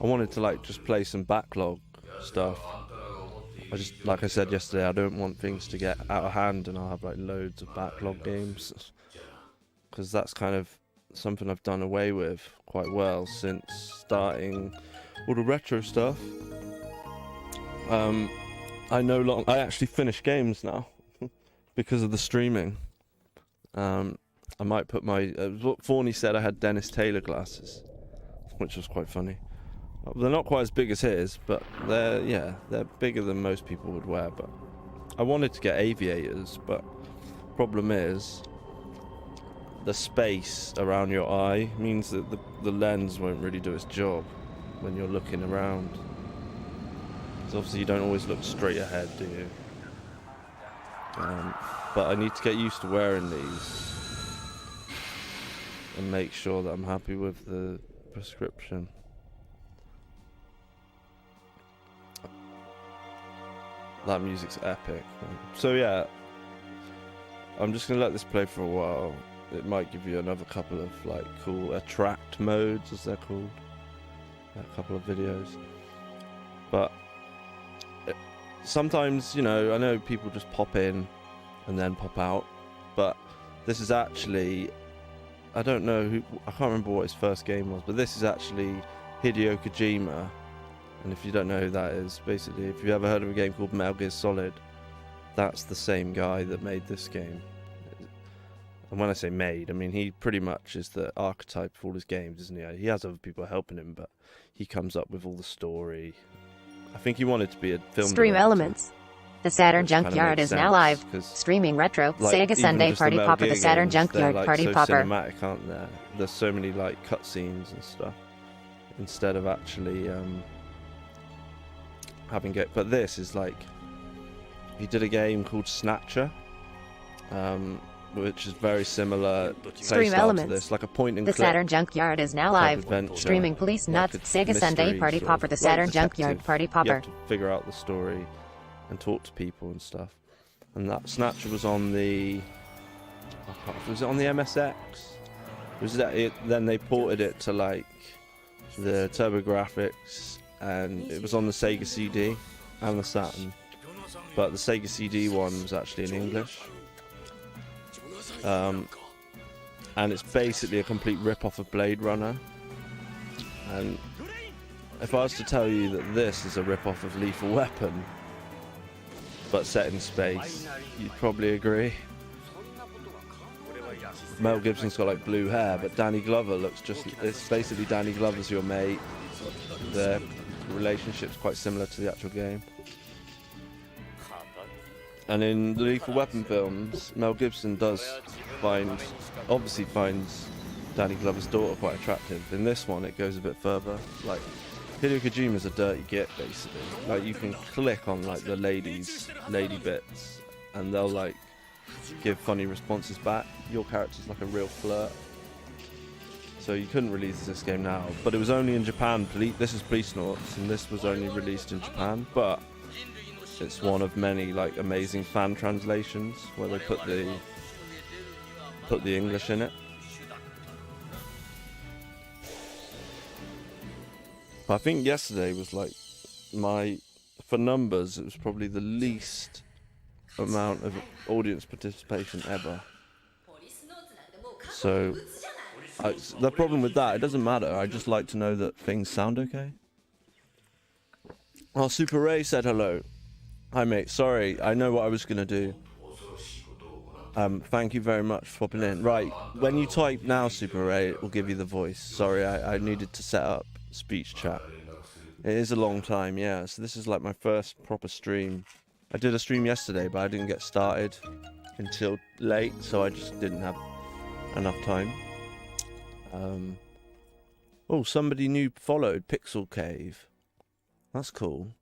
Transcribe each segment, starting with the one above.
I wanted to like just play some backlog stuff. I just, like I said yesterday, I don't want things to get out of hand and I'll have like loads of backlog games, because that's kind of something I've done away with quite well since starting all the retro stuff. I actually finish games now because of the streaming. I might put my what Forney said, I had Dennis Taylor glasses, which was quite funny. They're not quite as big as his, but they're bigger than most people would wear. But I wanted to get aviators, but problem is the space around your eye means that the lens won't really do its job when you're looking around. Because obviously you don't always look straight ahead, do you? But I need to get used to wearing these and make sure that I'm happy with the prescription. That music's epic. So yeah, I'm just gonna let this play for a while. It might give you another couple of like cool attract modes, as they're called. A couple of videos. But sometimes, you know, I know people just pop in and then pop out, but this is actually, I don't know who, I can't remember what his first game was, but this is actually Hideo Kojima. And if you don't know who that is, basically, if you've ever heard of a game called Metal Gear Solid, that's the same guy that made this game. And when I say made, I mean he pretty much is the archetype for all his games, isn't he? He has other people helping him, but he comes up with all the story. I think he wanted to be a film Stream director, elements. The Saturn Junkyard is now live. Streaming retro. like, Sega even Sunday just the Party Metal Popper. Gear The Saturn games, they're, Junkyard like, Party so Popper. cinematic, aren't there? There's so many like cutscenes and stuff instead of actually having it. But this is like, he did a game called Snatcher, which is very similar Stream playstyle elements. to this, like a point and The click Saturn Junkyard is now type live. adventure, Streaming Police like Nuts. a Sega Sunday mystery Party sort Popper. of, The like Saturn detective. Junkyard Party You Popper. have to figure out the story and talk to people and stuff. And that Snatcher was on the, was it on the MSX? Was that it? Then they ported it to like the TurboGrafx, and it was on the Sega CD and the Saturn. But the Sega CD one was actually in English. And it's basically a complete rip-off of Blade Runner. And if I was to tell you that this is a rip-off of Lethal Weapon, but set in space, you'd probably agree. Mel Gibson's got like blue hair, but Danny Glover looks just, it's basically Danny Glover's your mate. Their relationship's quite similar to the actual game. And in the Lethal Weapon films, Mel Gibson obviously finds Danny Glover's daughter quite attractive. In this one, it goes a bit further. Like, Hideo Kojima's a dirty git, basically. Like, you can click on like the lady bits, and they'll like give funny responses back. Your character's like a real flirt. So you couldn't release this game now, but it was only in Japan. This is Police Noughts, and this was only released in Japan, but it's one of many like amazing fan translations where they put the English in it. I think yesterday was like for numbers, it was probably the least amount of audience participation ever. So the problem with that, it doesn't matter. I just like to know that things sound okay. Oh, Super Ray said hello. Hi mate, sorry, I know what I was gonna do. Thank you very much for popping in. Right, when you type now, Super Ray, it will give you the voice. Sorry, I needed to set up speech chat. It is a long time, yeah. So this is like my first proper stream. I did a stream yesterday, but I didn't get started until late, so I just didn't have enough time. Oh, somebody new followed Pixel Cave. That's cool.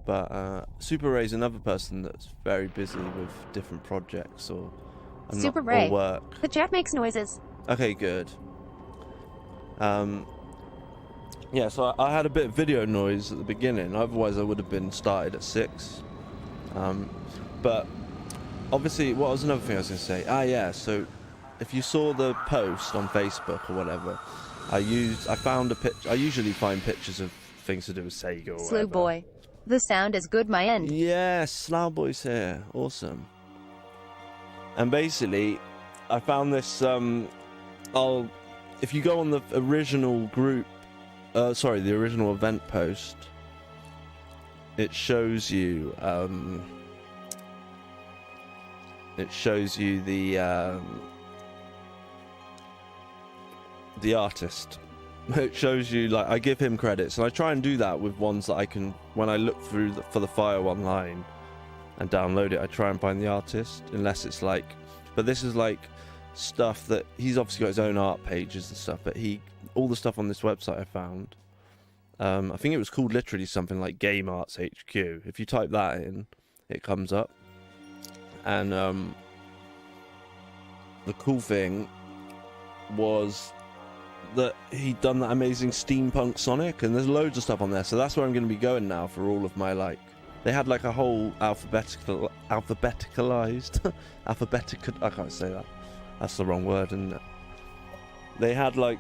But Super Ray's another person that's very busy with different projects or Super Ray. or work. The chat makes noises. Okay, good. Yeah, so I had a bit of video noise at the beginning, otherwise I would have been started at 6. But obviously, what was another thing I was going to say? Yeah, so if you saw the post on Facebook or whatever, I found a picture. I usually find pictures of things to do with Sega or Slew whatever. boy. The sound is good, my end. Yes, Slough Boy's here. Awesome. And basically, I found this. If you go on the original group, the original event post, it shows you. It shows you the artist. It shows you, like, I give him credits, and I try and do that with ones that I can, when I look through for the file online and download it, I try and find the artist, unless it's like, but this is like stuff that he's obviously got his own art pages and stuff, but all the stuff on this website I found, I think it was called literally something like Game Arts HQ. If you type that in, it comes up. And the cool thing was that he'd done that amazing steampunk Sonic, and there's loads of stuff on there, so that's where I'm going to be going now for all of my, like, they had like a whole alphabeticalized I can't say that, that's the wrong word, isn't it? They had like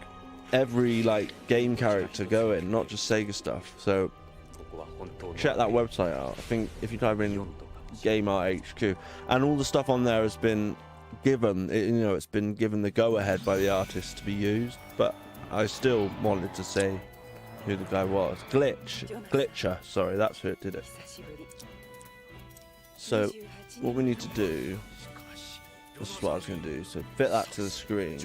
every like game character going, not just Sega stuff, so check that website out. I think if you type in Game Art HQ, and all the stuff on there has been given, it's been given the go-ahead by the artist to be used, but I still wanted to say who the guy was. Glitcher, sorry, that's who did it. So what we need to do, this is what I was going to do, so fit that to the screen,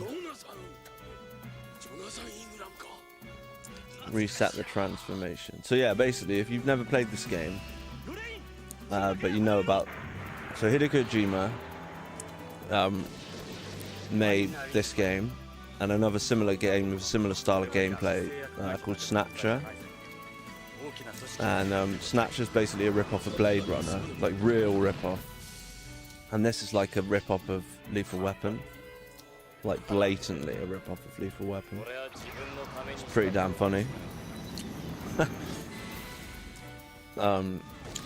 reset the transformation. So yeah, basically, if you've never played this game, but you know about, so Hideo Kojima made this game and another similar game with a similar style of gameplay called Snatcher, and Snatcher's basically a rip-off of Blade Runner, like real rip-off, and this is like a rip-off of Lethal Weapon, like blatantly a rip-off of Lethal Weapon. It's pretty damn funny. And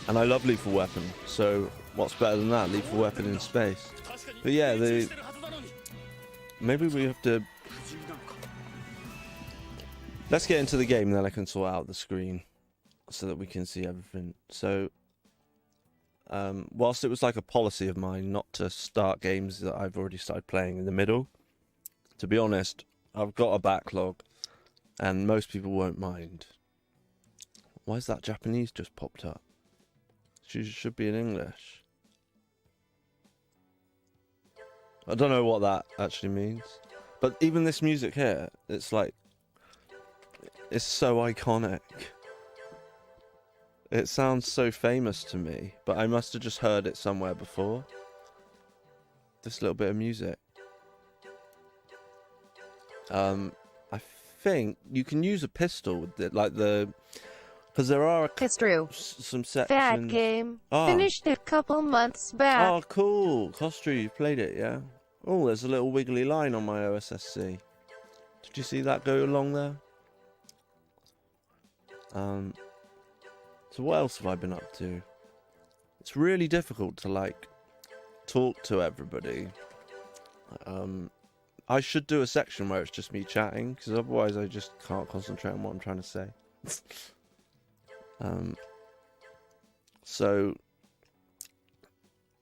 I love Lethal Weapon, so what's better than that? Lethal Weapon in space. But yeah, maybe we have to, let's get into the game, and then I can sort out the screen so that we can see everything. So whilst it was like a policy of mine not to start games that I've already started playing in the middle, to be honest, I've got a backlog and most people won't mind. Why is that Japanese just popped up? Should be in English. I don't know what that actually means. But even this music here, it's like, it's so iconic. It sounds so famous to me, but I must have just heard it somewhere before. This little bit of music. I think you can use a pistol with it, like because there are It's true. some sections. That game. Oh. Finished a couple months back. Oh, cool. Costry, you've played it, yeah? Oh, there's a little wiggly line on my OSSC. Did you see that go along there? So what else have I been up to? It's really difficult to, like, talk to everybody. I should do a section where it's just me chatting, because otherwise I just can't concentrate on what I'm trying to say. So,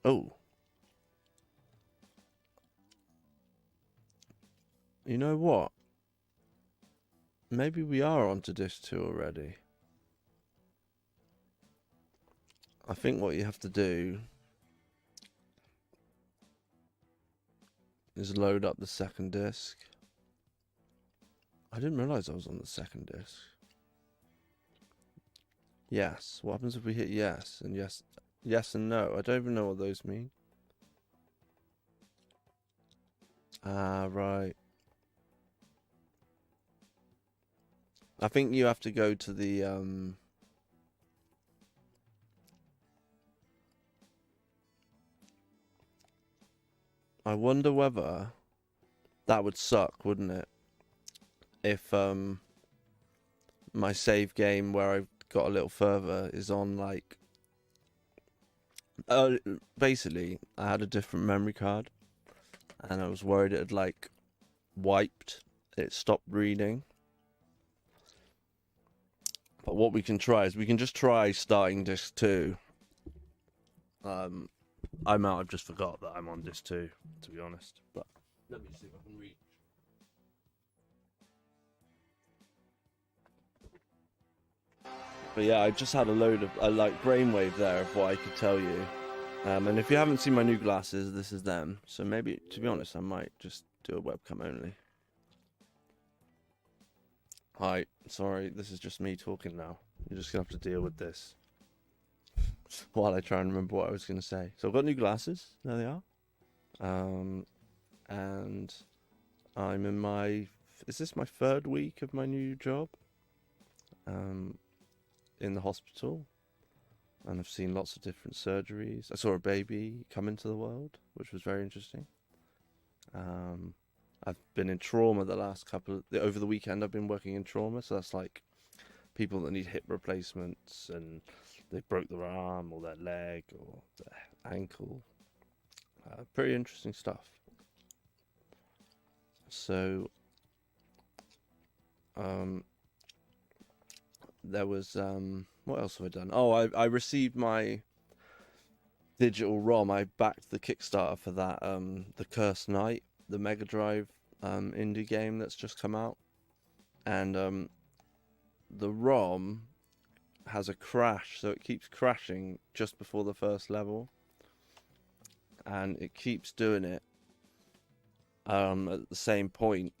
oh, you know what? Maybe we are onto disc 2 already. I think what you have to do is load up the second disc. I didn't realize I was on the second disc. Yes. What happens if we hit yes and yes, yes and no? I don't even know what those mean. Ah, right. I think you have to go to the I wonder whether that would suck, wouldn't it? If my save game where I've got a little further is on, like, basically I had a different memory card, and I was worried it had like wiped. It stopped reading. But what we can try is we can just try starting disc 2. I might have just forgot that I'm on disc 2, to be honest. But let me see if I can reach. But yeah, I just had a load of like brainwave there of what I could tell you. And if you haven't seen my new glasses, this is them. So maybe, to be honest, I might just do a webcam only. Hi, sorry, this is just me talking now. You're just gonna have to deal with this while I try and remember what I was gonna say. So I've got new glasses. There they are. And I'm in my. Is this my 3rd week of my new job? In the hospital, and I've seen lots of different surgeries. I saw a baby come into the world, which was very interesting. I've been in trauma the last over the weekend. I've been working in trauma, so that's like people that need hip replacements and they broke their arm or their leg or their ankle. Pretty interesting stuff. So there was what else have I done? Oh, I received my digital ROM. I backed the Kickstarter for that the Cursed Knight, the Mega Drive indie game that's just come out, and the ROM has a crash, so it keeps crashing just before the first level, and it keeps doing it at the same point,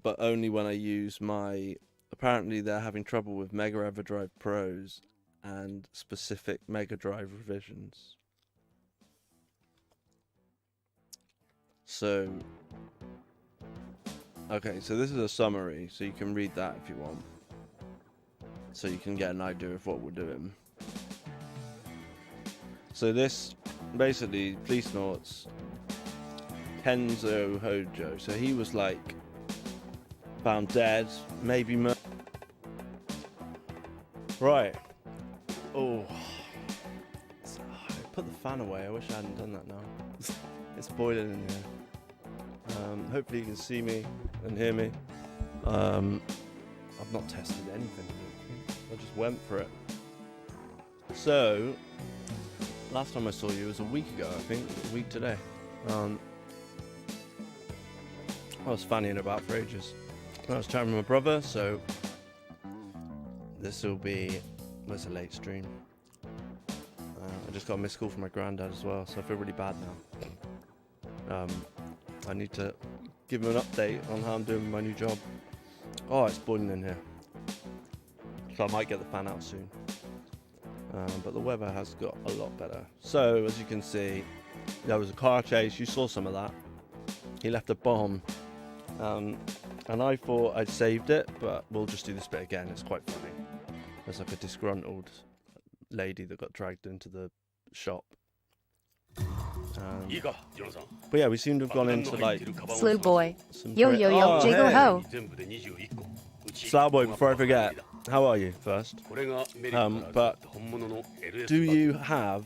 but only when I use my. Apparently they're having trouble with Mega Everdrive Pros and specific Mega Drive revisions. So, okay, so this is a summary, so you can read that if you want. So you can get an idea of what we're doing. So this, basically, Police Noughts, Kenzo Hojo, so he was like, found dead, maybe murdered. Right. Oh. I put the fan away. I wish I hadn't done that now. It's boiling in here. Hopefully you can see me and hear me. I've not tested anything. I just went for it. So, last time I saw you was a week ago, I think. A week today. I was fannying about for ages. I was chatting with my brother, so this will be. Where's a late stream? I just got a missed call from my granddad as well, so I feel really bad now. I need to give him an update on how I'm doing with my new job. Oh, it's boiling in here, so I might get the fan out soon. But the weather has got a lot better. So as you can see, there was a car chase. You saw some of that. He left a bomb. And I thought I'd saved it, but we'll just do this bit again. It's quite funny. There's like a disgruntled lady that got dragged into the shop. But yeah, we seem to have gone into like Slew boy. Yo yo yo, jiggle ho. Slow boy, before I forget, how are you first? But do you have,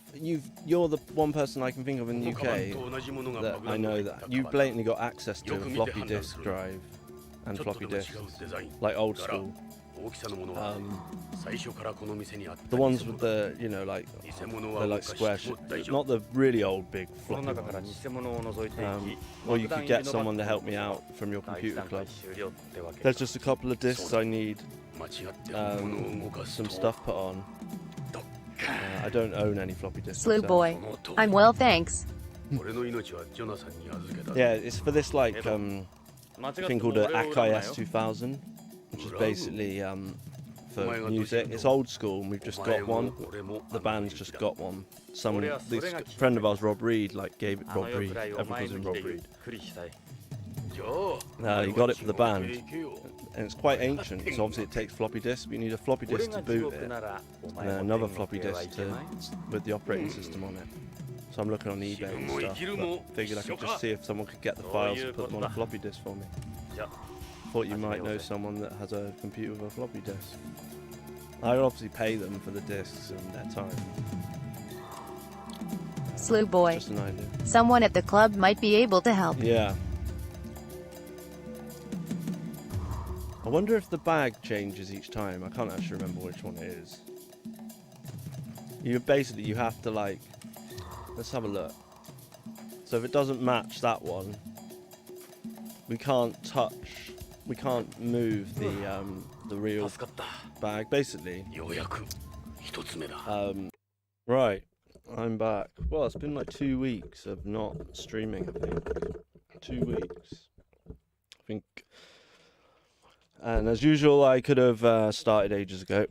you're the one person I can think of in the UK that I know that you blatantly got access to a floppy disk drive and floppy disks, like old school. The ones with the, you know, like, they're like square, not the really old big floppy ones. Or you could get someone to help me out from your computer club. There's just a couple of discs I need some stuff put on. I don't own any floppy disks. Slew boy. I'm well, thanks. Yeah, it's for this like thing called a Akai S2000, which is basically for music. It's old school, and we've just got one. The band's just got one. This friend of ours, Rob Reed, like gave it Rob Reed. Everyone calls him Rob Reed. He got it for the band, and it's quite ancient. So obviously it takes floppy disk. But you need a floppy disk to boot it, and then another floppy disk with the operating system on it. So I'm looking on eBay and stuff, but figured I could just see if someone could get the files and put them on a floppy disk for me. Thought you might know someone that has a computer with a floppy disk. I obviously pay them for the disks and their time. Slew boy. Just an idea. Someone at the club might be able to help. Yeah. I wonder if the bag changes each time. I can't actually remember which one it is. You have to like, let's have a look. So if it doesn't match that one, we can't move the real bag. Basically, right. I'm back. Well, it's been like 2 weeks of not streaming. I think 2 weeks. I think. And as usual, I could have started ages ago,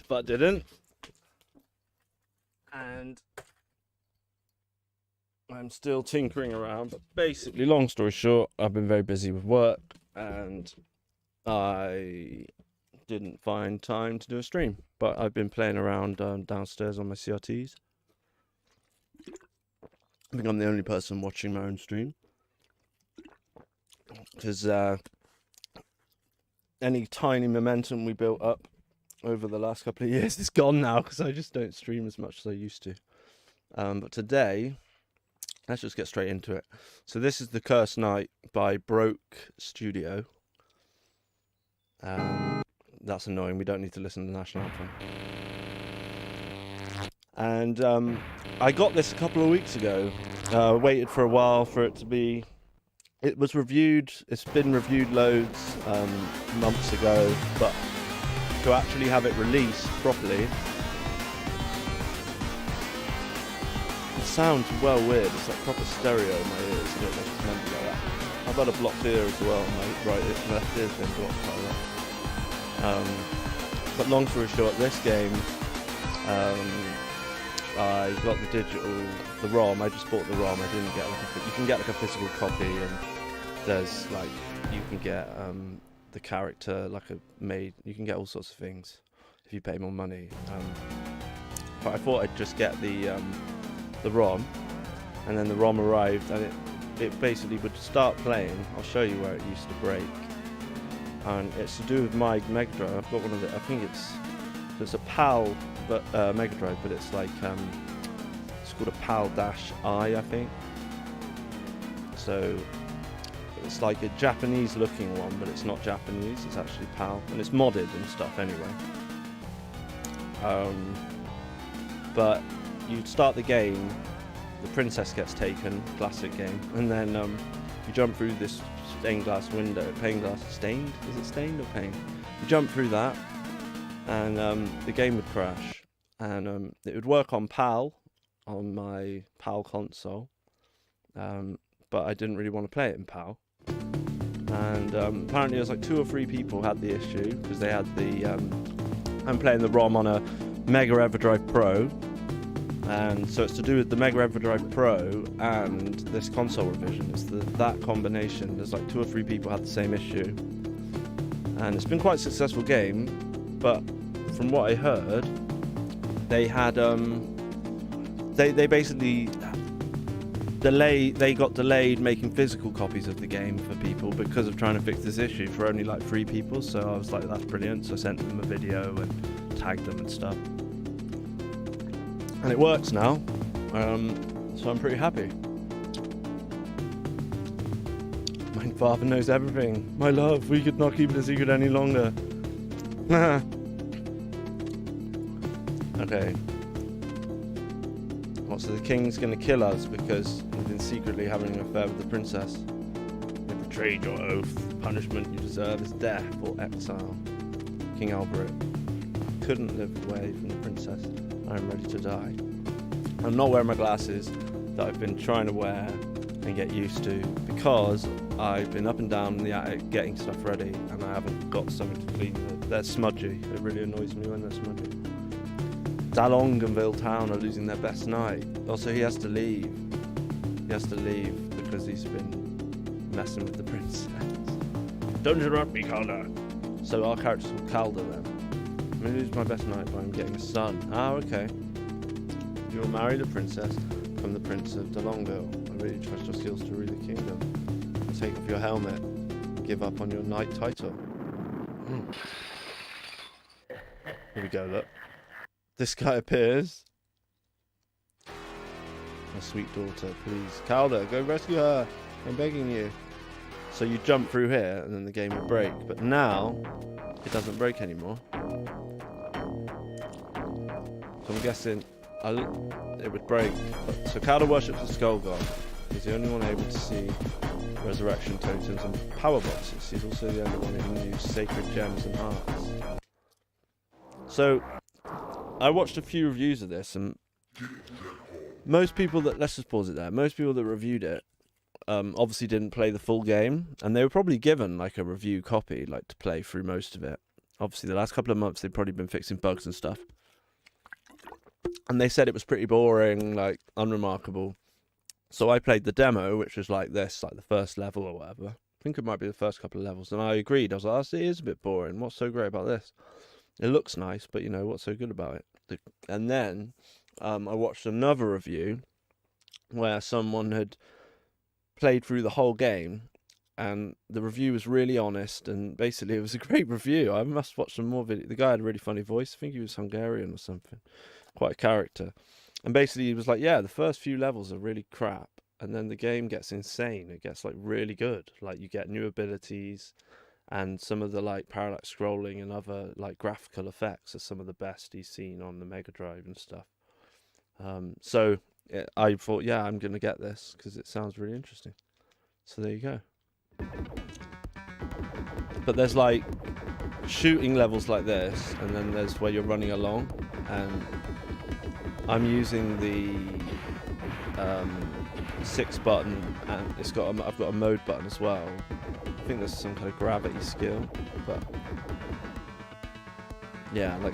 but didn't. And I'm still tinkering around. But basically, long story short, I've been very busy with work, and I didn't find time to do a stream. But I've been playing around downstairs on my CRTs. I think I'm the only person watching my own stream. Because any tiny momentum we built up over the last couple of years is gone now, because I just don't stream as much as I used to. But today, let's just get straight into it. So this is The Cursed Night by Broke Studio. That's annoying. We don't need to listen to the national anthem. And I got this a couple of weeks ago. Waited for a while for it to be... It was reviewed, it's been reviewed loads months ago, but to actually have it released properly, it sounds well weird. It's like proper stereo in my ears. I don't know if it's meant to be like that. I've got a blocked ear as well. My left ear's been blocked quite a lot. But long story short, this game, I got the ROM. I just bought the ROM. I didn't get you can get like a physical copy, and there's like you can get the character you can get all sorts of things if you pay more money. But I thought I'd just get the ROM, and then the ROM arrived, and it basically would start playing. I'll show you where it used to break, and it's to do with my Mega Drive. I've got one of the. I think it's a PAL, but Mega Drive, but it's like it's called a PAL-I, I think. So it's like a Japanese-looking one, but it's not Japanese. It's actually PAL, and it's modded and stuff anyway. But you start the game, the princess gets taken, classic game, and then you jump through this stained glass window. Stained? Is it stained or pane? You jump through that, and the game would crash, and it would work on PAL, on my PAL console, but I didn't really want to play it in PAL. And apparently there's like 2 or 3 people had the issue, because they had the I'm playing the ROM on a Mega Everdrive Pro, and so it's to do with the Mega Everdrive Pro and this console revision. It's that combination. There's like 2 or 3 people had the same issue, and it's been quite a successful game. But from what I heard, they had they basically got delayed making physical copies of the game for people because of trying to fix this issue for only like 3 people. So I was like, that's brilliant. So I sent them a video and tagged them and stuff, and it works now. So I'm pretty happy. My father knows everything. My love, we could not keep it a secret any longer. Okay. So the king's gonna kill us because we've been secretly having an affair with the princess. You betrayed your oath. The punishment you deserve is death or exile. King Albert couldn't live away from the princess. I'm ready to die. I'm not wearing my glasses that I've been trying to wear and get used to, because I've been up and down in the attic getting stuff ready, and I haven't got something to clean with. They're smudgy. It really annoys me when they're smudgy. Dalonganville town are losing their best night. Also, he has to leave. He has to leave because he's been messing with the princess. Don't interrupt me, Calder. So our character's called Calder then. I'm going to lose my best night, but I'm getting a son. Ah, okay. You will marry the princess from the Prince of Dalongo. I really trust your skills to rule the kingdom. Take off your helmet. Give up on your knight title. Here we go, look. This guy appears. My sweet daughter, please. Calder, go rescue her. I'm begging you. So you jump through here and then the game will break. But now, it doesn't break anymore. So I'm guessing it would break. So Calder worships the skull god. He's the only one able to see resurrection totems and power boxes. He's also the only one who can use sacred gems and hearts. So I watched a few reviews of this, and most people that, let's just pause it there, most people that reviewed it obviously didn't play the full game, and they were probably given like a review copy, like to play through most of it. Obviously the last couple of months they've probably been fixing bugs and stuff, and they said it was pretty boring, like unremarkable. So I played the demo, which was like this, like the first level or whatever. I think it might be the first couple of levels, and I agreed. I was like, oh, it is a bit boring. What's so great about this? It looks nice, but you know, what's so good about it? And then I watched another review where someone had played through the whole game, and the review was really honest, and basically it was a great review. I must watch some more video. The guy had a really funny voice. I think he was Hungarian or something. Quite a character. And basically he was like, yeah, the first few levels are really crap, and then the game gets insane. It gets like really good. Like you get new abilities, and some of the like parallax scrolling and other like graphical effects are some of the best he's seen on the Mega Drive and stuff. So I thought, yeah, I'm gonna get this because it sounds really interesting. So there you go. But there's like shooting levels like this, and then there's where you're running along, and I'm using the 6 button, and I've got a mode button as well. I think there's some kind of gravity skill, but yeah, like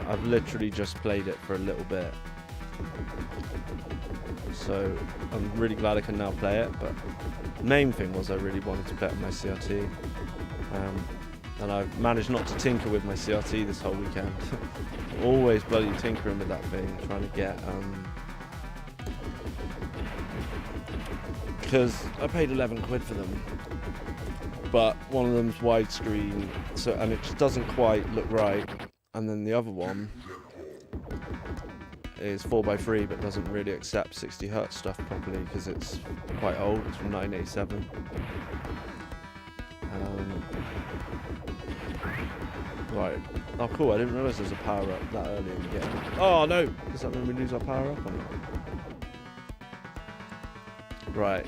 I've literally just played it for a little bit, so I'm really glad I can now play it. But the main thing was I really wanted to play it on my CRT, and I've managed not to tinker with my CRT this whole weekend. Always bloody tinkering with that thing, trying to get because I paid 11 quid for them, but one of them's widescreen, so, and it just doesn't quite look right, and then the other one is 4x3 but doesn't really accept 60 Hz stuff properly because it's quite old. It's from 1987. Right. Oh cool, I didn't realise there was a power up that early in the game. Oh no! Does that mean we lose our power up or not? Right.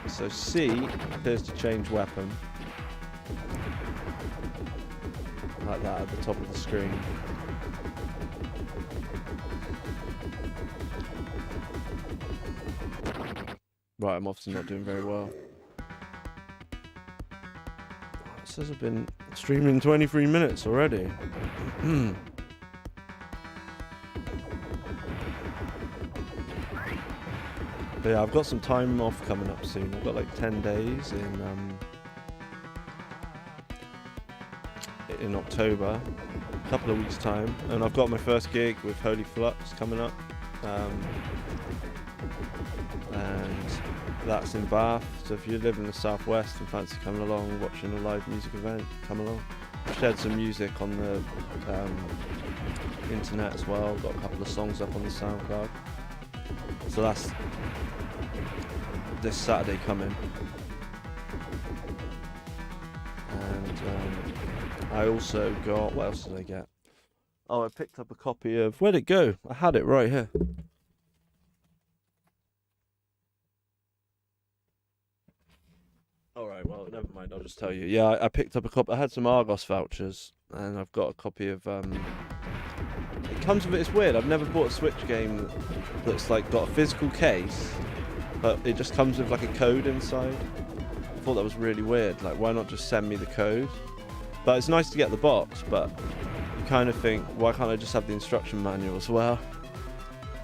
So C appears to change weapon. Like that at the top of the screen. Right, I'm obviously not doing very well. It says I've been streaming 23 minutes already. But yeah, I've got some time off coming up soon. I've got like 10 days in October, a couple of weeks time, and I've got my first gig with Holy Flux coming up, and that's in Bath. So if you live in the southwest and fancy coming along and watching a live music event, come along. I've shared some music on the internet as well. Got a couple of songs up on the SoundCloud. So that's this Saturday coming. And I also got, what else did I get? Oh, I picked up a copy of, where'd it go? I had it right here. Alright, well, never mind, I'll just tell you. Yeah, I picked up a copy, I had some Argos vouchers, and I've got a copy of, it comes with it, it's weird, I've never bought a Switch game that's like got a physical case, but it just comes with like a code inside. I thought that was really weird, like why not just send me the code? But it's nice to get the box, but you kind of think, why can't I just have the instruction manual as well?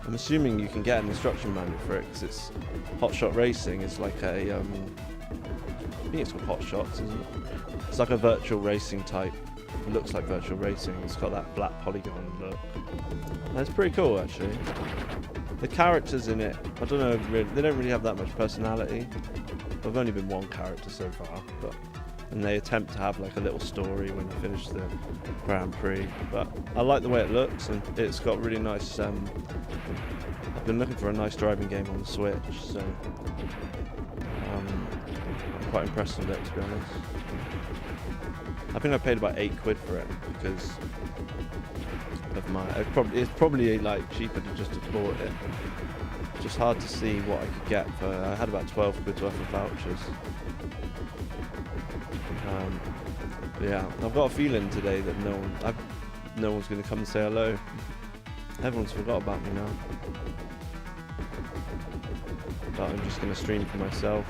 I'm assuming you can get an instruction manual for it, because it's Hot Shot Racing, it's like a, I think it's called Hot Shots, isn't it? It's like a virtual racing type. It looks like virtual racing. It's got that black polygon look. And it's pretty cool, actually. The characters in it, I don't know, really, they don't really have that much personality. I've only been one character so far, but and they attempt to have like a little story when you finish the Grand Prix. But I like the way it looks, and it's got really nice. I've been looking for a nice driving game on the Switch, so I'm quite impressed with it, to be honest. I think I paid about £8 for it because of my. It's probably like cheaper to just have bought it. It's just hard to see what I could get for. I had about £12 worth of vouchers. Yeah, I've got a feeling today that no one's going to come and say hello. Everyone's forgot about me now. But I'm just going to stream for myself,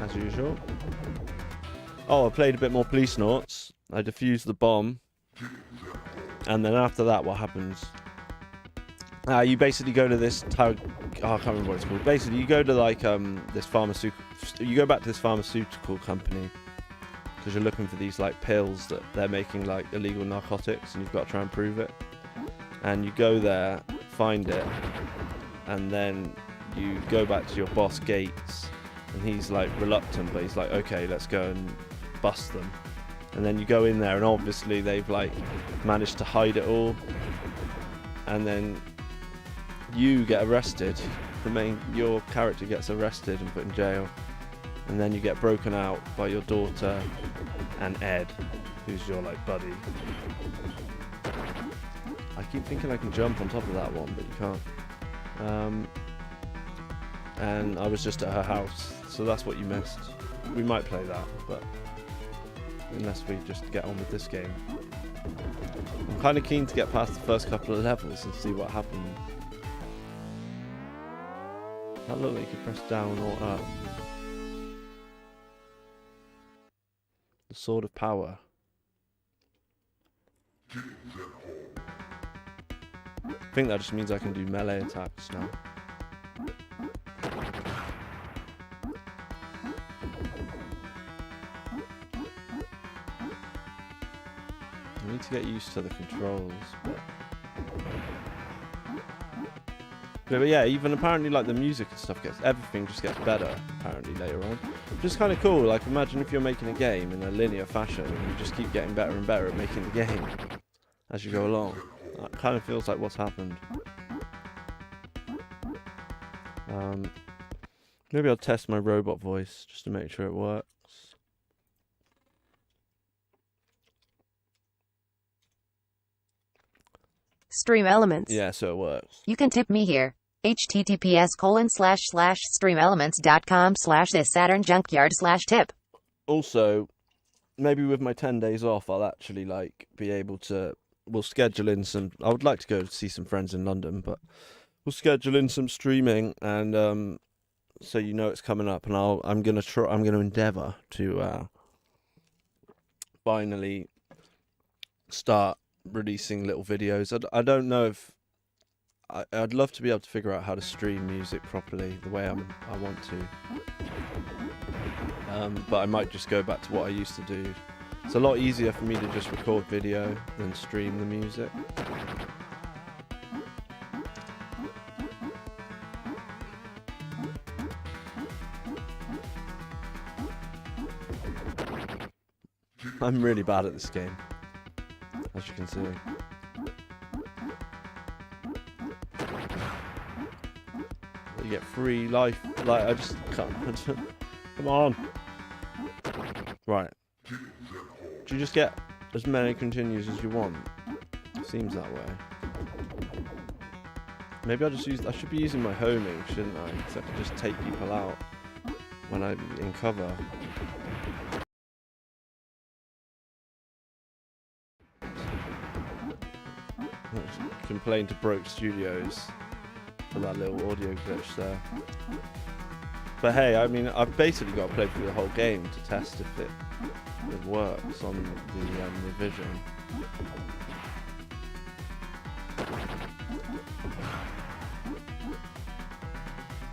as usual. Oh, I played a bit more Police Noughts. I defused the bomb. And then after that, what happens? You basically go to this I can't remember what it's called. Basically, you go to like this pharmaceutical. You go back to this pharmaceutical company because you're looking for these like pills that they're making like illegal narcotics, and you've got to try and prove it. And you go there, find it, and then you go back to your boss Gates, and he's like reluctant, but he's like, okay, let's go and bust them. And then you go in there, and obviously they've like managed to hide it all, and then you get arrested. Your character gets arrested and put in jail, and then you get broken out by your daughter and Ed, who's your like buddy. I keep thinking I can jump on top of that one, but you can't. And I was just at her house, so that's what you missed. We might play that, but unless we just get on with this game. I'm kind of keen to get past the first couple of levels and see what happens. That looked like you could press down or up. The Sword of Power. I think that just means I can do melee attacks now. I need to get used to the controls, but yeah, even apparently like the music and stuff everything just gets better apparently later on. Which is kind of cool. Like imagine if you're making a game in a linear fashion and you just keep getting better and better at making the game as you go along. That kind of feels like what's happened. Maybe I'll test my robot voice just to make sure it works. Stream Elements. Yeah, so it works. You can tip me here. https://streamelements.com/this Saturn Junkyard/tip. Also, maybe with my 10 days off, I'll actually like be able to. We'll schedule in some. I would like to go see some friends in London, but we'll schedule in some streaming, and so you know it's coming up. And I'm gonna endeavour to finally start releasing little videos. I don't know if I'd love to be able to figure out how to stream music properly the way I want to, but I might just go back to what I used to do. It's a lot easier for me to just record video than stream the music. I'm really bad at this game, as you can see. You get free life. Like, I just can't. Come on. Right. Do you just get as many continues as you want? Seems that way. Maybe I'll just use. I should be using my homing, shouldn't I? So I can just take people out when I'm in cover. Complain to Broke Studios for that little audio glitch there. But hey, I mean, I've basically got to play through the whole game to test if it works on the revision.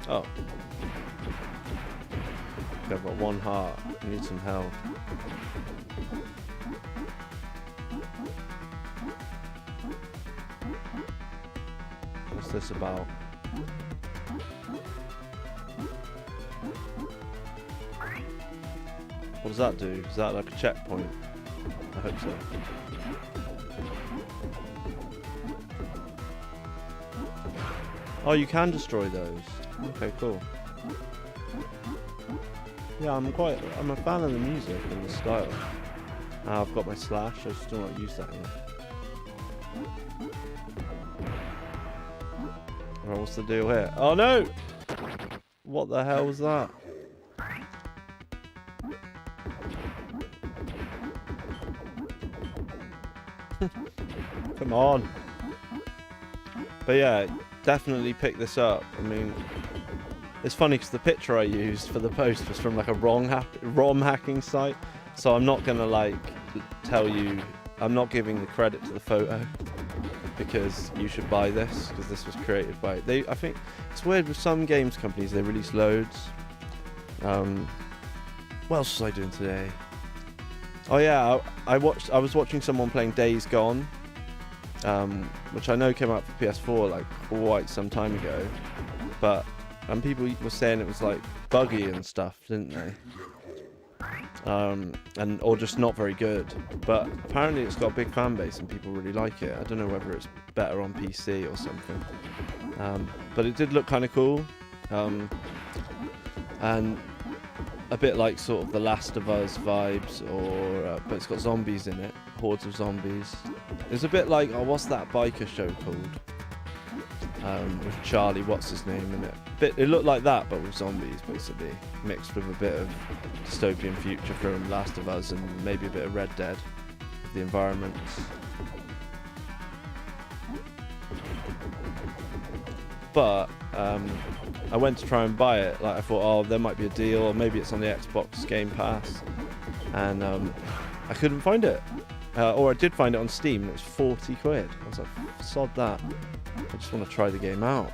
Oh. Okay, I've got one heart. I need some help. What's this about? What does that do? Is that like a checkpoint? I hope so. Oh, you can destroy those. Okay, cool. Yeah, I'm a fan of the music and the style. I've got my slash, I've still not used that yet. Alright, what's the deal here? Oh no! What the hell was that? Come on. But yeah, definitely pick this up. I mean, it's funny because the picture I used for the post was from like a ROM hacking site. So I'm not gonna like tell you, I'm not giving the credit to the photo because you should buy this because this was created by I think it's weird with some games companies, they release loads. What else was I doing today? Oh yeah, I was watching someone playing Days Gone, which I know came out for PS4 like quite some time ago, but people were saying it was like buggy and stuff, didn't they? Or just not very good. But apparently it's got a big fan base and people really like it. I don't know whether it's better on PC or something. But it did look kind of cool. And a bit like sort of the Last of Us vibes, but it's got zombies in it, hordes of zombies. It's a bit like, what's that biker show called? With Charlie, what's his name in it? It looked like that, but with zombies, basically, mixed with a bit of dystopian future from Last of Us and maybe a bit of Red Dead, the environments. But I went to try and buy it. Like I thought, oh, there might be a deal, or maybe it's on the Xbox Game Pass, and I couldn't find it. Or I did find it on Steam, and it was 40 quid. I was like, sod that. I just want to try the game out.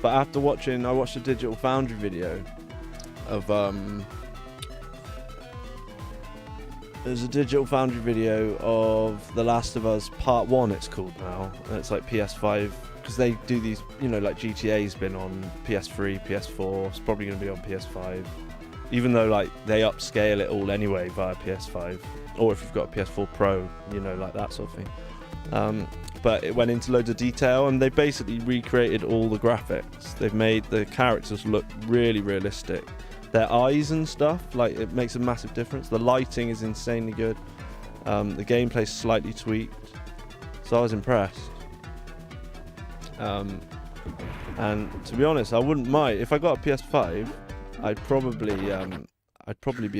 But after I watched a Digital Foundry video of there's a Digital Foundry video of The Last of Us Part 1 it's called now, and it's like PS5, because they do these, you know, like GTA's been on PS3, PS4, it's probably going to be on PS5, even though like they upscale it all anyway via PS5, or if you've got a PS4 Pro, you know, like that sort of thing. But it went into loads of detail, and they basically recreated all the graphics. They've made the characters look really realistic. Their eyes and stuff, like, it makes a massive difference. The lighting is insanely good. The gameplay's slightly tweaked, so I was impressed. And to be honest, I wouldn't mind if I got a PS5. I'd probably be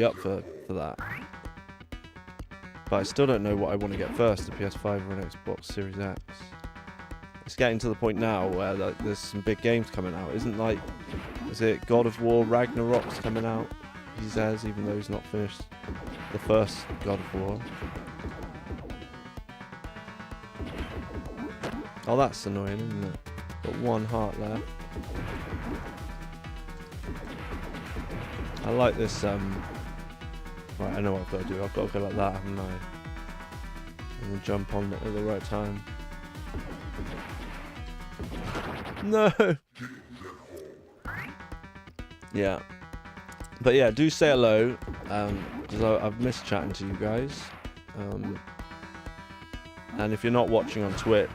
up for that. But I still don't know what I want to get first, the PS5 or an Xbox Series X. It's getting to the point now where like, there's some big games coming out. Is it God of War Ragnarok's coming out? He says, even though he's not finished the first God of War. Oh, that's annoying, isn't it? Got one heart left. I like this, right, I know what I've got to do. I've got to go like that, haven't I? And then jump on it at the right time. No! Yeah. But yeah, do say hello, because I've missed chatting to you guys. And if you're not watching on Twitch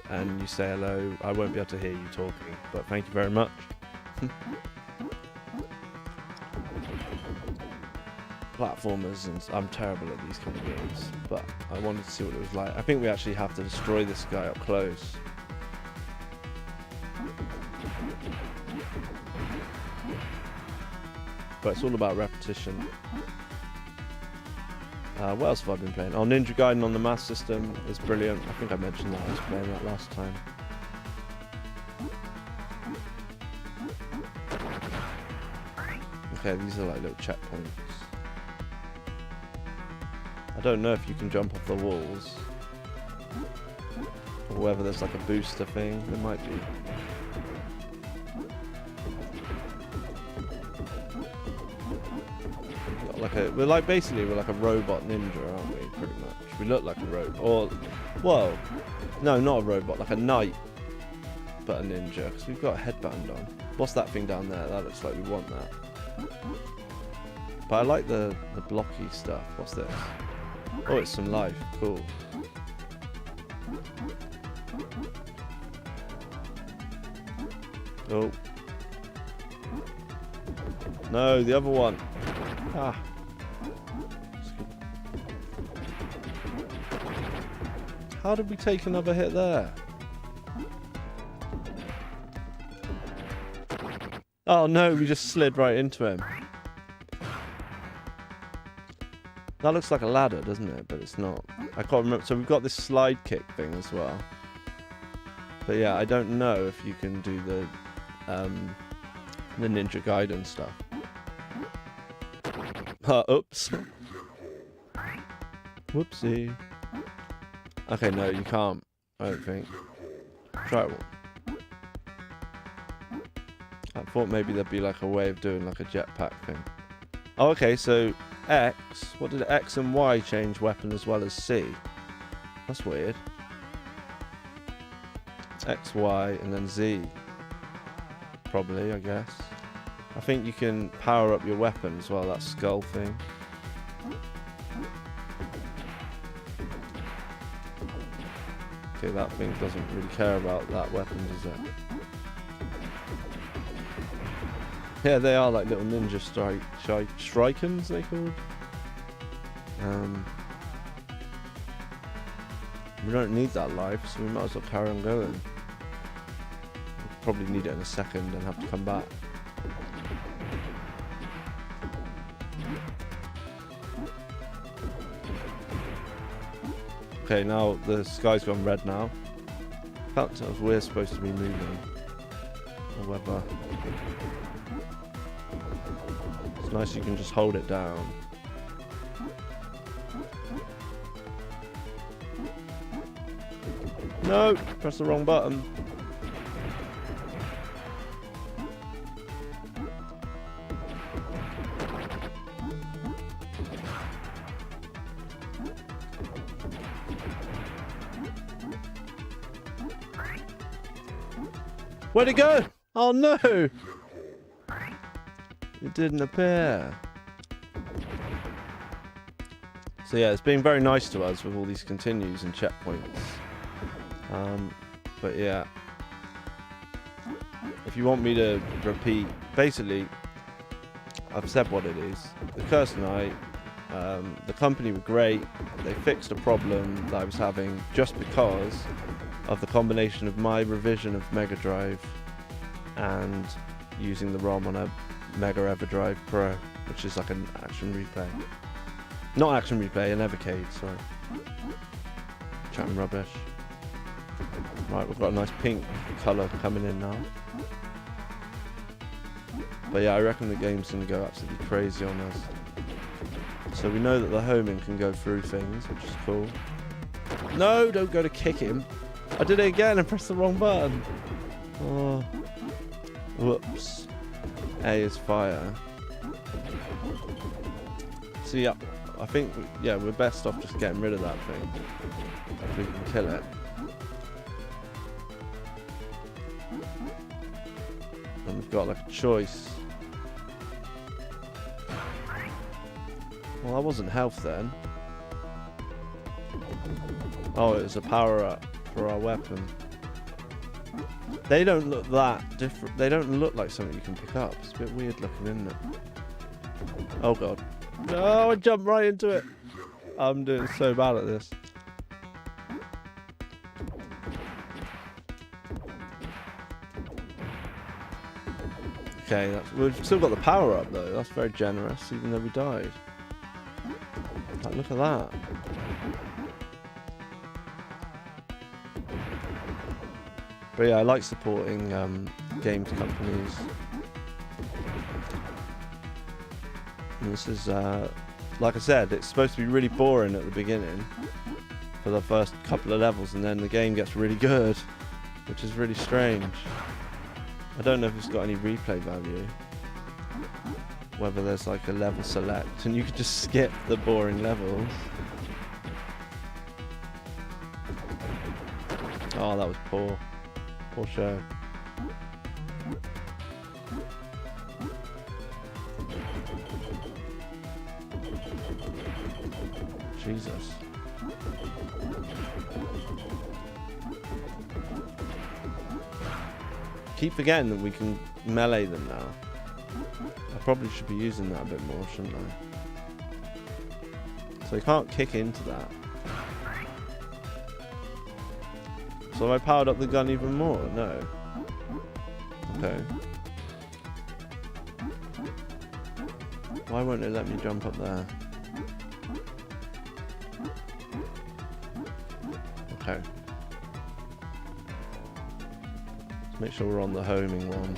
and you say hello, I won't be able to hear you talking, but thank you very much. Platformers, and I'm terrible at these kind of games, but I wanted to see what it was like. I think we actually have to destroy this guy up close. But it's all about repetition. What else have I been playing? Oh, Ninja Gaiden on the Master System is brilliant. I think I mentioned that. I was playing that last time. Okay, these are like little checkpoints. I don't know if you can jump off the walls, or whether there's like a booster thing. There might be. We're like a robot ninja, aren't we? Pretty much. We look like a robot. Or, well, no, not a robot, like a knight, but a ninja, because we've got a headband on. What's that thing down there? That looks like we want that. But I like the blocky stuff. What's this? Oh, it's some life. Cool. Oh. No, the other one. Ah. How did we take another hit there? Oh no, we just slid right into him. That looks like a ladder, doesn't it? But it's not. I can't remember. So we've got this slide kick thing as well. But yeah, I don't know if you can do the Ninja Gaiden stuff. Oops. Whoopsie. Okay, no, you can't. I don't think. Try it. I thought maybe there'd be like a way of doing like a jetpack thing. Oh, okay, so X. What did X and Y change weapon as well as C? That's weird. X, Y, and then Z. Probably, I guess. I think you can power up your weapon as well, that skull thing. Okay, that thing doesn't really care about that weapon, does it? Yeah, they are like little ninja strikens, they called. We don't need that life, so we might as well carry on going. We'll probably need it in a second and have to come back. Okay, now the sky's gone red now. Can't tell if we're supposed to be moving. Or whether... It's nice you can just hold it down. No! Press the wrong button. Where'd it go? Oh no! It didn't appear. So yeah, it's been very nice to us with all these continues and checkpoints. But yeah, if you want me to repeat, basically, I've said what it is. The Cursed Night, the company were great. They fixed a problem that I was having just because of the combination of my revision of Mega Drive and using the ROM on a Mega EverDrive Pro, which is like an action replay. Not action replay, an Evercade, sorry. Chatting rubbish. Right, we've got a nice pink colour coming in now. But yeah, I reckon the game's going to go absolutely crazy on us. So we know that the homing can go through things, which is cool. No, don't go to kick him. I did it again and pressed the wrong button. Oh. Whoops. A is fire. So yeah, I think, yeah, we're best off just getting rid of that thing. If we can kill it. And we've got like a choice. Well, that wasn't health then. Oh, it was a power up for our weapon. They don't look that different. They don't look like something you can pick up. It's a bit weird looking, isn't it? Oh god. No, I jumped right into it. I'm doing so bad at this. Okay, we've still got the power up though. That's very generous, even though we died. Like, look at that. But yeah, I like supporting games companies. And this is, like I said, it's supposed to be really boring at the beginning for the first couple of levels, and then the game gets really good, which is really strange. I don't know if it's got any replay value. Whether there's like a level select and you could just skip the boring levels. Oh, that was poor. Poor show. Jesus. Keep forgetting that we can melee them now. I probably should be using that a bit more, shouldn't I? So you can't kick into that. So have I powered up the gun even more? No. Okay. Why won't it let me jump up there? Okay. Let's make sure we're on the homing one.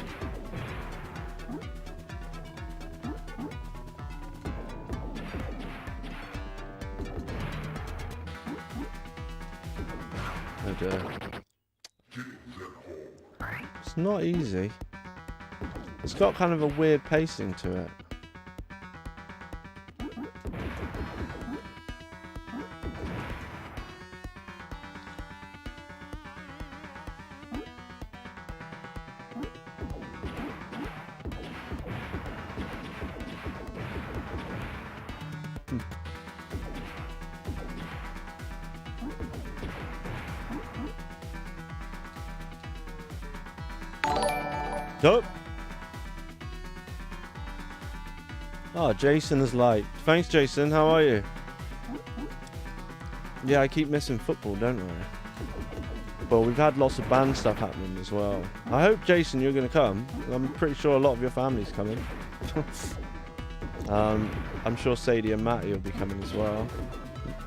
Oh dear. It's not easy. It's got kind of a weird pacing to it. Nope. Oh, Jason is light. Thanks, Jason. How are you? Yeah, I keep missing football, don't I? But we've had lots of band stuff happening as well. I hope, Jason, you're going to come. I'm pretty sure a lot of your family's coming. I'm sure Sadie and Matty will be coming as well.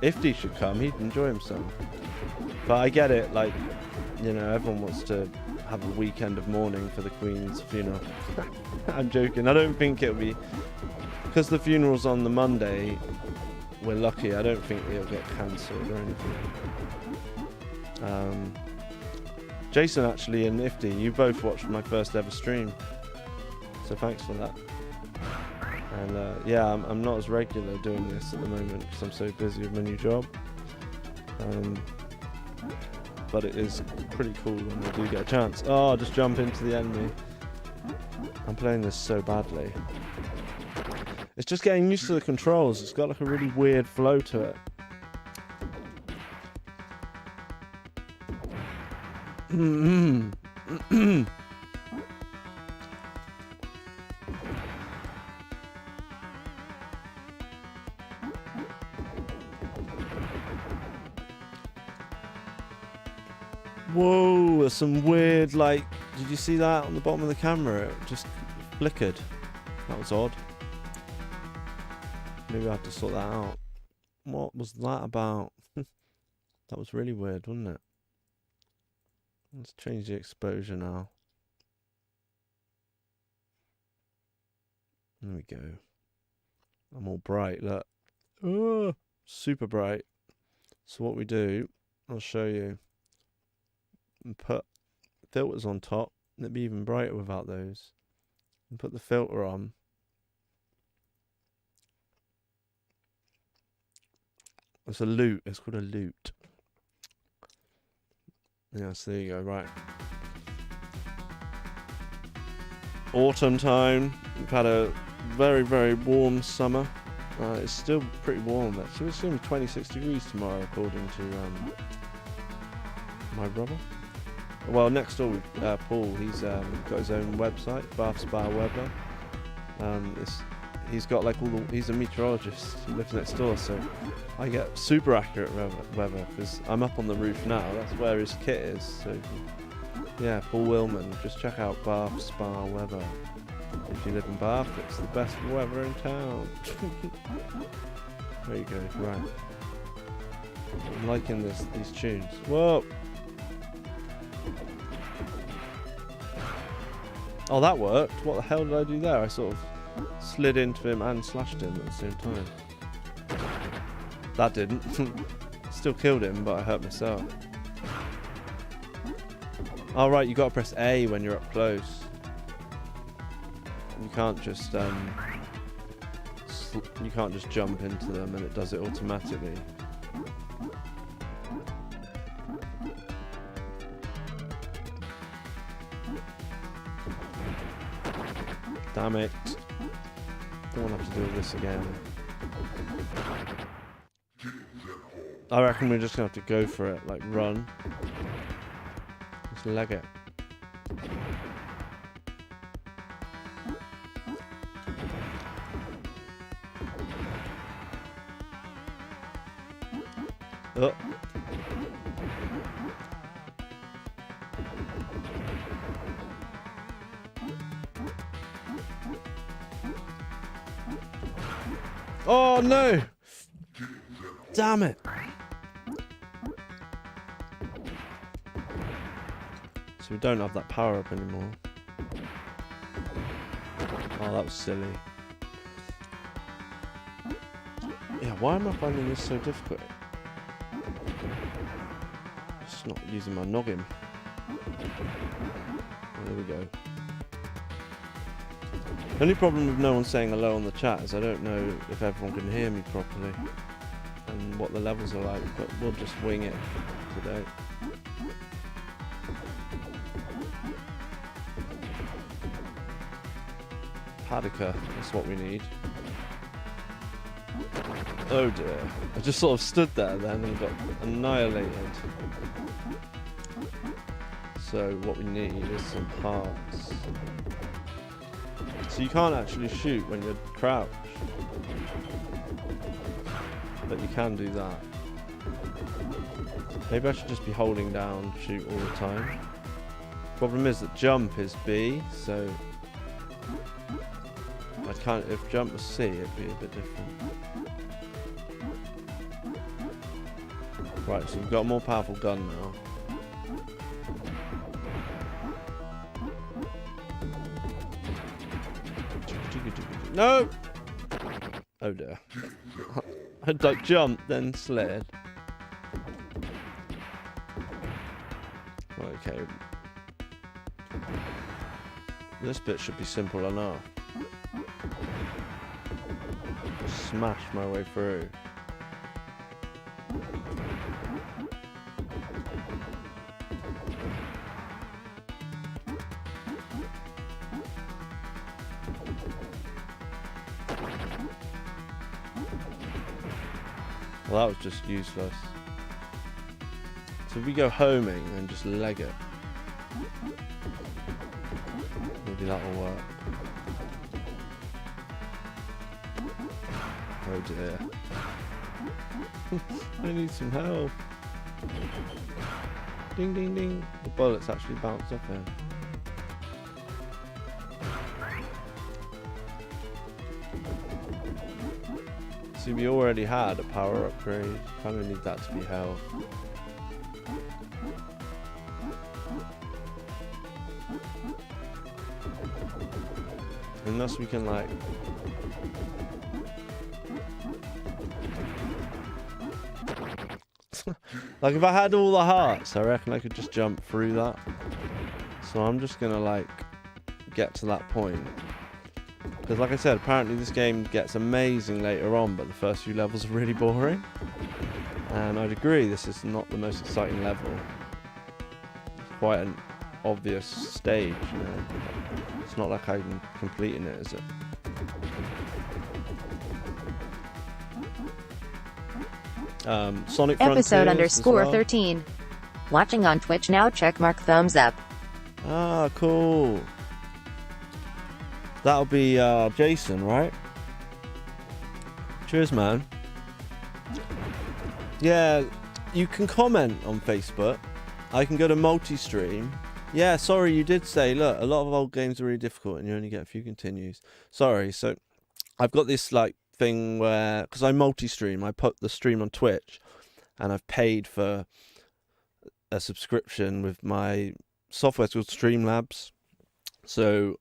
Ifty should come. He'd enjoy himself. But I get it. Like, you know, everyone wants to have a weekend of mourning for the Queen's funeral. I'm joking. I don't think it'll be... Because the funeral's on the Monday, we're lucky. I don't think it'll get cancelled or anything. Jason, actually, and Ifty, you both watched my first ever stream. So thanks for that. And yeah, I'm not as regular doing this at the moment because I'm so busy with my new job. But it is pretty cool when we do get a chance. Oh, just jump into the enemy. I'm playing this so badly. It's just getting used to the controls. It's got like a really weird flow to it. Whoa, there's some weird, like, did you see that on the bottom of the camera? It just flickered. That was odd. Maybe I have to sort that out. What was that about? That was really weird, wasn't it? Let's change the exposure now. There we go. I'm all bright, look. Oh, super bright. So what we do, I'll show you. And put filters on top. It'd be even brighter without those. And put the filter on. It's a loot. It's called a loot. Yes, there you go. Right. Autumn time. We've had a very, very warm summer. It's still pretty warm actually. It's going to be 26 degrees tomorrow according to my brother. Well, next door with Paul, he's got his own website, Bath Spa Weather. He's got like he's a meteorologist. He lives next door, so I get super accurate weather because I'm up on the roof now. That's where his kit is. So yeah, Paul Willman. Just check out Bath Spa Weather. If you live in Bath, it's the best weather in town. There you go. Right. I'm liking these tunes. Whoa. Oh, that worked. What the hell did I do there? I sort of slid into him and slashed him at the same time. That didn't. Still killed him, but I hurt myself. Oh, right, you got to press A when you're up close. You can't just jump into them and it does it automatically. Damn it. Don't want to have to do this again. I reckon we're just gonna have to go for it, like run. Just leg it. Oh. Oh no! Damn it! So we don't have that power up anymore. Oh, that was silly. Yeah, why am I finding this so difficult? Just not using my noggin. There we go. The only problem with no one saying hello on the chat is I don't know if everyone can hear me properly and what the levels are like, but we'll just wing it today. Paddocker, that's what we need. Oh dear. I just sort of stood there then and got annihilated. So what we need is some parts. So you can't actually shoot when you're crouched. But you can do that. Maybe I should just be holding down shoot all the time. Problem is that jump is B, so I can't, if jump was C it'd be a bit different. Right, so we've got a more powerful gun now. No! Oh dear. I'd like jump, then slid. Okay. This bit should be simple enough. Just smash my way through. Well, that was just useless. So if we go homing and just leg it, maybe that'll work. Oh dear. I need some help. Ding ding ding. The bullets actually bounced off him. See, we already had a power upgrade. Kind of need that to be health. Unless we can like... like if I had all the hearts, I reckon I could just jump through that. So I'm just gonna like get to that point. Because like I said, apparently this game gets amazing later on, but the first few levels are really boring. And I'd agree, this is not the most exciting level. It's quite an obvious stage, you know. It's not like I'm completing it, is it? Sonic Episode Frontiers _ as well. 13. Watching on Twitch now, checkmark thumbs up. Ah, cool. That'll be Jason, right? Cheers, man. Yeah, you can comment on Facebook. I can go to multi-stream. Yeah, sorry, you did say, look, a lot of old games are really difficult and you only get a few continues. Sorry, so I've got this like thing where, because I multi-stream, I put the stream on Twitch and I've paid for a subscription with my software called Streamlabs. So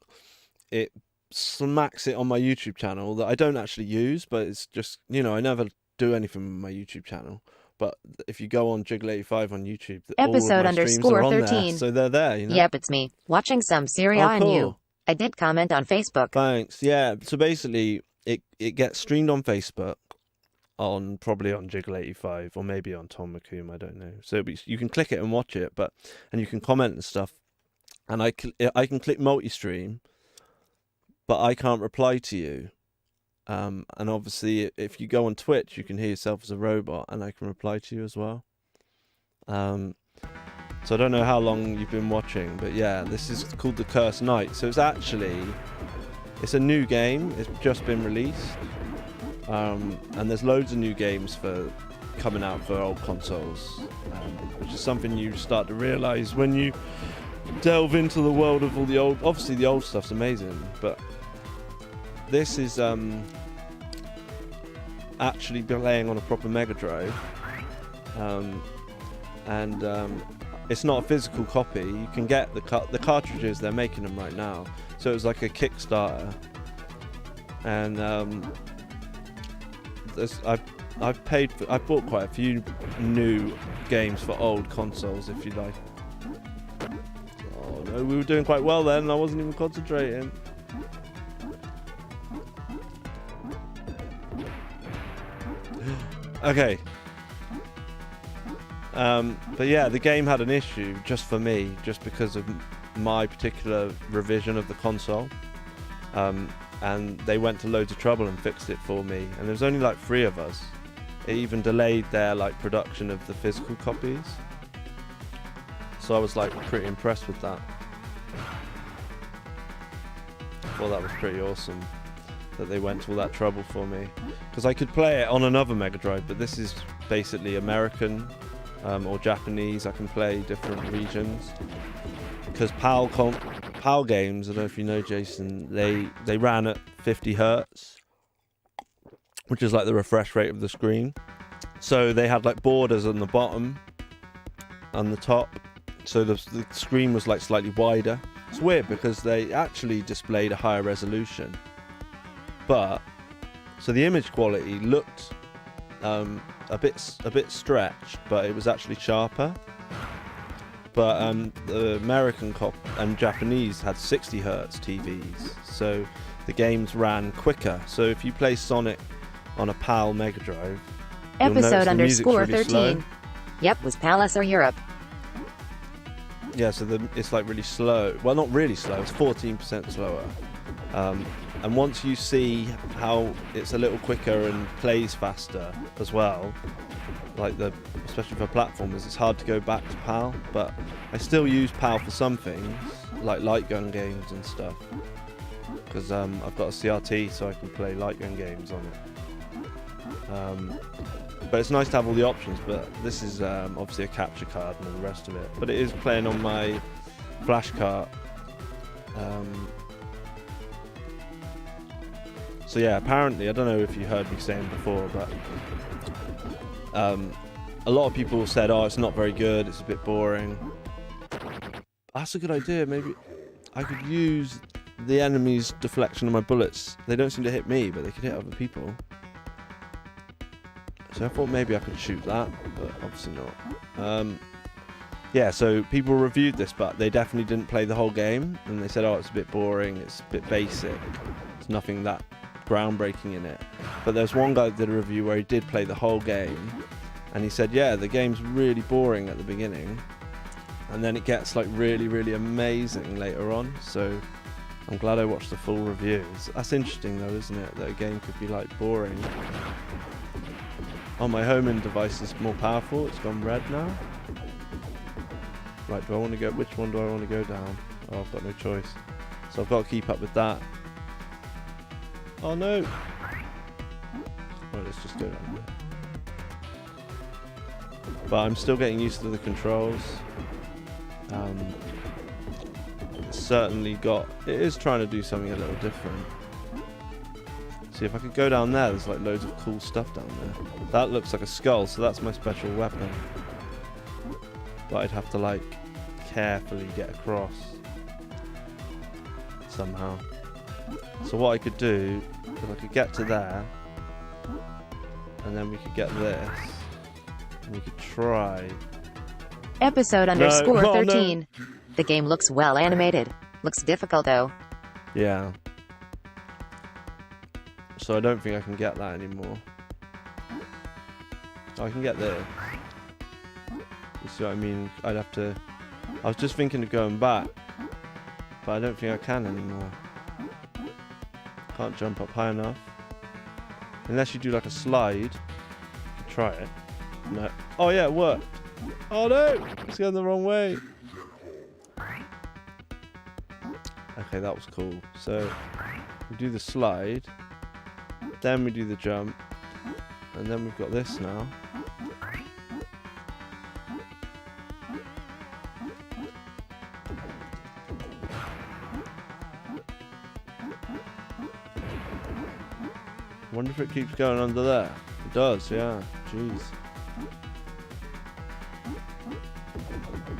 it smacks it on my YouTube channel that I don't actually use, but it's just, you know, I never do anything with my YouTube channel. But if you go on Jiggle85 on YouTube, Episode all of my streams are on _ 13. there, so they're there, you know. Yep, it's me. Watching some Syria on cool. you. I did comment on Facebook. Thanks. Yeah. So basically, it gets streamed on Facebook, probably on Jiggle85 or maybe on Tom McComb. I don't know. So you can click it and watch it, and you can comment and stuff. And I can click multi-stream, but I can't reply to you. And obviously, if you go on Twitch, you can hear yourself as a robot, and I can reply to you as well. So I don't know how long you've been watching, but yeah, this is called The Cursed Knight. So it's a new game. It's just been released, and there's loads of new games coming out for old consoles, which is something you start to realise when you delve into the world of all the old. Obviously, the old stuff's amazing, but this is actually playing on a proper Mega Drive, and it's not a physical copy. You can get the cartridges. They're making them right now, so it was like a Kickstarter, and I've bought quite a few new games for old consoles, if you like. Oh no, we were doing quite well then. I wasn't even concentrating. Okay. But yeah, the game had an issue just for me, just because of my particular revision of the console. And they went to loads of trouble and fixed it for me. And there was only like 3 of us. It even delayed their production of the physical copies. So I was pretty impressed with that. I thought that was pretty awesome that they went to all that trouble for me, because I could play it on another Mega Drive, but this is basically American or Japanese. I can play different regions, because PAL games, I don't know if you know, Jason, they ran at 50 hertz, which is like the refresh rate of the screen. So they had borders on the bottom and the top, so the screen was slightly wider. It's weird because they actually displayed a higher resolution, but so the image quality looked a bit stretched, but it was actually sharper. But the American and Japanese had 60 hertz TVs, so the games ran quicker. So if you play Sonic on a PAL Mega Drive, Episode _13. Really slow. Yep, was Palace or Europe? Yeah, so it's really slow. Well, not really slow. It's 14% slower. And once you see how it's a little quicker and plays faster as well, especially for platformers, it's hard to go back to PAL. But I still use PAL for some things, like light gun games and stuff, because I've got a CRT, so I can play light gun games on it. But it's nice to have all the options. But this is obviously a capture card and all the rest of it. But it is playing on my flash cart. So yeah, apparently, I don't know if you heard me saying before, but a lot of people said, oh, it's not very good, it's a bit boring. That's a good idea. Maybe I could use the enemy's deflection of my bullets. They don't seem to hit me, but they could hit other people. So I thought maybe I could shoot that, but obviously not. Yeah, so people reviewed this, but they definitely didn't play the whole game, and they said, oh, it's a bit boring, it's a bit basic, there's nothing that groundbreaking in it. But there's one guy that did a review where he did play the whole game, and he said, yeah, the game's really boring at the beginning, and then it gets really, really amazing later on. So I'm glad I watched the full review. That's interesting though, isn't it, that a game could be boring. Oh, my homing device is more powerful. It's gone red now. Right, do I want to go? Which one do I want to go down? Oh, I've got no choice. So I've got to keep up with that. Oh no! Right, let's just go down there. But I'm still getting used to the controls. It's certainly it is trying to do something a little different. See, if I could go down there, there's loads of cool stuff down there. That looks like a skull, so that's my special weapon. But I'd have to carefully get across somehow. So what I could do is I could get to there, and then we could get this, and we could try. Episode _13. No. The game looks well animated. Looks difficult though. Yeah. So I don't think I can get that anymore. Oh, I can get this. You see what I mean? I'd have to... I was just thinking of going back, but I don't think I can anymore. Can't jump up high enough. Unless you do like a slide. You can try it. No. Oh yeah, it worked. Oh no! It's going the wrong way. Okay, that was cool. So we do the slide, then we do the jump, and then we've got this now. I wonder if it keeps going under there. It does, yeah. Jeez.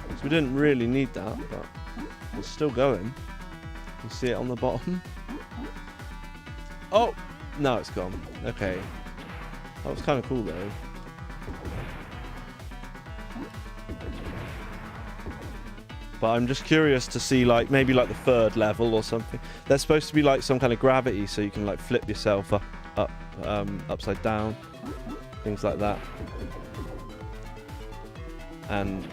So we didn't really need that, but it's still going. You see it on the bottom? Oh! Now it's gone. Okay. That was kind of cool though. But I'm just curious to see like maybe like the third level or something. There's supposed to be like some kind of gravity so you can like flip yourself upside down. Things like that. And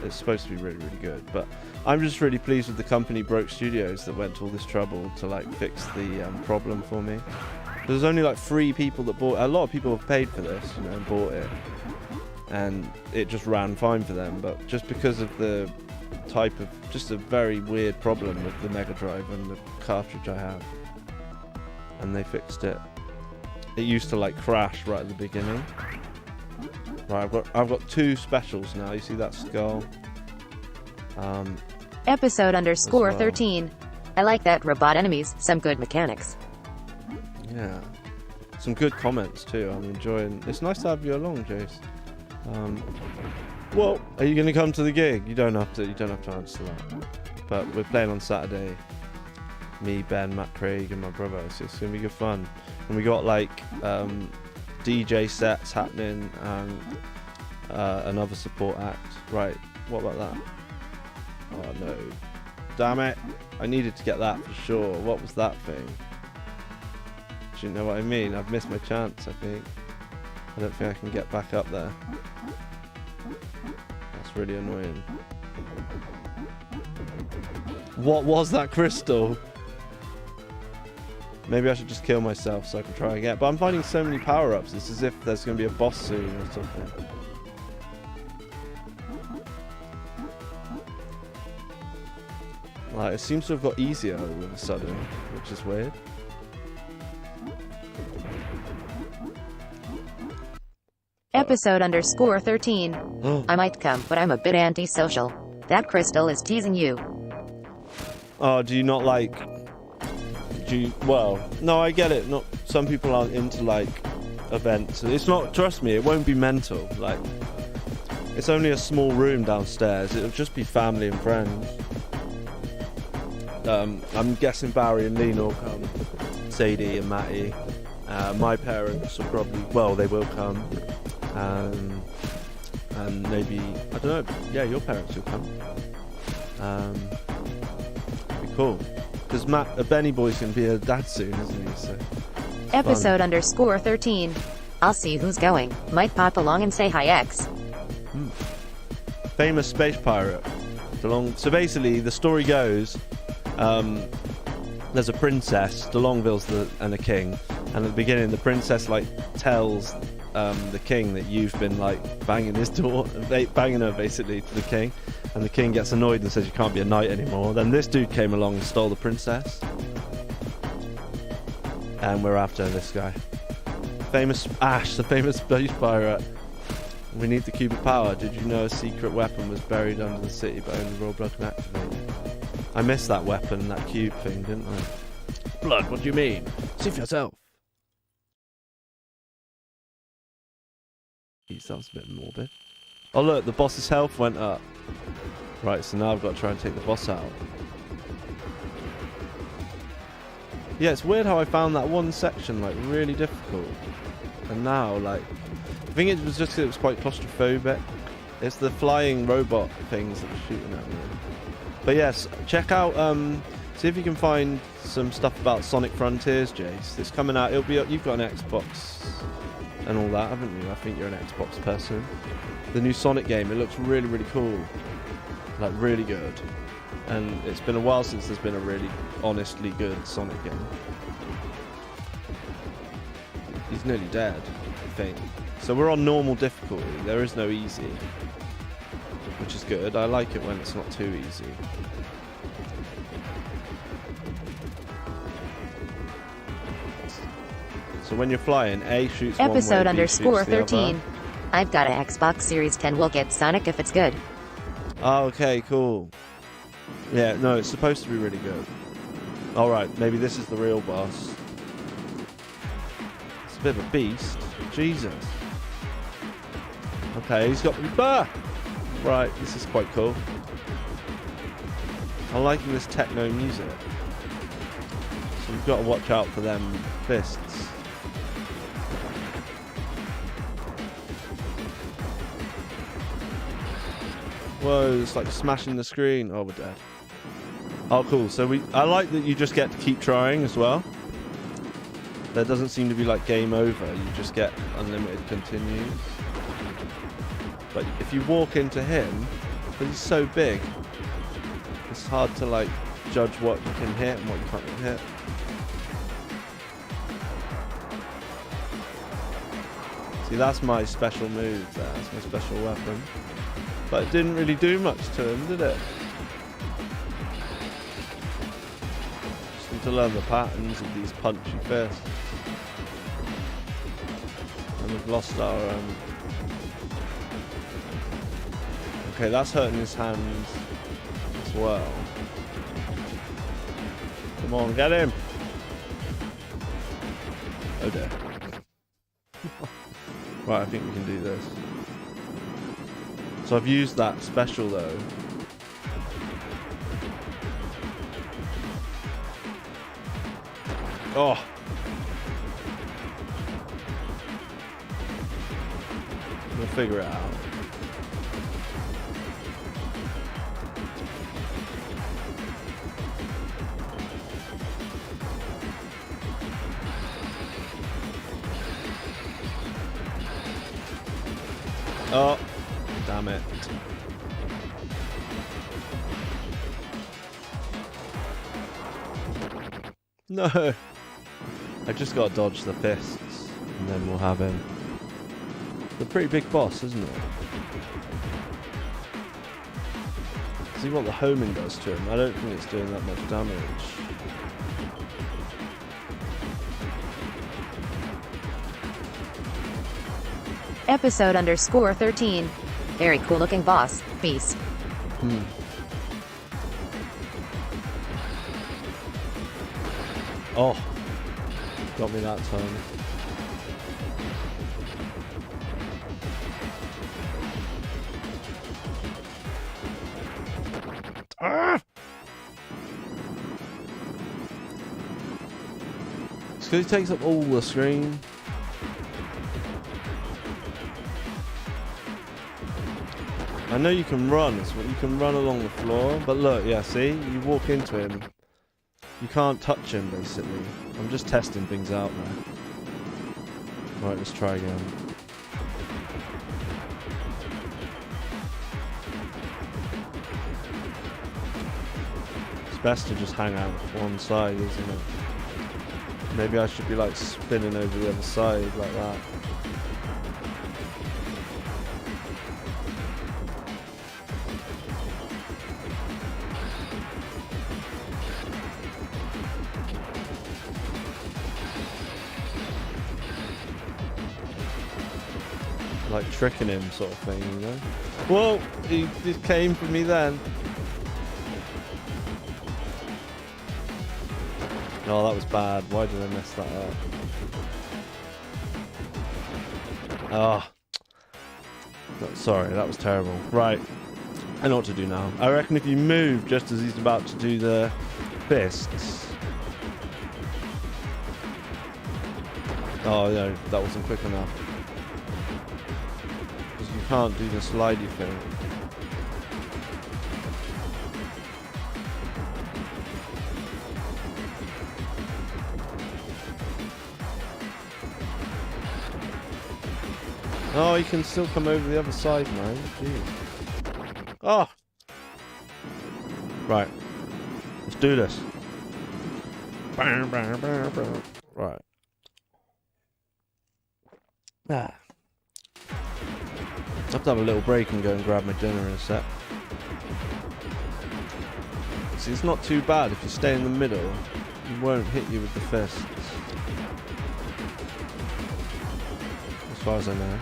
it's supposed to be really, really good. But I'm just really pleased with the company Broke Studios that went to all this trouble to like fix the problem for me. There's only like 3 people that bought. A lot of people have paid for this, you know, and bought it, and it just ran fine for them. But just because of the type of, just a very weird problem with the Mega Drive and the cartridge I have, and they fixed it. It used to like crash right at the beginning. Right, I've got 2 specials now. You see that skull? Episode _ well. 13. I like that. Robot enemies, some good mechanics. Yeah, some good comments too. I'm enjoying. It's nice to have you along, Jace. Well, are you going to come to the gig? You don't have to. You don't have to answer that. But we're playing on Saturday. Me, Ben, Matt Craig, and my brother. So it's going to be good fun. And we got like DJ sets happening and another support act. Right. What about that? Oh no! Damn it! I needed to get that for sure. What was that thing? Do you know what I mean? I've missed my chance, I think. I don't think I can get back up there. That's really annoying. What was that crystal? Maybe I should just kill myself so I can try again. But I'm finding so many power-ups. It's as if there's going to be a boss soon or something. Like, it seems to have got easier all of a sudden, which is weird. Episode _ 13. I might come, but I'm a bit antisocial. That crystal is teasing you. Oh, do you not like... Well, no, I get it. Not some people aren't into, like, events. It's not... Trust me, it won't be mental. Like, it's only a small room downstairs. It'll just be family and friends. I'm guessing Barry and Lena will come. Sadie and Matty. My parents will probably... Well, they will come. And maybe, I don't know, yeah, your parents will come. Be cool. Because Benny Boy's going to be a dad soon, isn't he? So, Episode _ 13. I'll see who's going. Might pop along and say hi, X. Famous space pirate. So basically, the story goes, there's a princess, DeLongville's and a king, and at the beginning, the princess, like, tells the king that you've been like banging his door, banging her basically to the king, and the king gets annoyed and says you can't be a knight anymore. Then this dude came along and stole the princess, and we're after this guy. Famous Ash, the famous space pirate. We need the cube of power. Did you know a secret weapon was buried under the city but only Roblox can activate it? I missed that weapon, that cube thing, didn't I? Blood, what do you mean? See for yourself. Sounds a bit morbid. Oh look, the boss's health went up. Right, so now I've got to try and take the boss out. Yeah, it's weird how I found that one section like really difficult. And now, like, I think it was just 'cause it was quite claustrophobic. It's the flying robot things that were shooting at me. But yes, check out, see if you can find some stuff about Sonic Frontiers, Jace. It's coming out, it'll be, you've got an Xbox and all that, haven't you? I think you're an Xbox person. The new Sonic game, it looks really, really cool. Like, really good. And it's been a while since there's been a really honestly good Sonic game. he's nearly dead, I think. So we're on normal difficulty. There is no easy, which is good. I like it when it's not too easy. So when you're flying, A shoots one way, Episode B underscore shoots the 13. other. I've got a Xbox Series 10. We'll get Sonic if it's good. Oh, okay, cool. Yeah, no, it's supposed to be really good. Alright, maybe this is the real boss. It's a bit of a beast. Jesus. Okay, he's got... Ah! Right, this is quite cool. I'm liking this techno music. So we've got to watch out for them fists. Whoa, it's like smashing the screen. Oh, we're dead. Oh, cool. So I like that you just get to keep trying as well. There doesn't seem to be like game over. You just get unlimited continues. But if you walk into him, because he's so big, it's hard to like judge what you can hit and what you can't hit. See, that's my special move there. That's my special weapon. But it didn't really do much to him, did it? Just need to learn the patterns of these punchy fists. And we've lost our... Okay, that's hurting his hands as well. Come on, get him! Oh dear. Right, I think we can do this. So I've used that special though. Oh! We'll figure it out. Oh, damn it. No. I just got to dodge the fists and then we'll have him. It's a pretty big boss, isn't it? See what the homing does to him. I don't think it's doing that much damage. Episode underscore 13. Very cool looking boss. Peace. Oh, got me that time. Ah! It's because he takes up all the screen. I know you can run, you can run along the floor, but look, yeah, see? You walk into him, you can't touch him, basically. I'm just testing things out there. Right, let's try again. It's best to just hang out one side, isn't it? Maybe I should be like spinning over the other side like that. Like tricking him sort of thing, you know? Whoa! He just came for me then. Oh, that was bad. Why did I mess that up? Oh. No, sorry, that was terrible. Right. I know what to do now. I reckon if you move just as he's about to do the fists. Oh, no, that wasn't quick enough. You can't do the slidey thing. Oh, you can still come over the other side, man. Jeez. Oh! Right. Let's do this. Right. Ah. I have to have a little break and go and grab my dinner in a sec. See, it's not too bad if you stay in the middle. It won't hit you with the fists. As far as I know.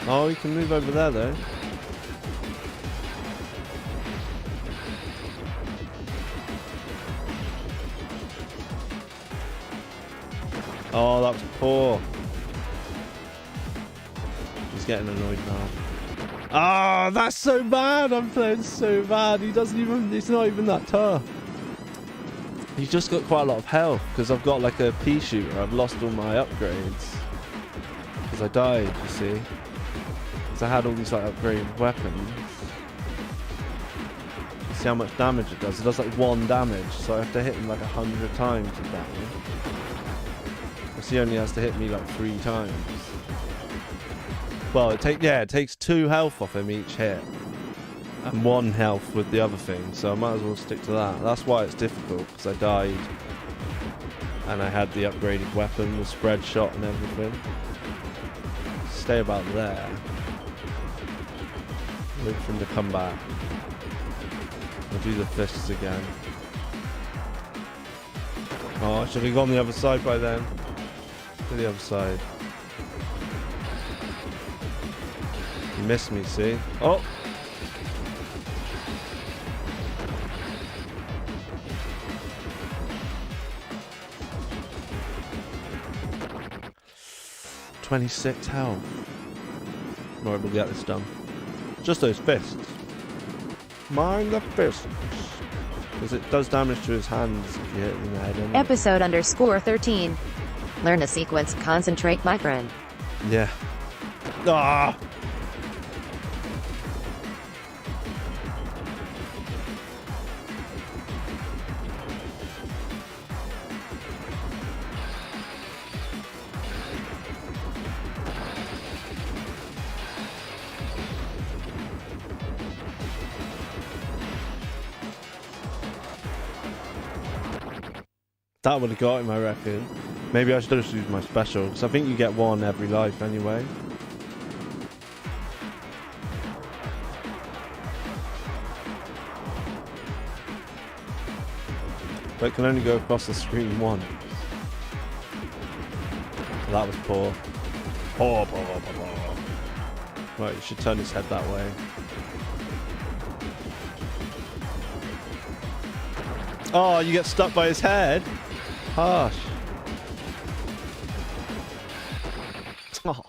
Oh, you can move over there though. Oh, that was poor. He's getting annoyed now. Ah, oh, that's so bad. I'm playing so bad. He's not even that tough. He's just got quite a lot of health because I've got like a pea shooter. I've lost all my upgrades because I died, you see. Because I had all these like upgraded weapons. You see how much damage it does? It does like 1 damage, so I have to hit him like 100 times with that one. He only has to hit me like 3 times. Well, it takes 2 health off him each hit, and 1 health with the other thing. So I might as well stick to that. That's why it's difficult, because I died, and I had the upgraded weapon, the spread shot, and everything. Stay about there. Wait for him to come back. I'll do the fists again. Oh, I should have gone the other side by then. To the other side. You missed me, see? Oh! $26 health. Not able to get this done. Just those fists. Mind the fists. Because it does damage to his hands if you hit him in the head. Anyway. Episode _13. Learn a sequence. Concentrate, my friend. Yeah. Ah! That would have got him, I reckon. Maybe I should have just used my special, because I think you get 1 every life anyway. But it can only go across the screen once. So that was poor. Poor. Right, you should turn his head that way. Oh, you get stuck by his head? Harsh. Oh.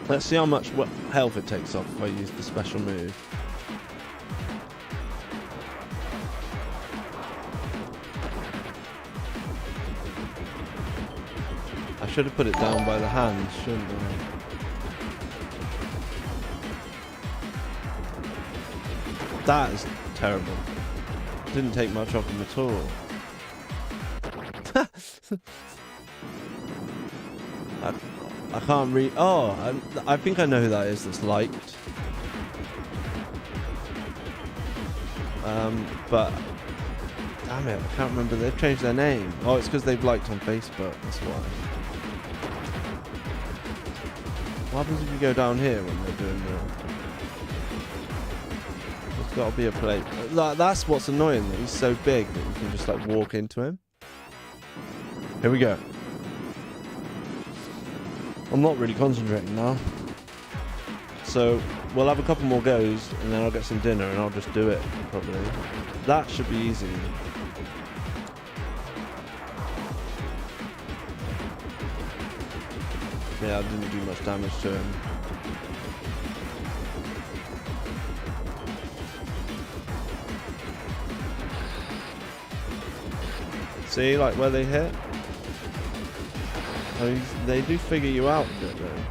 Let's see how much health it takes off if I use the special move. I should have put it down by the hand, shouldn't I? That is terrible. Didn't take much off him at all. I can't read. Oh, I think I know who that is that's liked. But damn it, I can't remember. They've changed their name. Oh, it's because they've liked on Facebook. That's why. What happens if you go down here when they're doing the? There's got to be a plate. That's what's annoying. That he's so big that you can just like walk into him. Here we go. I'm not really concentrating now. So we'll have a couple more goes and then I'll get some dinner and I'll just do it probably. That should be easy. Yeah, I didn't do much damage to him. See, like where they hit? I mean, they do figure you out a bit though.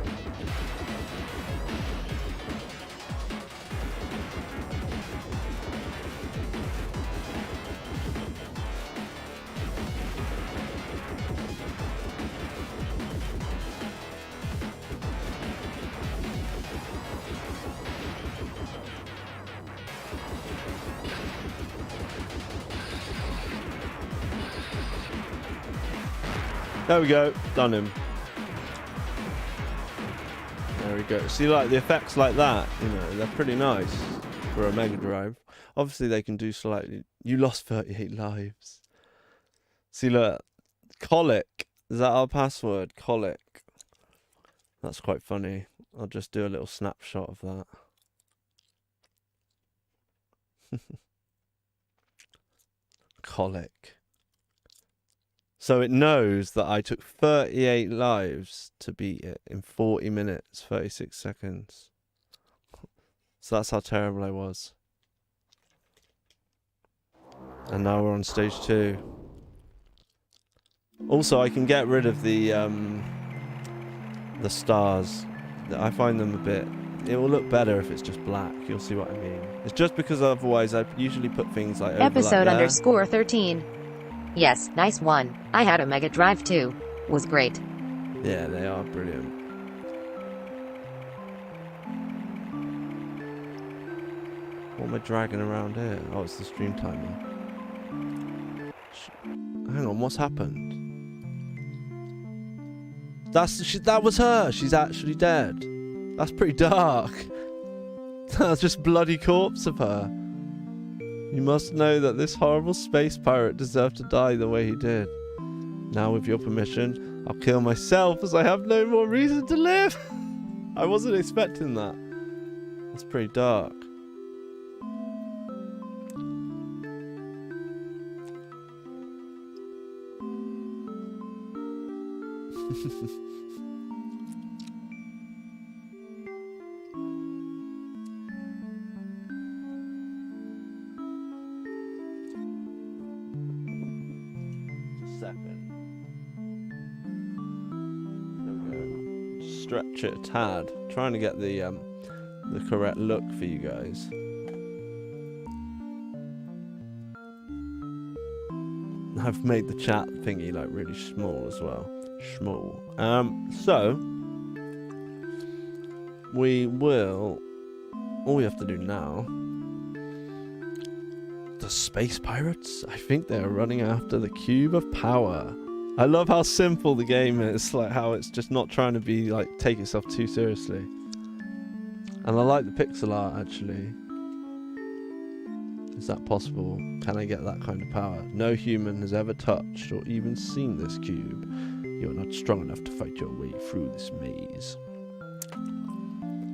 There we go. Done him. There we go. See, like, the effects like that, you know, they're pretty nice for a Mega Drive. Obviously, they can do slightly... You lost 38 lives. See, look. Colic. Is that our password? Colic. That's quite funny. I'll just do a little snapshot of that. Colic. So it knows that I took 38 lives to beat it in 40 minutes, 36 seconds. So that's how terrible I was. And now we're on stage 2. Also, I can get rid of the stars. I find them a bit... It will look better if it's just black. You'll see what I mean. It's just because otherwise I usually put things like Episode underscore 13. Yes, nice one. I had a Mega Drive too. Was great. Yeah, they are brilliant. What am I dragging around here? Oh, it's the stream timer. Hang on, what's happened? That was her. She's actually dead. That's pretty dark. That's just bloody corpse of her. You must know that this horrible space pirate deserved to die the way he did. Now, with your permission, I'll kill myself as I have no more reason to live. I wasn't expecting that. That's pretty dark. Stretch it a tad, trying to get the correct look for you guys. I've made the chat thingy like really small as well. Small. So we will. All we have to do now. The space pirates. I think they're running after the cube of power. I love how simple the game is, like how it's just not trying to be like take itself too seriously. And I like the pixel art actually. Is that possible? Can I get that kind of power? No human has ever touched or even seen this cube. You're not strong enough to fight your way through this maze.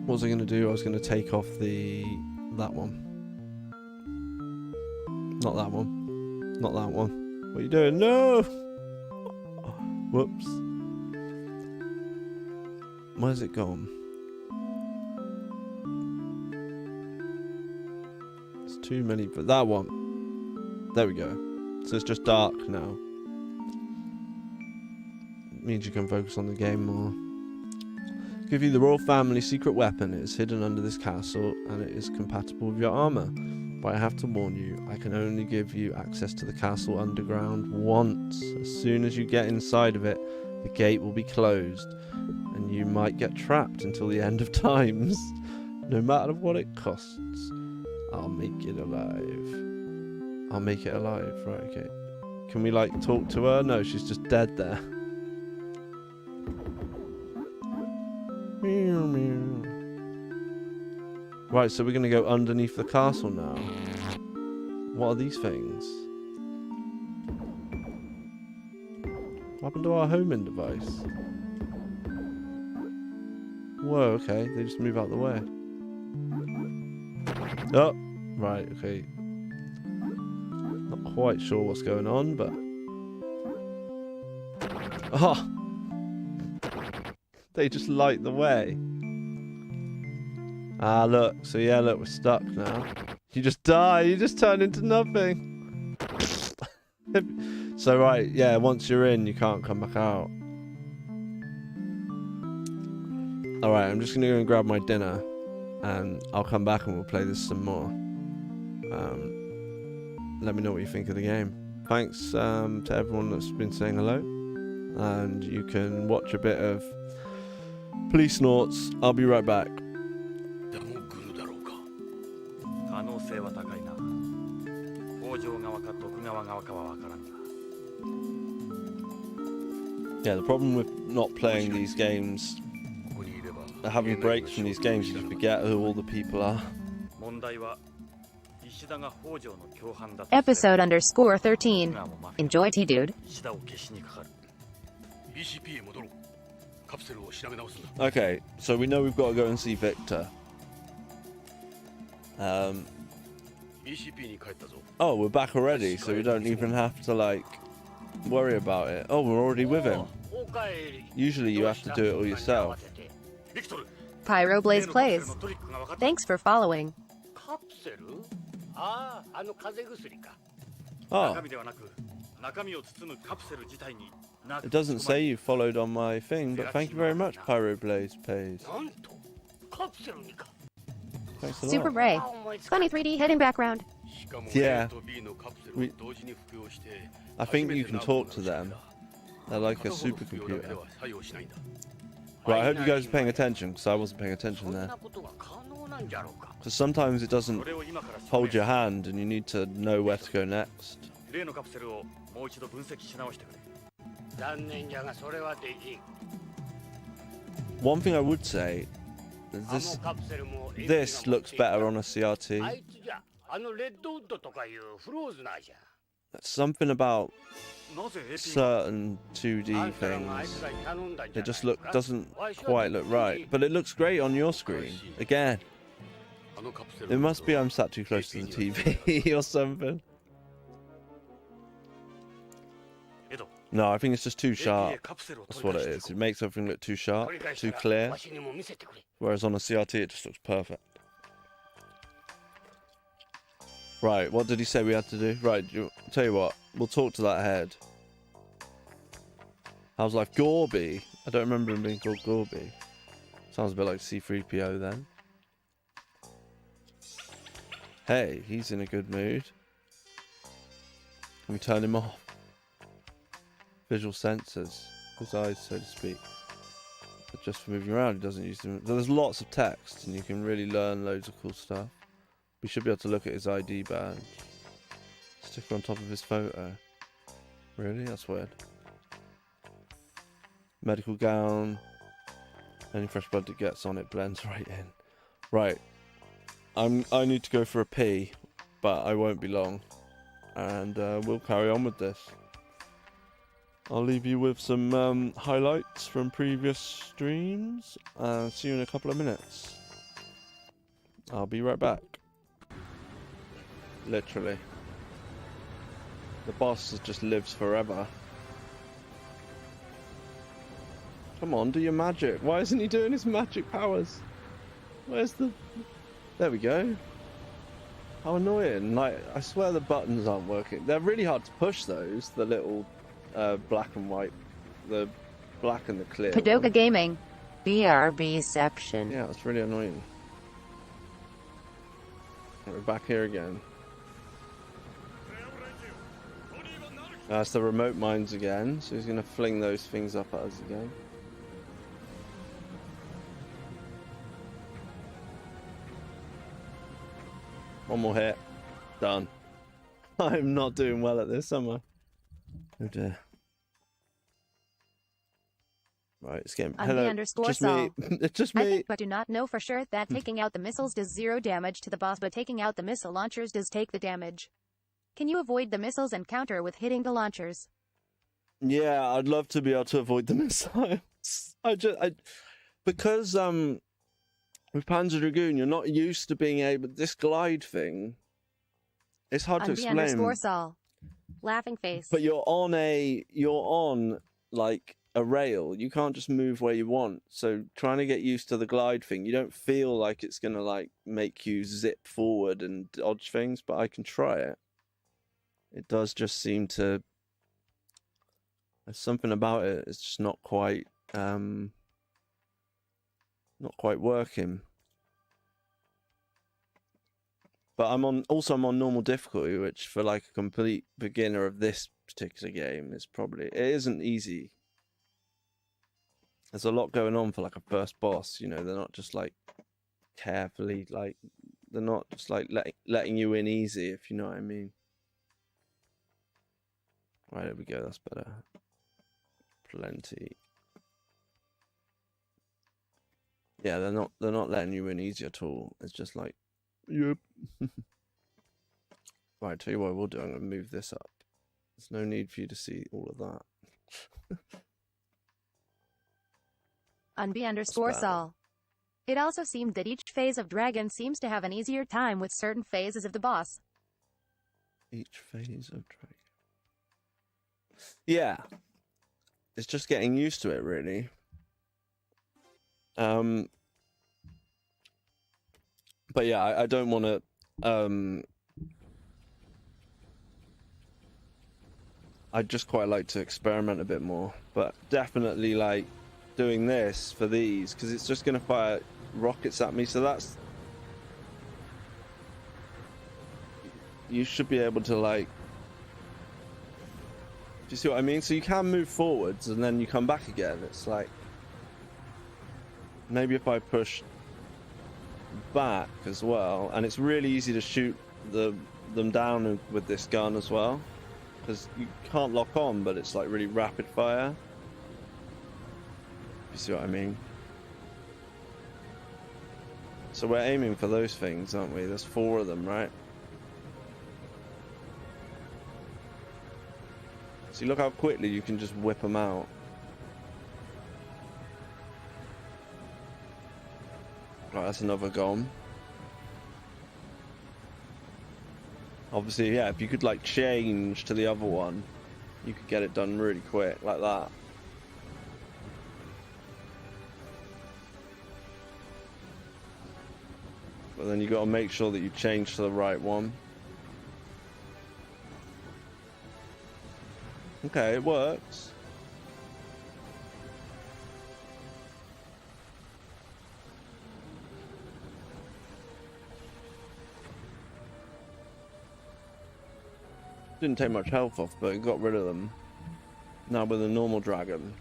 What was I going to do? I was going to take off that one. Not that one. Not that one. What are you doing? No! Whoops. Where's it gone? It's too many, but that one. There we go. So it's just dark now. It means you can focus on the game more. Give you the royal family secret weapon. It is hidden under this castle and it is compatible with your armor. But I have to warn you, I can only give you access to the castle underground once. As soon as you get inside of it, the gate will be closed, and you might get trapped until the end of times. No matter what it costs, I'll make it alive. I'll make it alive, right, okay. Can we, like, talk to her? No, she's just dead there. Meow, meow. Right, so we're going to go underneath the castle now. What are these things? What happened to our homing device? Whoa, okay. They just move out the way. Oh, right, okay. Not quite sure what's going on, but... Oh! They just light the way. Ah, look. So, yeah, look, we're stuck now. You just die. You just turn into nothing. So, right, yeah, once you're in, you can't come back out. Alright, I'm just going to go and grab my dinner. And I'll come back and we'll play this some more. Let me know what you think of the game. Thanks to everyone that's been saying hello. And you can watch a bit of Police Noughts. I'll be right back. 可能性は高いな。北条側か徳川側かは分からんが。Yeah, the problem with not playing these games, having breaks from these games, you forget who all the people are. Episode underscore 13. Enjoy tea, dude. Okay, so we know we've got to go and see Victor. Oh, we're back already, so we don't even have to, like, worry about it. Oh, we're already with him. Usually you have to do it all yourself. Pyroblaze plays. Thanks for following. Oh. It doesn't say you followed on my thing, but thank you very much, Pyroblaze plays. Thanks a lot. Super Ray. Funny 3D heading background. Yeah. I think you can talk to them. They're like a supercomputer. Right, I hope you guys are paying attention, because I wasn't paying attention there. Because sometimes it doesn't hold your hand, and you need to know where to go next. One thing I would say is this looks better on a CRT. Something about certain 2D things, it just doesn't quite look right, but it looks great on your screen. Again, it must be I'm sat too close to the TV or something. No, I think it's just too sharp. That's what it is. It makes everything look too sharp, too clear. Whereas on a CRT, it just looks perfect. Right, what did he say we had to do? Right, tell you what, we'll talk to that head. How's life? Gorby? I don't remember him being called Gorby. Sounds a bit like C-3PO then. Hey, he's in a good mood. Can we turn him off? Visual sensors, his eyes, so to speak. But just for moving around, he doesn't use them. There's lots of text, and you can really learn loads of cool stuff. We should be able to look at his ID badge. Sticker on top of his photo. Really? That's weird. Medical gown. Any fresh blood that gets on it blends right in. Right. I need to go for a pee, but I won't be long. And we'll carry on with this. I'll leave you with some highlights from previous streams. See you in a couple of minutes. I'll be right back. Literally. The boss just lives forever. Come on, do your magic. Why isn't he doing his magic powers? Where's the... There we go. How annoying. Like, I swear the buttons aren't working. They're really hard to push those, the little black and white, the black and the clear. Padoga one. Gaming. BRBception. Yeah, it's really annoying. We're back here again. That's the remote mines again, so he's going to fling those things up at us again. One more hit. Done. I'm not doing well at this, am I? Oh dear. Right, it's getting... Hello, just me. It's just me. I think, but do not know for sure that taking out the missiles does 0 damage to the boss, but taking out the missile launchers does take the damage. Can you avoid the missiles and counter with hitting the launchers? Yeah, I'd love to be able to avoid the missiles. Because with Panzer Dragoon, you're not used to being able... This glide thing, it's hard to explain. Sol. Laughing face. But you're on like a rail. You can't just move where you want. So trying to get used to the glide thing, you don't feel like it's gonna like make you zip forward and dodge things, but I can try it. It does just seem to... There's something about it. It's just not quite working. But I'm on normal difficulty, which for like a complete beginner of this particular game is probably... It isn't easy. There's a lot going on for like a first boss, you know. They're not just like carefully, like they're not just like letting you in easy, if you know what I mean. Right, there we go, that's better. Plenty. Yeah, they're not letting you in easy at all. It's just like, yep. Right, tell you what we'll do. I'm gonna move this up. There's no need for you to see all of that. _Sol. It also seemed that each phase of Dragon seems to have an easier time with certain phases of the boss. Each phase of Dragon. Yeah. It's just getting used to it, really. But yeah, I don't want to. I'd just quite like to experiment a bit more, but definitely like doing this for these because it's just going to fire rockets at me. So that's, you should be able to like. Do you see what I mean? So you can move forwards and then you come back again. It's like maybe if I push back as well, and it's really easy to shoot them down with this gun as well. Because you can't lock on, but it's like really rapid fire. You see what I mean? So we're aiming for those things, aren't we? There's 4 of them, right? See, look how quickly you can just whip them out. Right, that's another gone. Obviously, yeah, if you could like change to the other one, you could get it done really quick, like that. But then you got to make sure that you change to the right one. Okay, it works. Didn't take much health off, but it got rid of them. Now with a normal dragon.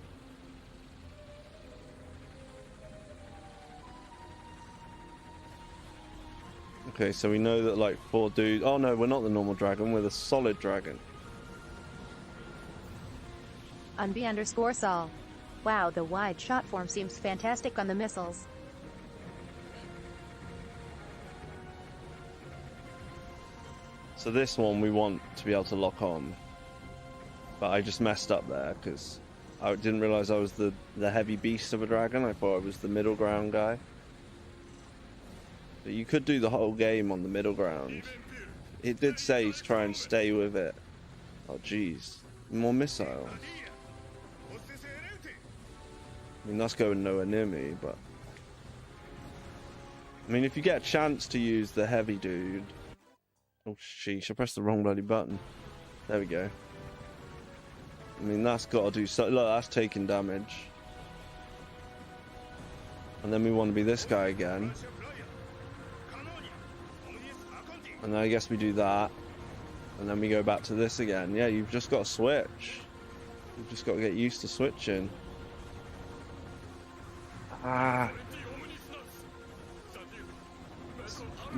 Okay, so we know that like 4 dudes. Oh no, we're not the normal dragon, we're the solid dragon. _Sol. Wow, the wide shot form seems fantastic on the missiles. So this one we want to be able to lock on. But I just messed up there because I didn't realize I was the heavy beast of a dragon. I thought I was the middle ground guy. But you could do the whole game on the middle ground. It did say to try and stay with it. Oh jeez. More missiles. I mean, that's going nowhere near me, but... I mean, if you get a chance to use the heavy dude... Oh, sheesh, I pressed the wrong bloody button. There we go. I mean, that's got to do so... Look, that's taking damage. And then we want to be this guy again. And then I guess we do that. And then we go back to this again. Yeah, you've just got to switch. You've just got to get used to switching. Ah.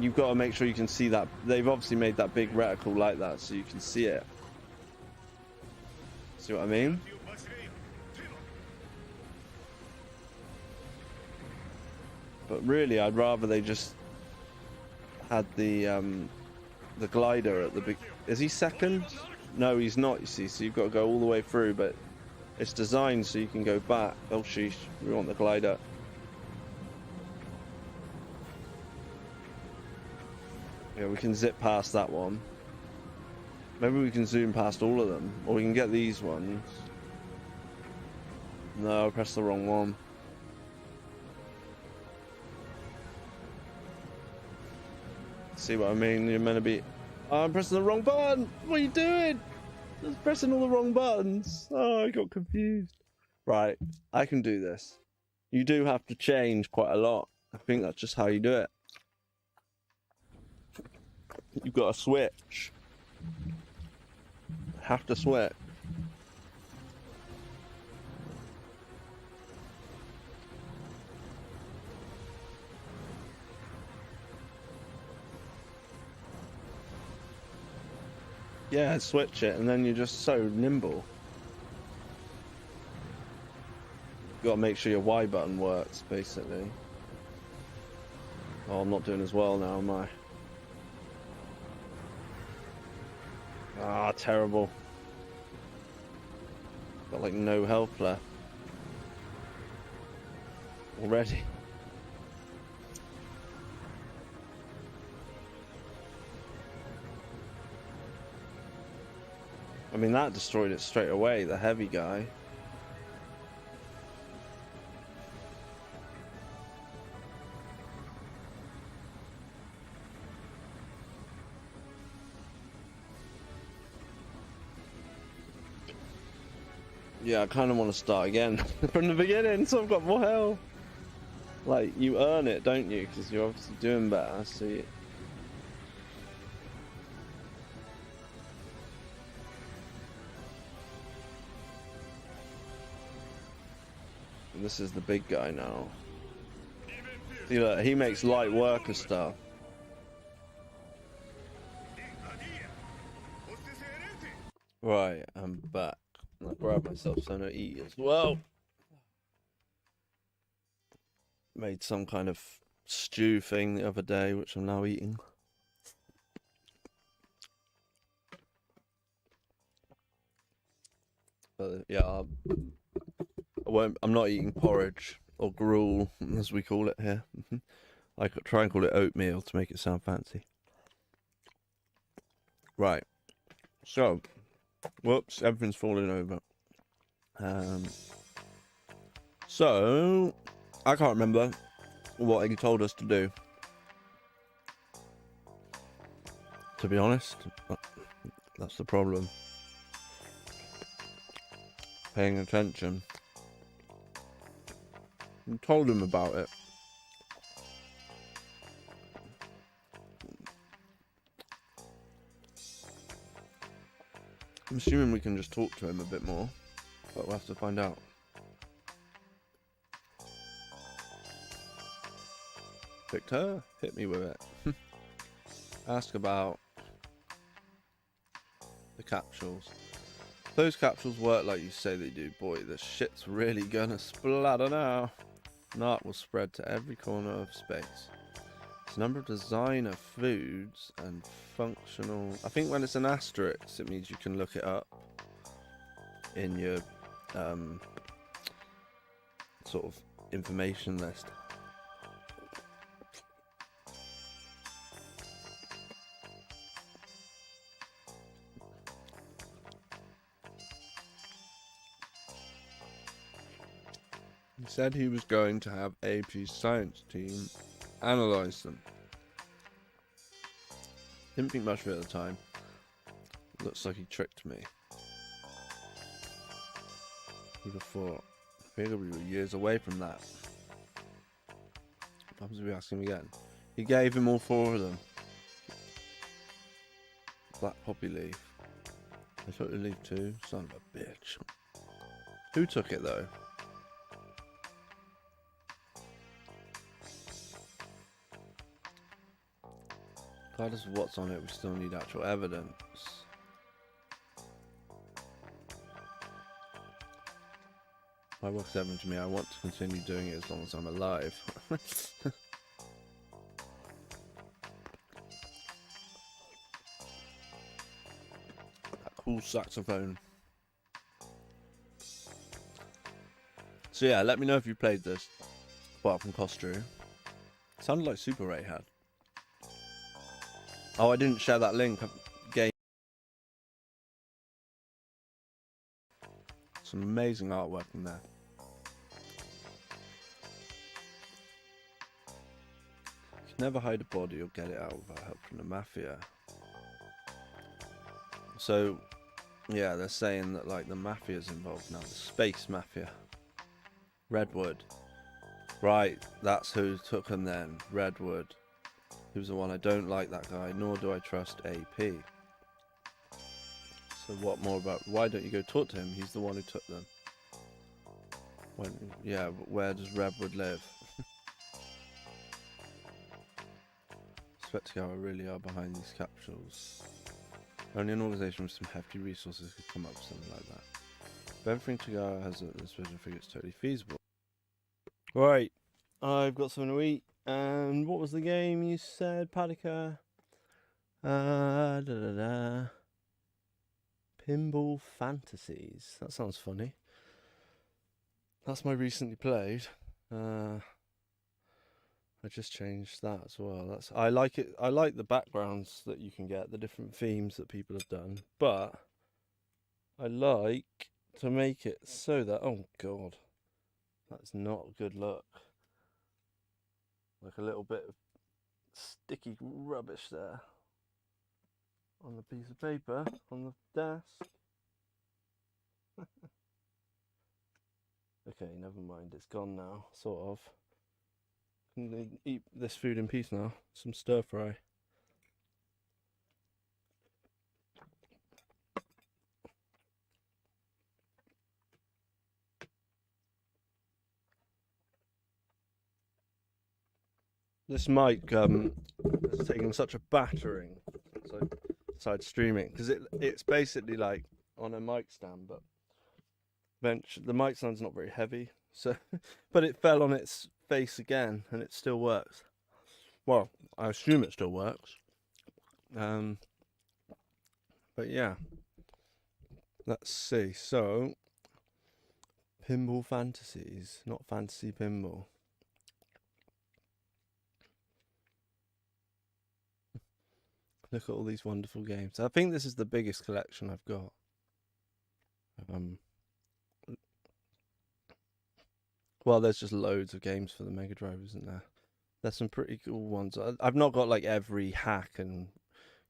You've got to make sure you can see that. They've obviously made that big reticle like that so you can see it. See what I mean? But really, I'd rather they just had the glider at the big... Is he second? No, he's not, you see, so you've got to go all the way through, but it's designed so you can go back. Oh, sheesh, we want the glider. Yeah, we can zip past that one. Maybe we can zoom past all of them, or we can get these ones. No, I pressed the wrong one. See what I mean? You're meant to be... Oh, I'm pressing the wrong button! What are you doing? I was pressing all the wrong buttons. Oh, I got confused. Right, I can do this. You do have to change quite a lot. I think that's just how you do it. You've got to switch. Have to switch. Yeah, switch it, and then you're just so nimble. Got to make sure your Y button works, basically. Oh, I'm not doing as well now, am I? Ah, terrible. Got like no health left. Already. I mean, that destroyed it straight away, the heavy guy. Yeah, I kind of want to start again from the beginning, so I've got more health. Like, you earn it, don't you? Because you're obviously doing better, so you... This is the big guy now. See, look, he makes light work of stuff. Right, I'm back. I grabbed myself something to eat as well. Made some kind of stew thing the other day, which I'm now eating. But yeah, I'm not eating porridge or gruel, as we call it here. I could try and call it oatmeal to make it sound fancy. Right. So, whoops, everything's falling over. So, I can't remember what he told us to do. To be honest, that's the problem. Paying attention. I told him about it. I'm assuming we can just talk to him a bit more, but we'll have to find out. Victor, hit me with it. Ask about the capsules. Those capsules work like you say they do. Boy, the shit's really gonna splatter now. Nut will spread to every corner of space. It's a number of designer foods and functional. I think when it's an asterisk, it means you can look it up in your sort of information list. He said he was going to have AP's science team analyze them. Didn't think much of it at the time. Looks like he tricked me. Who'd have thought? I figured we were years away from that. What happens if we ask him again? He gave him all 4 of them. Black poppy leaf. I took the leaf too. Son of a bitch. Who took it though? Regardless of what's on it, we still need actual evidence. My work's evident to me. I want to continue doing it as long as I'm alive. That cool saxophone. So yeah, let me know if you played this, apart from Costru. Sounded like Super Ray had. Oh, I didn't share that link. Game. Some amazing artwork in there. You can never hide a body or get it out without help from the mafia. So, yeah, they're saying that like the mafia's involved now. The space mafia. Redwood. Right, that's who took him then. Redwood. He was the one. I don't like that guy, nor do I trust AP. So what more about... Why don't you go talk to him? He's the one who took them. Yeah, but where does Redwood live? Spectacle really are behind these capsules. Only an organisation with some hefty resources could come up with something like that. If everything together has this vision, I think it's totally feasible. Right, I've got something to eat. And what was the game you said, Padika? Pinball Fantasies. That sounds funny. That's my recently played. I just changed that as well. I like it. I like the backgrounds that you can get, the different themes that people have done. But I like to make it so that, oh god, that's not a good look. Like a little bit of sticky rubbish there on the piece of paper on the desk. Okay, never mind, it's gone now, sort of. Can eat this food in peace now. Some stir fry. This mic has taken such a battering since I started streaming, because it's basically like on a mic stand, but the mic stand's not very heavy, so but it fell on its face again, and it still works. Well, I assume it still works. But yeah, let's see. So, Pinball Fantasies, not Fantasy Pinball. Look at all these wonderful games. I think this is the biggest collection I've got. Well, there's just loads of games for the Mega Drive, isn't there? There's some pretty cool ones. I've not got like every hack and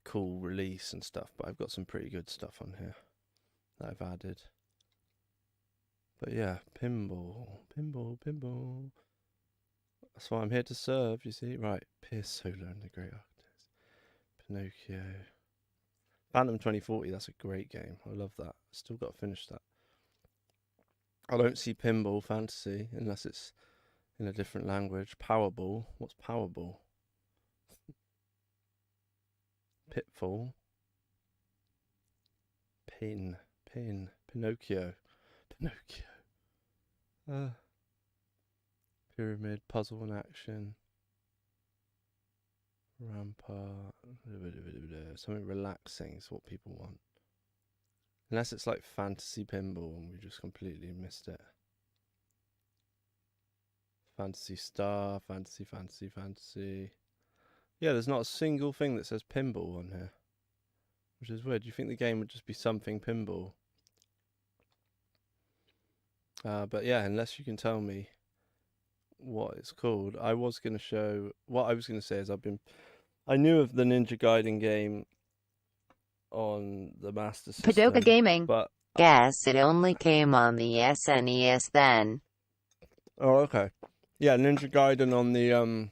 cool release and stuff, but I've got some pretty good stuff on here that I've added. But yeah, pinball. That's why I'm here to serve, you see. Right, Pierce Solar and the Great Architects. Pinocchio. Phantom 2040, that's a great game. I love that. Still got to finish that. I don't see Pinball Fantasy unless it's in a different language. Powerball. What's Powerball? Pitfall. Pinocchio. Pyramid. Puzzle in action. Rampart. Something relaxing is what people want. Unless it's like Fantasy Pinball and we just completely missed it. Fantasy Star, Fantasy. Yeah, there's not a single thing that says Pinball on here, which is weird. Do you think the game would just be something Pinball? But yeah, unless you can tell me what it's called. What I was going to say is I knew of the Ninja Gaiden game on the Master System. Padoka Gaming. But Guess it only came on the SNES then. Oh, okay. Yeah, Ninja Gaiden on the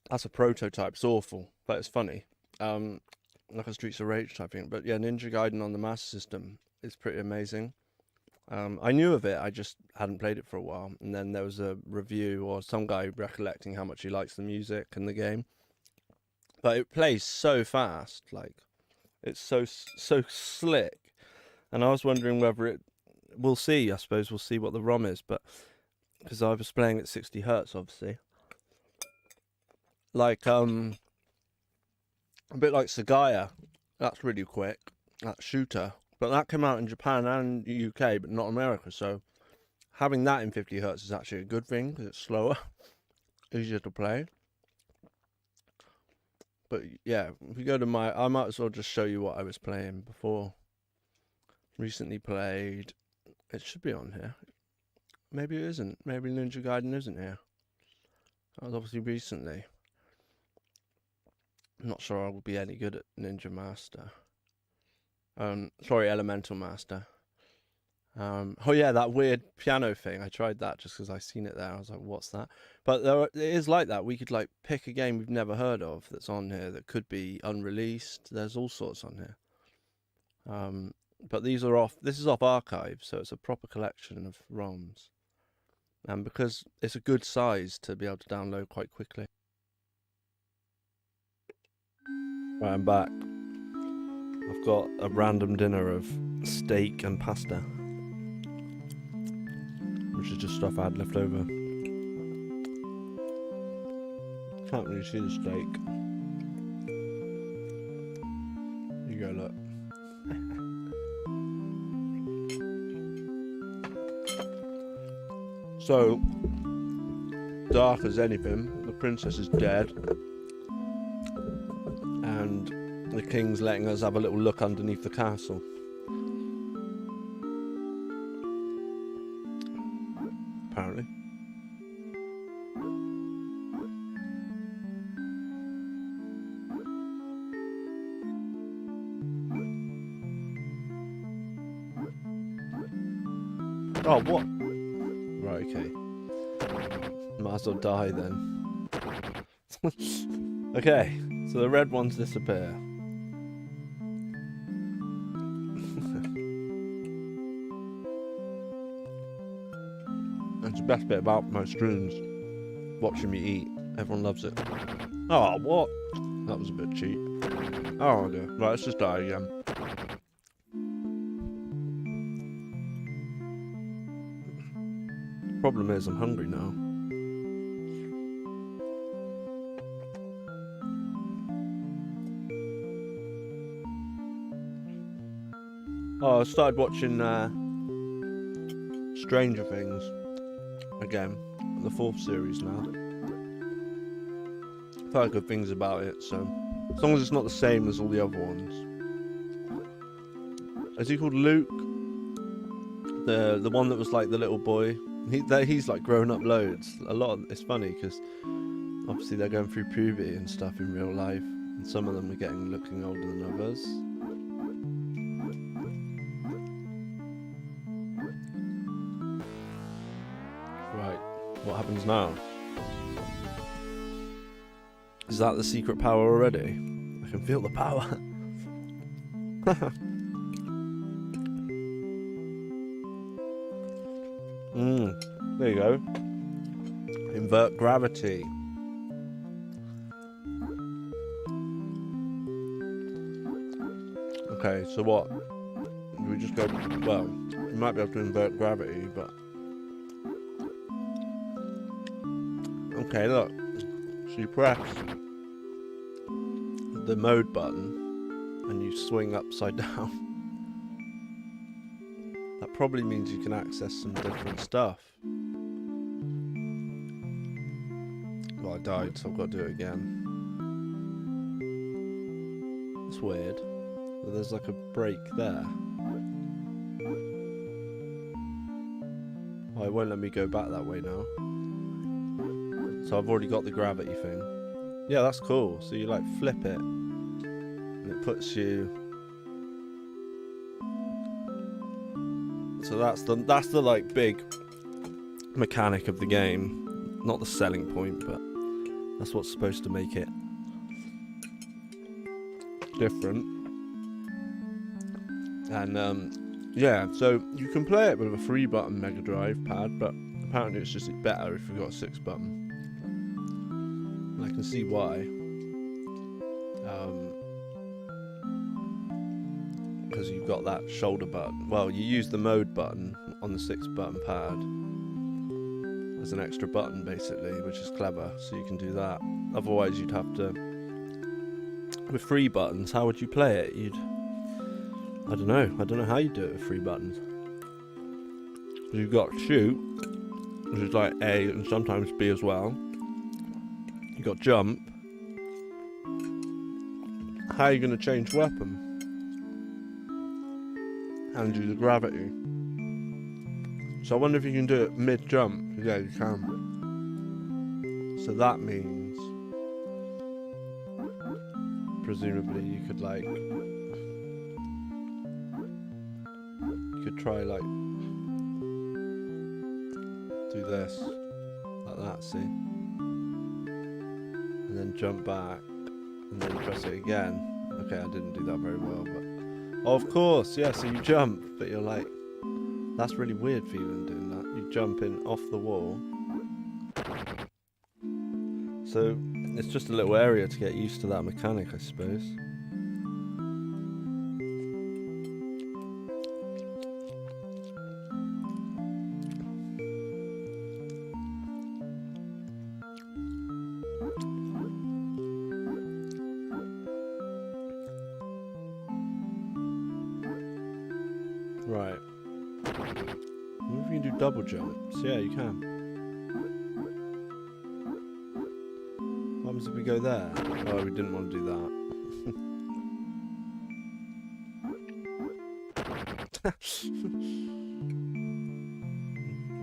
that's a prototype. It's awful, but it's funny. Like a Streets of Rage type thing. But yeah, Ninja Gaiden on the Master System is pretty amazing. I knew of it, I just hadn't played it for a while. And then there was a review or some guy recollecting how much he likes the music and the game. But it plays so fast, like it's so slick. And I was wondering whether we'll see, I suppose we'll see what the ROM is, but because I was playing at 60 hertz, obviously. Like a bit like Sagaya, that's really quick, that shooter. But that came out in Japan and UK, but not America. So having that in 50 hertz is actually a good thing because it's slower, easier to play. But yeah, if you go to I might as well just show you what I was playing before. Recently played. It should be on here. Maybe it isn't. Maybe Ninja Gaiden isn't here. That was obviously recently. I'm not sure I will be any good at Ninja Master. Sorry, Elemental Master. Oh yeah, that weird piano thing. I tried that just because I seen it there. I was like, what's that? But it is like that. We could like pick a game we've never heard of that's on here that could be unreleased. There's all sorts on here. But these are off. This is off archive, so it's a proper collection of ROMs. And because it's a good size to be able to download quite quickly. Right, I'm back. I've got a random dinner of steak and pasta, which is just stuff I had left over. Can't really see the steak. You go, look. So, dark as anything, the princess is dead. And the king's letting us have a little look underneath the castle. Apparently. Oh, what? Right, okay. Might as well die then. Okay, so the red ones disappear. That's the best bit about my streams. Watching me eat. Everyone loves it. Oh, what? That was a bit cheap. Oh, okay. Right, let's just die again. Problem is, I'm hungry now. Oh, I started watching Stranger Things again, the 4th series now. I've heard good things about it, so as long as it's not the same as all the other ones. Is he called Luke? The one that was like the little boy. He's like grown up loads. It's funny because obviously they're going through puberty and stuff in real life, and some of them are looking older than others. Right, what happens now? Is that the secret power already? I can feel the power. There you go. Invert gravity. Okay, so what? Do we just go... Well, you might be able to invert gravity, but... Okay, look. So you press the mode button and you swing upside down. That probably means you can access some different stuff. Well, I died, so I've got to do it again. It's weird. There's like a break there. Oh, it won't let me go back that way now. So I've already got the gravity thing. Yeah, that's cool. So you like flip it, and it puts you. So that's the like big mechanic of the game. Not the selling point, but that's what's supposed to make it different. And yeah, so you can play it with a 3-button Mega Drive pad, but apparently it's just better if you've got a 6-button. And I can see why. Because you've got that shoulder button. Well, you use the mode button on the 6-button pad as an extra button, basically, which is clever, so you can do that. Otherwise, you'd have to... With 3 buttons, how would you play it? I don't know how you do it with 3 buttons. You've got shoot, which is like A and sometimes B as well. You've got jump. How are you going to change weapon? And do the gravity. So I wonder if you can do it mid-jump. Yeah, you can. So that means... presumably you could like... You could try like... do this. Like that, see? And then jump back. And then press it again. Okay, I didn't do that very well, but... Oh, of course, yeah, so you jump, but you're like... That's really weird feeling doing that. You jump in off the wall. So, it's just a little area to get used to that mechanic, I suppose. Right. I wonder if you can do double jumps. Yeah, you can. What happens if we go there? Oh, we didn't want to do that.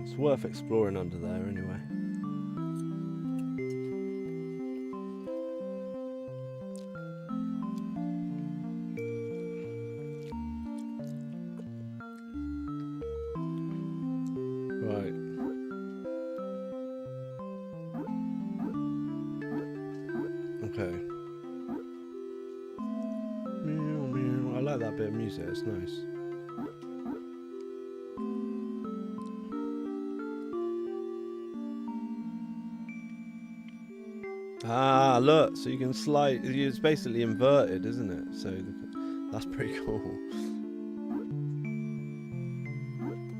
It's worth exploring under there anyway. Right. Okay. Meow, meow. I like that bit of music, it's nice. Ah, look, so you can slide. It's basically inverted, isn't it? So that's pretty cool.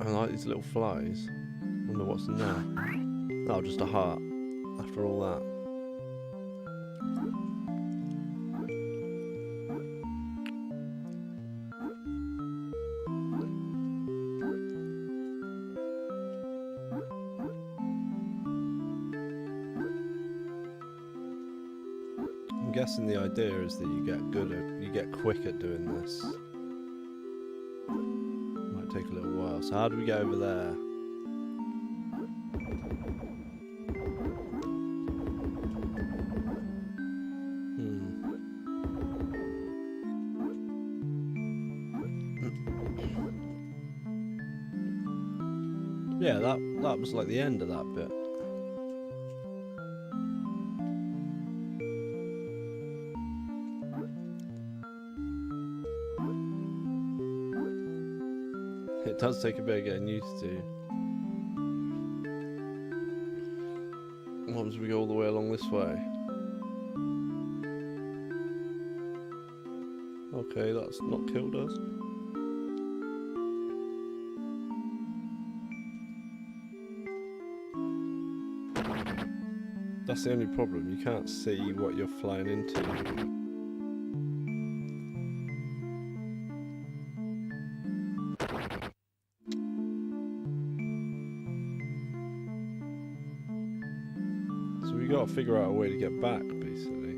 I like these little flies. Wonder what's in there. Oh, just a heart. After all that. I'm guessing the idea is that you get quick at doing this. Might take a little while. So how do we get over there? Yeah, that was like the end of that bit. It does take a bit of getting used to. What happens if we go all the way along this way? Okay, that's not killed us. That's the only problem, you can't see what you're flying into. So we gotta figure out a way to get back, basically.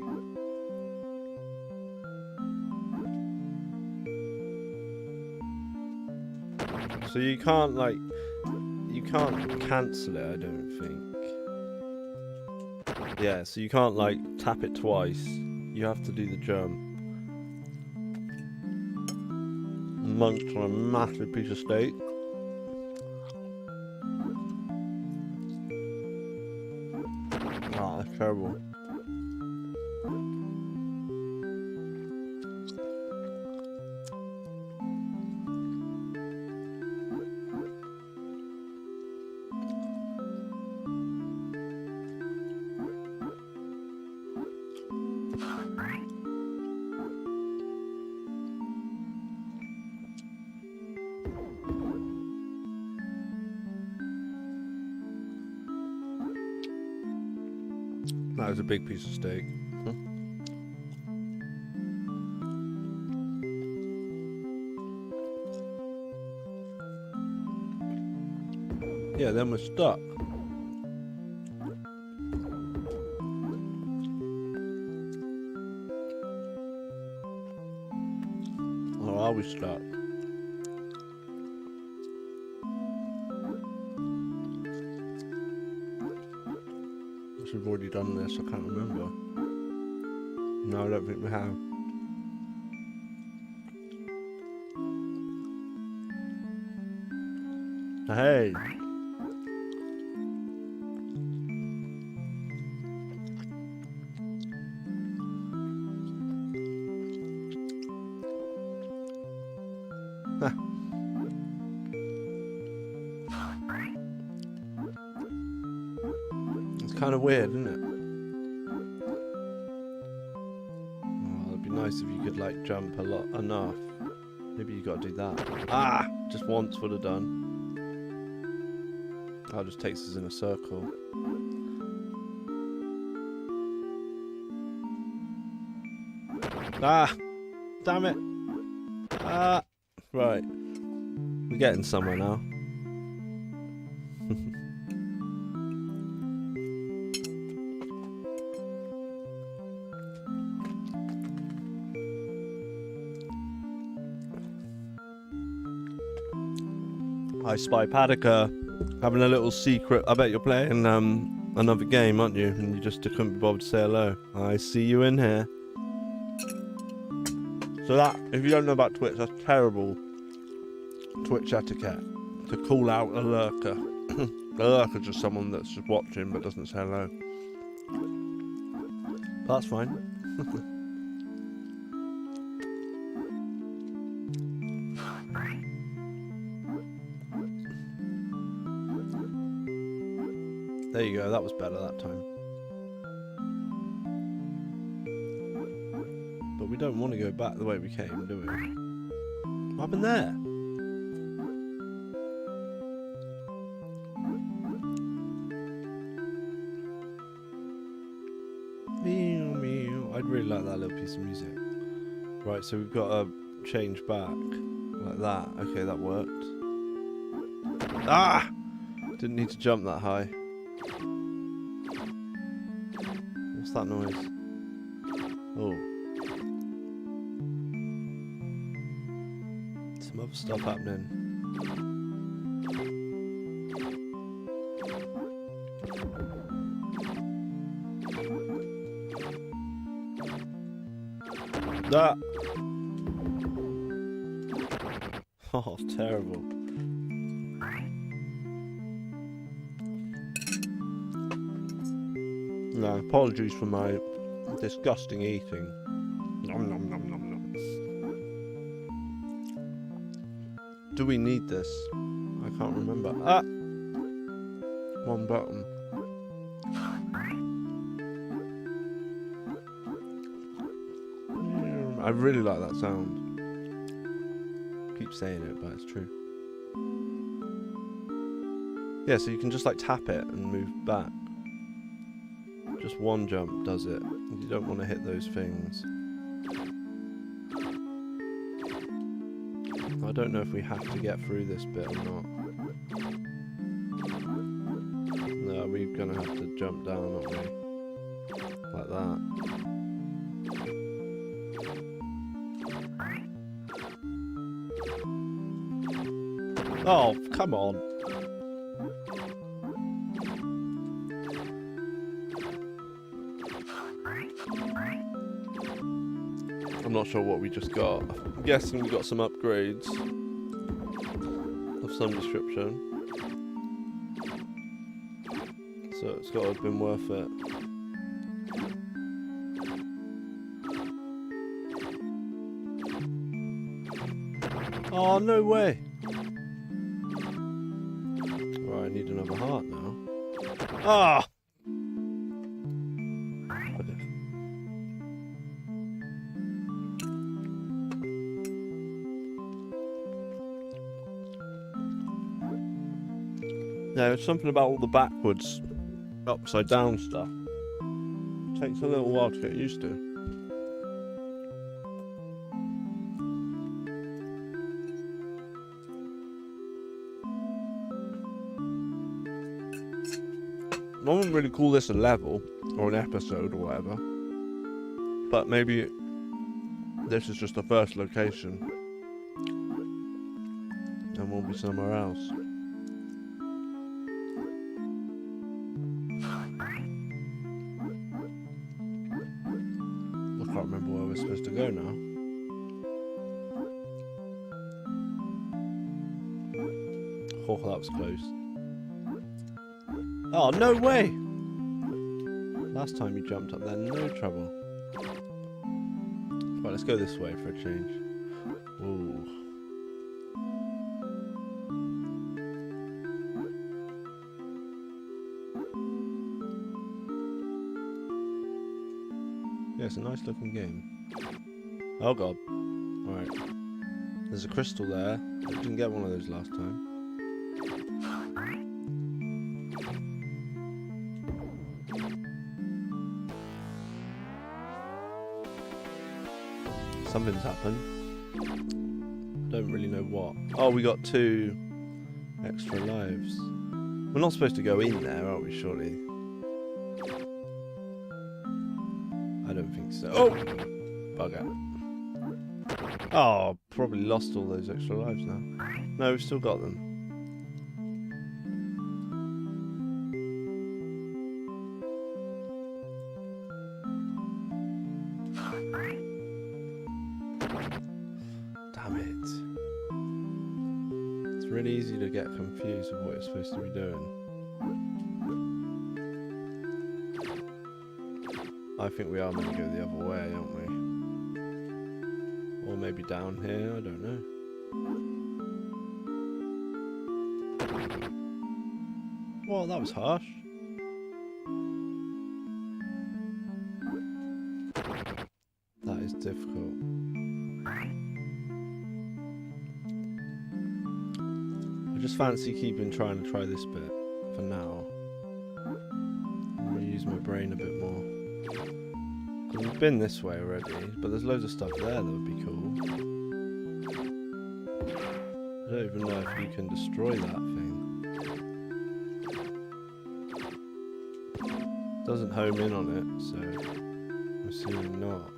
So you can't cancel it, I don't think. Yeah, so you can't like tap it twice. You have to do the jump. Munched on a massive piece of steak. Oh, that's terrible. That was a big piece of steak. Yeah, then we're stuck. Or are we stuck? We've already done this, I can't remember. No, I don't think we have. Hey! It's kind of weird, isn't it? Oh, it'd be nice if you could like jump a lot enough. Maybe you got to do that. Ah! Just once would have done. That just takes us in a circle. Ah! Damn it! Ah! Right. We're getting somewhere now. Hi, Spy Paddocker. Having a little secret. I bet you're playing another game, aren't you? And you just couldn't be bothered to say hello. I see you in here. So that, if you don't know about Twitch, that's terrible Twitch etiquette. To call out a lurker. A lurker's just someone that's just watching but doesn't say hello. But that's fine. There you go, that was better that time. But we don't want to go back the way we came, do we? What happened there? Meow, meow. I'd really like that little piece of music. Right, so we've got to change back. Like that. Okay, that worked. Ah! Didn't need to jump that high. What's that noise? Oh. Some other stuff happening. That. Oh, terrible. No, apologies for my disgusting eating. Nom nom nom nom nom. Do we need this? I can't remember. Ah! One button. I really like that sound. Keep saying it, but it's true. Yeah, so you can just like tap it and move back. Just one jump does it. You don't want to hit those things. I don't know if we have to get through this bit or not. No, we're gonna have to jump down, aren't we? Like that. Oh, come on. I'm not sure what we just got. I'm guessing we got some upgrades of some description. So it's got to have been worth it. Oh, no way! Right, I need another heart now. Ah! Yeah, it's something about all the backwards, upside down stuff. It takes a little while to get used to. I wouldn't really call this a level or an episode or whatever, but maybe this is just the first location and we'll be somewhere else. I can't remember where we're supposed to go now. Oh, that was close. Oh, no way! Last time you jumped up there, no trouble. Right, let's go this way for a change. Ooh. Yeah, it's a nice looking game. Oh god. Alright. There's a crystal there. I didn't get one of those last time. Something's happened. don't really know what. Oh, we got 2 extra lives. We're not supposed to go in there, are we, surely? I don't think so. Oh! Bugger. Oh, probably lost all those extra lives now. No, we've still got them. Damn it. It's really easy to get confused with what you're supposed to be doing. I think we are meant to go the other way, aren't we? Or maybe down here, I don't know. Well, that was harsh. That is difficult. I just fancy trying to try this bit for now. I'm going to use my brain a bit more. We've been this way already, but there's loads of stuff there that would be cool. I don't even know if you can destroy that thing. Doesn't home in on it, so I'm assuming not.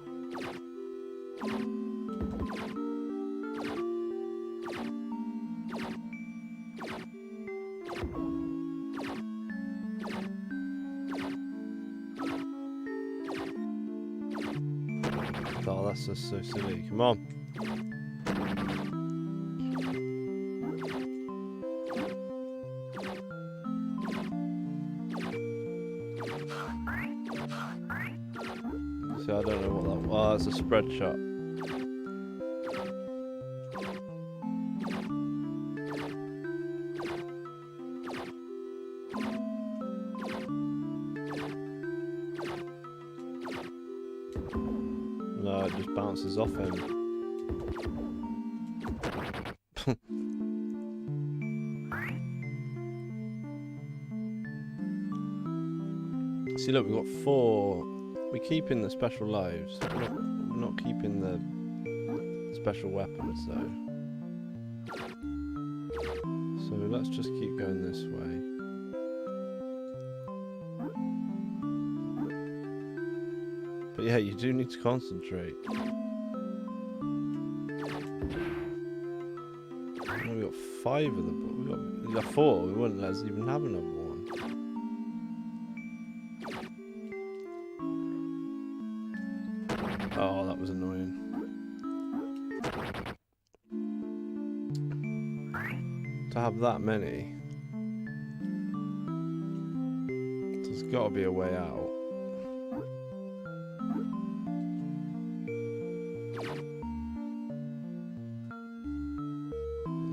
Oh, that's just so silly. Come on. See, I don't know what that was. Oh, that's a spread shot. No, it just bounces off him. See, look, we've got 4. We're keeping the special lives. We're not keeping the special weapons, though. So let's just keep going this way. But yeah, you do need to concentrate. We got 5 of them, but we got 4. We wouldn't let us even have another one. Oh, that was annoying. To have that many, there's got to be a way out.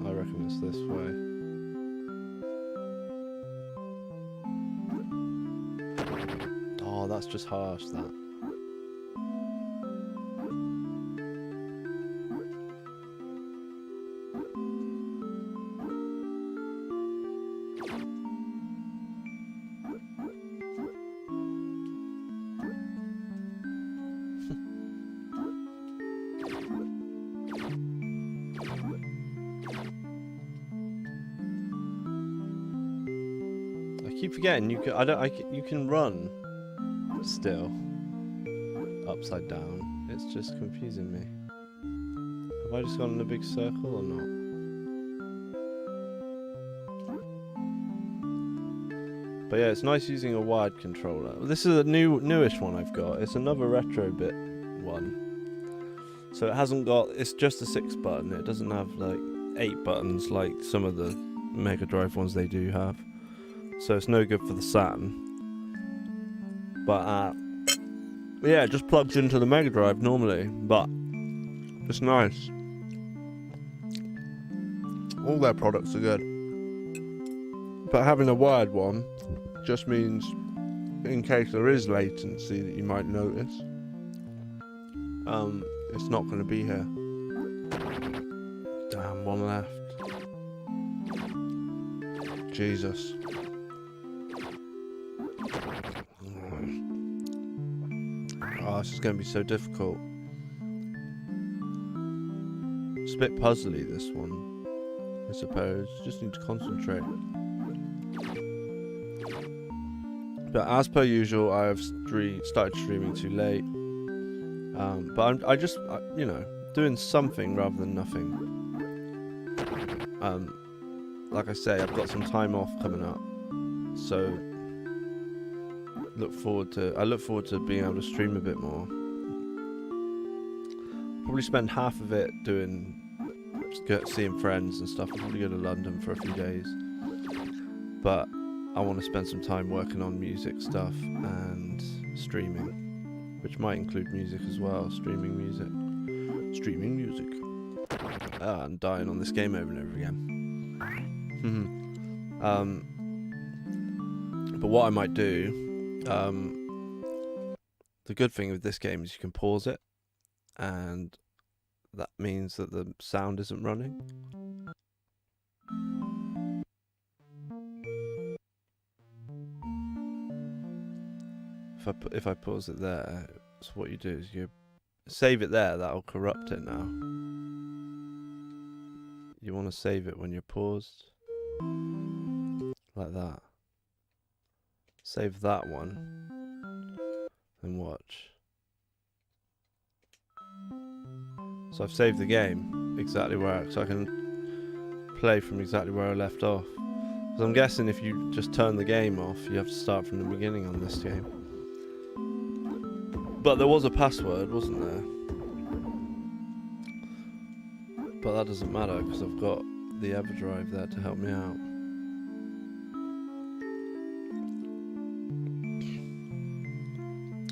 I reckon it's this way. Oh, that's just harsh, that. I keep forgetting you can. You can run still upside down. It's just confusing me. Have I just gone in a big circle or not? But yeah, it's nice using a wired controller. This is a newish one I've got. It's another retro bit one. So it hasn't got. It's just a 6 button. It doesn't have like 8 buttons like some of the Mega Drive ones they do have. So it's no good for the Saturn. But yeah, it just plugs into the Mega Drive normally. But it's nice. All their products are good. But having a wired one just means, in case there is latency that you might notice, it's not going to be here. Damn, one left. Jesus. Oh, this is going to be so difficult. bit puzzly, this one, I suppose. Just need to concentrate. But as per usual, I have started streaming too late. But I just, you know, doing something rather than nothing. Like I say, I've got some time off coming up, so I look forward to being able to stream a bit more. Probably spend half of it doing seeing friends and stuff. I'll probably go to London for a few days, but I want to spend some time working on music stuff and streaming, which might include music as well. Streaming music. I'm dying on this game over and over again. But what I might do, the good thing with this game is you can pause it, and that means that the sound isn't running. If I pause it there, so what you do is you save it there. That'll corrupt it now. You want to save it when you're paused, like that. Save that one, and watch. So I've saved the game exactly so I can play from exactly where I left off. So I'm guessing if you just turn the game off, you have to start from the beginning on this game. But there was a password, wasn't there? But that doesn't matter because I've got the EverDrive there to help me out.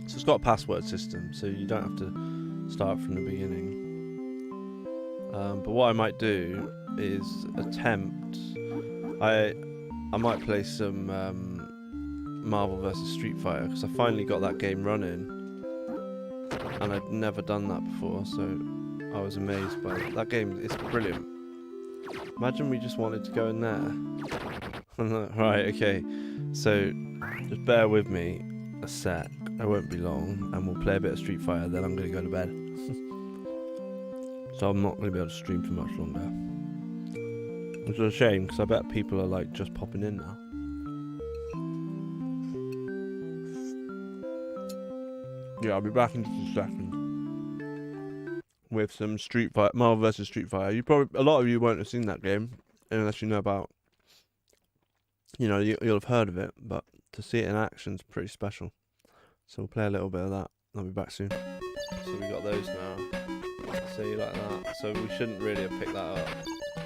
So it's got a password system, so you don't have to start from the beginning. But what I might do is attempt. I might play some Marvel vs Street Fighter because I finally got that game running, and I'd never done that before, so I was amazed by it. That game is brilliant. Imagine we just wanted to go in there. Right, okay. So just bear with me a sec. I won't be long, and we'll play a bit of Street Fighter. Then I'm going to go to bed. So I'm not going to be able to stream for much longer. Which is a shame because I bet people are like just popping in now. Yeah, I'll be back in just a second with some Street Fighter, Marvel vs Street Fighter. A lot of you won't have seen that game unless you know about, you'll have heard of it, but to see it in action is pretty special. So we'll play a little bit of that. I'll be back soon. So we got those now. So you like that. So we shouldn't really have picked that up.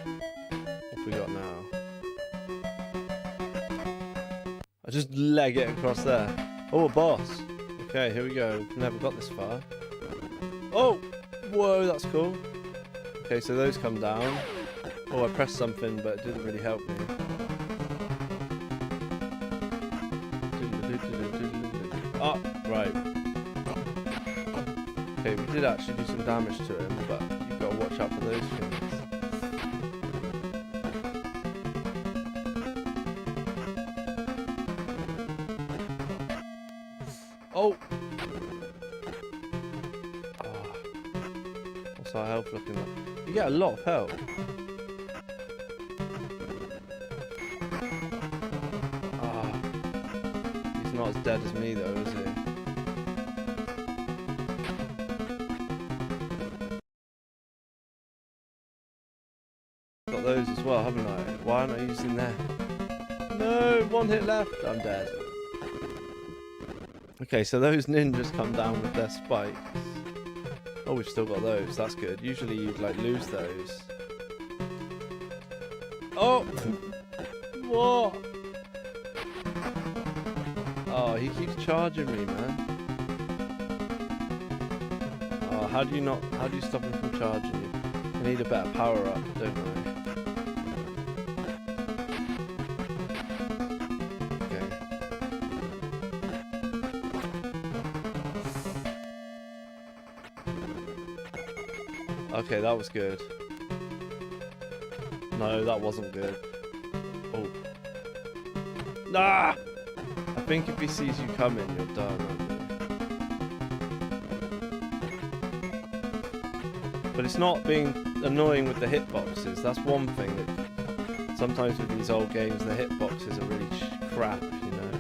What have we got now? I just leg it across there. Oh, a boss. Okay, here we go. Never got this far. Oh! Whoa, that's cool. Okay, so those come down. Oh, I pressed something, but it didn't really help me. Oh, right. Okay, we did actually do some damage to him, but you've got to watch out for those things. Oh! What's our health looking like? You get a lot of health. He's not as dead as me though, is he? Got those as well, haven't I? Why aren't I using that? No, one hit left. I'm dead. Okay, so those ninjas come down with their spikes. Oh, we've still got those. That's good. Usually you'd like lose those. Oh! What? Oh, he keeps charging me, man. Oh, how do you stop him from charging you? I need a better power up, don't I? Okay, that was good. No, that wasn't good. Oh. Ah! I think if he sees you coming, you're done, aren't But it's not being annoying with the hitboxes. That's one thing. That sometimes with these old games, the hitboxes are really crap, you know.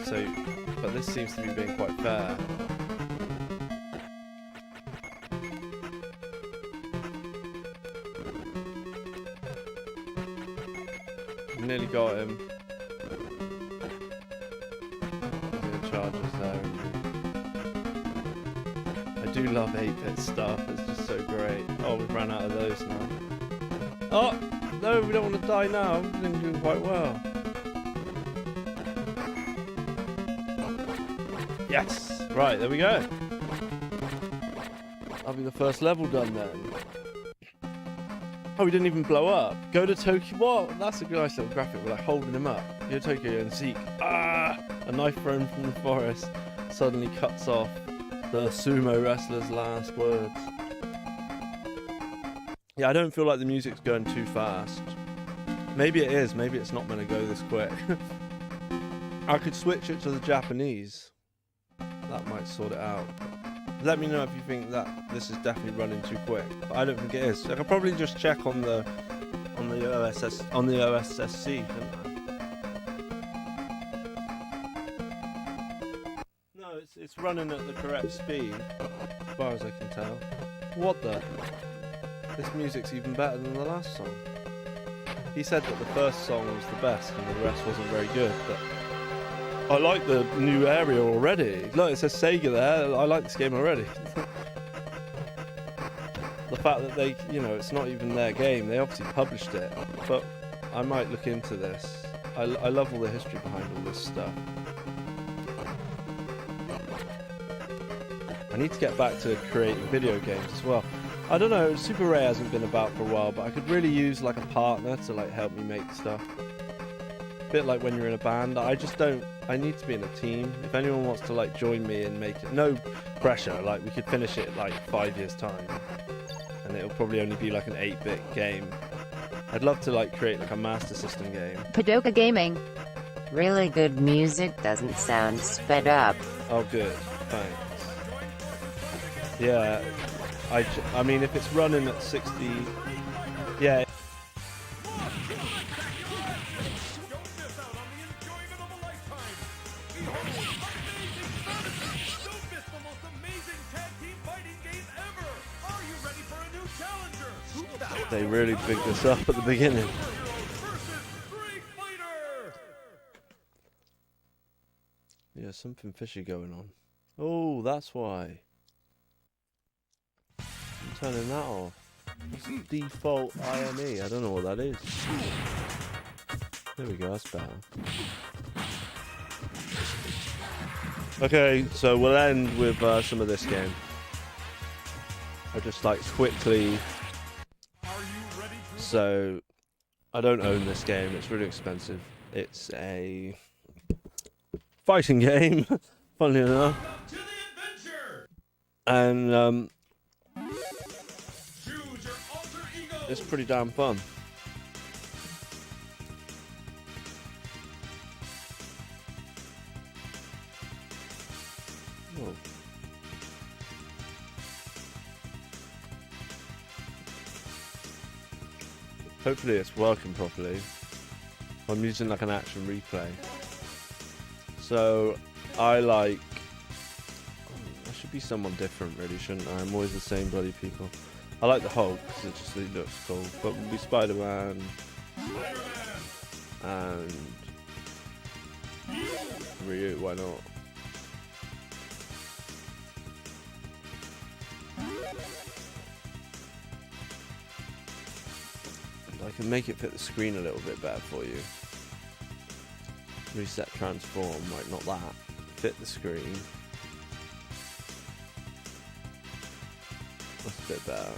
So, but this seems to be being quite fair. Nearly got him. He's gonna charge us there. I do love 8-bit stuff, it's just so great. Oh, we've run out of those now. Oh! No, we don't want to die now. We've been doing quite well. Yes! Right, there we go. That'll be the first level done then. Oh, we didn't even blow up. Go to Tokyo. What? That's a nice little graphic. We're like holding him up. Go to Tokyo and seek. Ah! A knife thrown from the forest suddenly cuts off the sumo wrestler's last words. Yeah, I don't feel like the music's going too fast. Maybe it is. Maybe it's not going to go this quick. I could switch it to the Japanese. That might sort it out. Let me know if you think that this is definitely running too quick. But I don't think it is. I could probably just check on the OSSC, couldn't I? No, it's running at the correct speed, as far as I can tell. What the? This music's even better than the last song. He said that the first song was the best and the rest wasn't very good, but I like the new area already. Look, it says Sega there. I like this game already. The fact that they, you know, it's not even their game. They obviously published it, but I might look into this. I love all the history behind all this stuff. I need to get back to creating video games as well. I don't know, Super Ray hasn't been about for a while, but I could really use like a partner to like help me make stuff. A bit like when you're in a band. I need to be in a team. If anyone wants to like join me and make it, no pressure, like we could finish it like 5 years time. And it'll probably only be like an 8-bit game. I'd love to like create like a Master System game. Padoka Gaming. Really good music, doesn't sound sped up. Oh good, thanks. Yeah, I mean if it's running at 60, yeah. They really picked this up at the beginning. Yeah, something fishy going on. Oh, that's why. I'm turning that off. What's the default IME? I don't know what that is. There we go, that's better. Okay, so we'll end with some of this game. I'll just like quickly... So, I don't own this game, it's really expensive. It's a fighting game, funnily enough. And it's pretty damn fun. Oh. Hopefully it's working properly. I'm using like an action replay. So I should be someone different really, shouldn't I? I'm always the same bloody people. I like the Hulk because it just really looks cool. But we'll be Spider-Man and Ryu, why not? I can make it fit the screen a little bit better for you. Reset transform, like not that. Fit the screen. That's a bit better.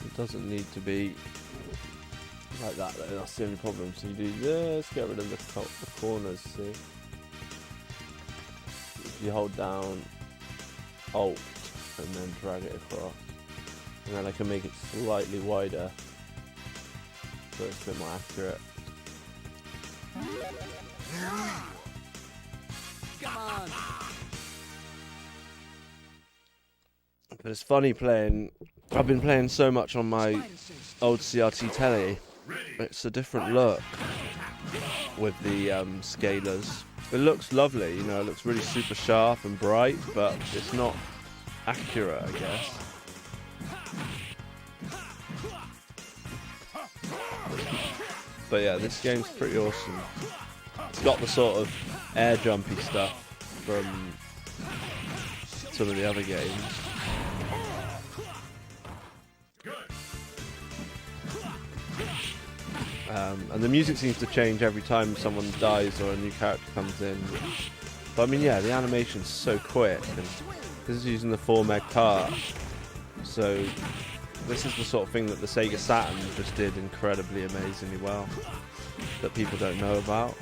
It doesn't need to be like that though, that's the only problem. So you do this, get rid of the corners, see? If you hold down Alt and then drag it across, and then I can make it slightly wider. so it's a bit more accurate. Come on. But it's funny playing. I've been playing so much on my old CRT telly. It's a different look with the scalers. It looks lovely, you know. It looks really super sharp and bright, but it's not accurate, I guess. But yeah, this game's pretty awesome. It's got the sort of air jumpy stuff from some of the other games. And the music seems to change every time someone dies or a new character comes in. But I mean, yeah, the animation's so quick, and this is using the 4 meg part. So this is the sort of thing that the Sega Saturn just did incredibly, amazingly well, that people don't know about.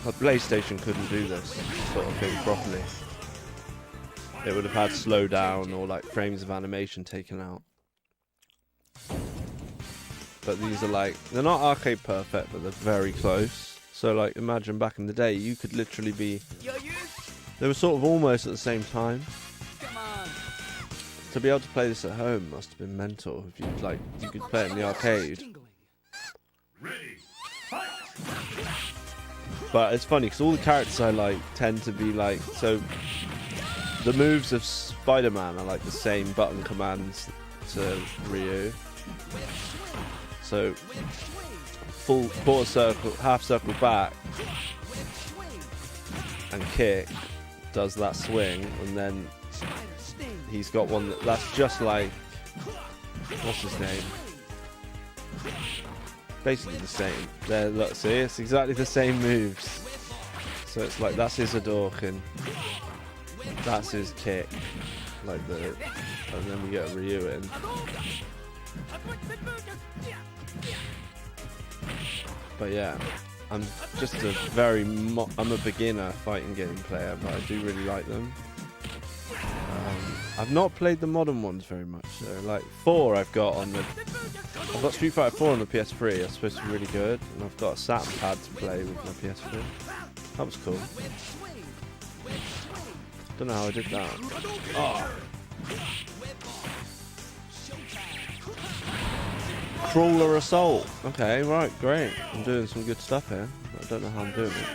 But PlayStation couldn't do this sort of thing properly. It would have had slowdown or like frames of animation taken out. But these are like, they're not arcade perfect, but they're very close. So like, imagine back in the day, you could literally be, they were sort of almost at the same time. To be able to play this at home must have been mental. If you like, you could play it in the arcade. But it's funny because all the characters I like tend to be like, so the moves of Spider-Man are like the same button commands to Ryu. So full quarter circle, half circle back, and kick does that swing, and then he's got one that's just like, what's his name? Basically the same. There, look, see, it's exactly the same moves. So it's like, that's his Hadouken, that's his kick, like the, and then we get Ryu in. But yeah, I'm just a very, I'm a beginner fighting game player, but I do really like them. I've not played the modern ones very much, so like 4 I've got on the, I've got Street Fighter 4 on the PS3, that's supposed to be really good, and I've got a Saturn pad to play with my PS3. That was cool. Don't know how I did that. Oh. Crawler Assault. Okay, right, great. I'm doing some good stuff here. I don't know how I'm doing it.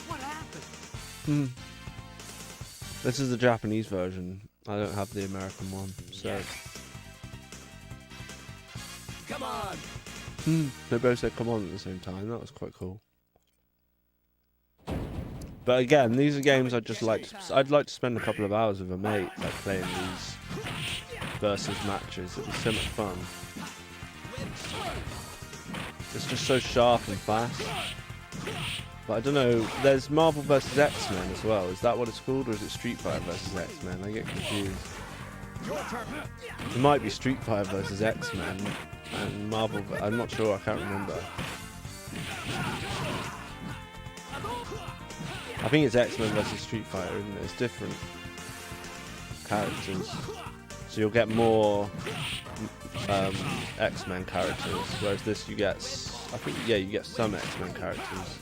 What happened? This is the Japanese version. I don't have the American one, so. Come on. They both said come on at the same time. That was quite cool. But again, these are games I'd just like to, I'd like to spend a couple of hours with a mate, like playing these versus matches. It'd be so much fun. It's just so sharp and fast. But I don't know, there's Marvel vs. X-Men as well. Is that what it's called, or is it Street Fighter vs. X-Men? I get confused. It might be Street Fighter vs. X-Men and Marvel, I'm not sure, I can't remember. I think it's X-Men vs. Street Fighter, isn't it? It's different characters. So you'll get more X-Men characters, whereas this you get, I think, yeah, you get some X-Men characters,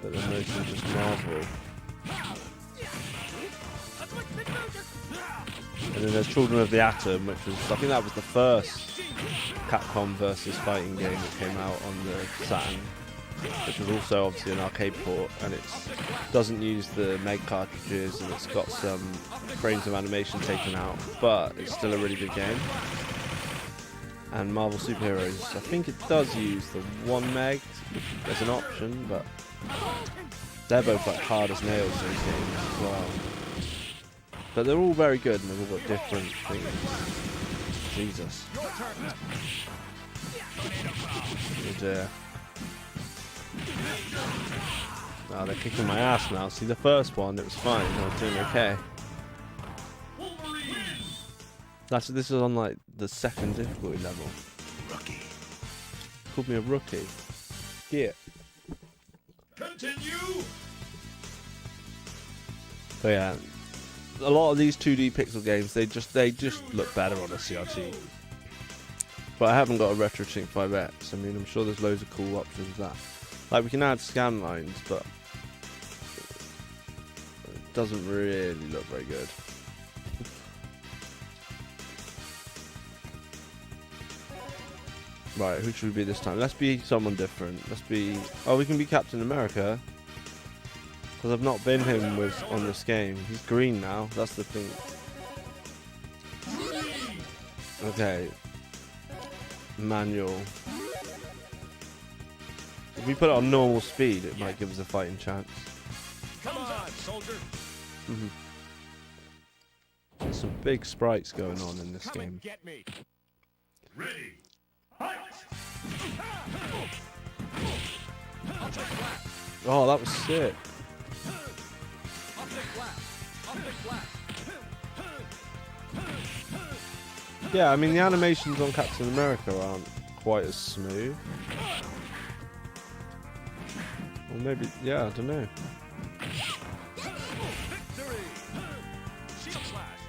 but they're mostly just Marvel. And then there's Children of the Atom, which was, I think that was the first Capcom versus fighting game that came out on the Saturn, which was also obviously an arcade port, and it doesn't use the Meg cartridges, and it's got some frames of animation taken out, but it's still a really good game. And Marvel Superheroes, I think it does use the 1 meg as an option, but they're both like hard as nails, those games as well. But they're all very good, and they've all got different things. Jesus. Oh dear. Oh, they're kicking my ass now. See, the first one, it was fine. I was doing okay. This is on like the 2nd difficulty level. Rookie. Called me a rookie. Yeah. Continue. But yeah, a lot of these 2D pixel games, they just look better on a CRT. But I haven't got a Retro Sync 5X. I mean, I'm sure there's loads of cool options with that. Like, we can add scan lines, but it doesn't really look very good. Right, who should we be this time? Let's be someone different. Let's be... Oh, we can be Captain America. Because I've not been him on this game. He's green now, that's the thing. Okay. Manual. If we put it on normal speed, it might give us a fighting chance. Come on, soldier. There's some big sprites going on in this game. Get me. Ready. Fight. I'll take flat. Oh, that was sick. I'll take flat. I'll take flat. Yeah, I mean, the animations on Captain America aren't quite as smooth. Or maybe, yeah, I don't know.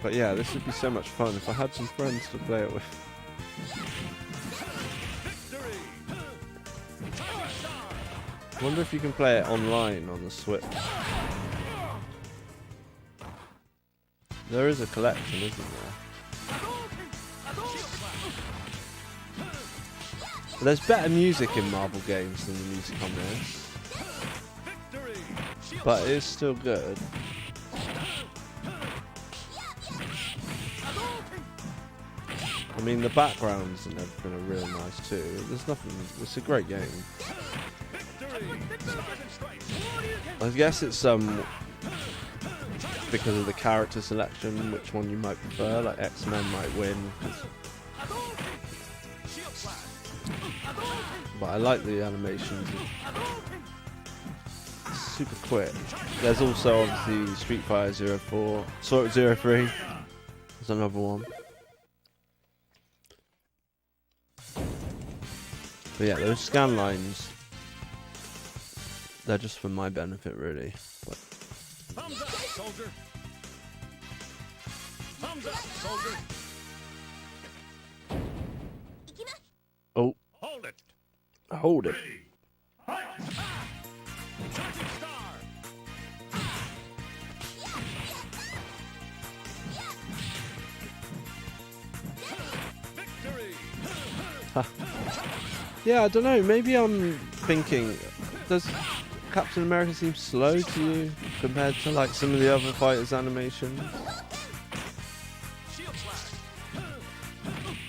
But yeah, this would be so much fun if I had some friends to play it with. I wonder if you can play it online on the Switch. There is a collection, isn't there? But there's better music in Marvel games than the music on this. But it's still good. I mean, the backgrounds and everything are real nice too. There's nothing. It's a great game. I guess it's because of the character selection, which one you might prefer. Like X-Men might win. But I like the animations. It's super quick. There's also obviously Street Fighter 04, sort of 03. There's another one. But yeah, those scan lines, they're just for my benefit, really. But Thumbs up, soldier. Thumbs up, soldier. oh, Hold it. hold it. Fight. Charging star. Victory. Yeah, I don't know. Maybe I'm thinking, does Captain America seem slow to you compared to like some of the other fighters' animations?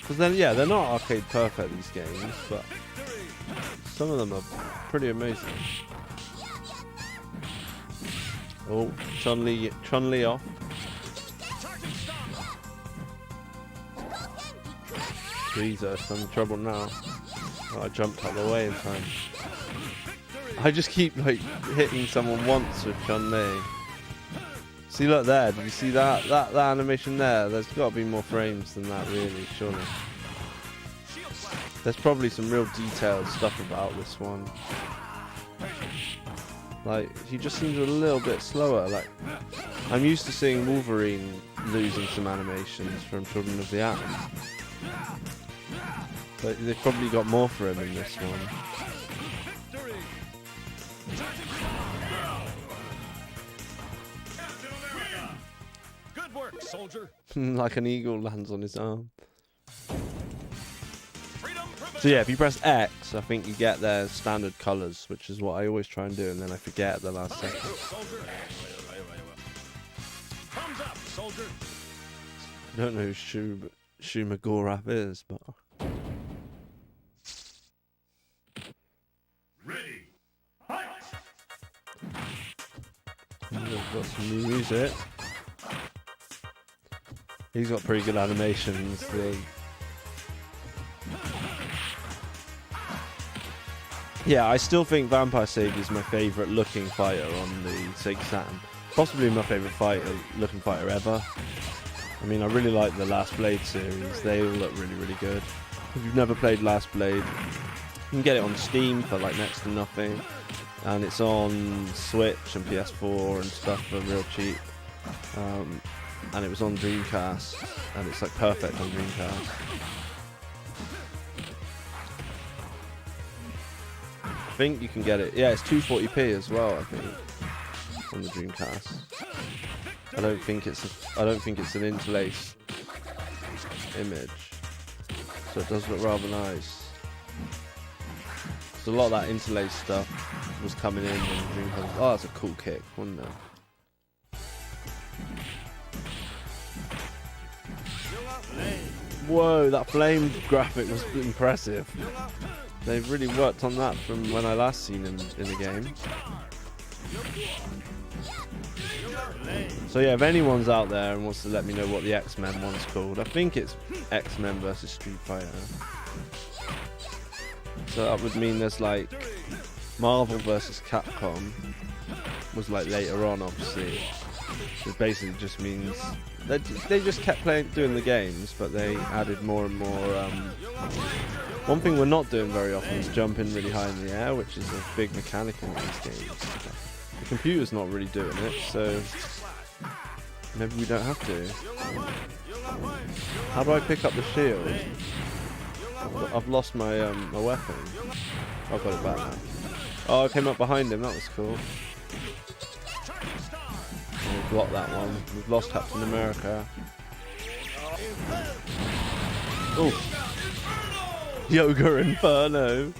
Because then, yeah, they're not arcade perfect, these games, but some of them are pretty amazing. Oh, Chun-Li off. Jesus, I'm in trouble now. Oh, I jumped out of the way in time. I just keep like hitting someone once with Chun-Li. See, look there. Did you see that? That animation there? There's got to be more frames than that, really, surely. There's probably some real detailed stuff about this one. Like, he just seems a little bit slower. Like, I'm used to seeing Wolverine losing some animations from Children of the Atom. But they've probably got more for him in this one. Good work, soldier. Like an eagle lands on his arm. So yeah, if you press X, I think you get their standard colours, which is what I always try and do, and then I forget at the last second. Thumbs up, soldier. I don't know who Shu McGorap is, but... Ready. Fight. We've got some new music. He's got pretty good animations. Yeah, I still think Vampire Savior is my favourite looking fighter on the Sega Saturn. Possibly my favourite looking fighter ever. I mean, I really like the Last Blade series. They all look really, really good. If you've never played Last Blade, you can get it on Steam for like next to nothing. And it's on Switch and PS4 and stuff for real cheap. and it was on Dreamcast, and it's like perfect on Dreamcast. I think you can get it. Yeah, it's 240p as well. I think on the Dreamcast. I don't think it's an interlaced image, so it does look rather nice. So a lot of that interlaced stuff was coming in Dreamcast. Oh, that's a cool kick, wasn't it? Whoa, that flame graphic was impressive. They've really worked on that from when I last seen him in the game. So yeah, if anyone's out there and wants to let me know what the X-Men one's called, I think it's X-Men versus Street Fighter. So that would mean there's like Marvel versus Capcom was like later on, obviously. It basically just means they just kept doing the games, but they added more and more. One thing we're not doing very often is jumping really high in the air, which is a big mechanic in these games. The computer's not really doing it, so maybe we don't have to. How do I pick up the shield? I've lost my my weapon. I've got it back now. Oh, I came up behind him. That was cool. We've blocked that one. We've lost Captain America. Oh, Yoga Inferno.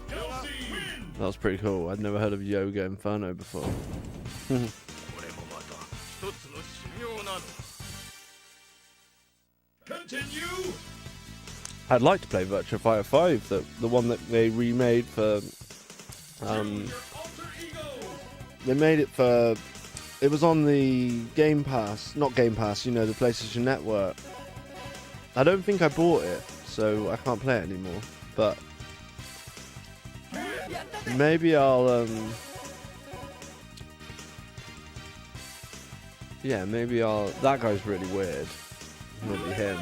That was pretty cool. I'd never heard of Yoga Inferno before. Continue. I'd like to play Virtua Fighter 5, the one that they remade for. They made it for. It was on the Game Pass, not Game Pass, you know, the PlayStation Network. I don't think I bought it, so I can't play it anymore. But maybe I'll, yeah, maybe I'll. That guy's really weird. Maybe him.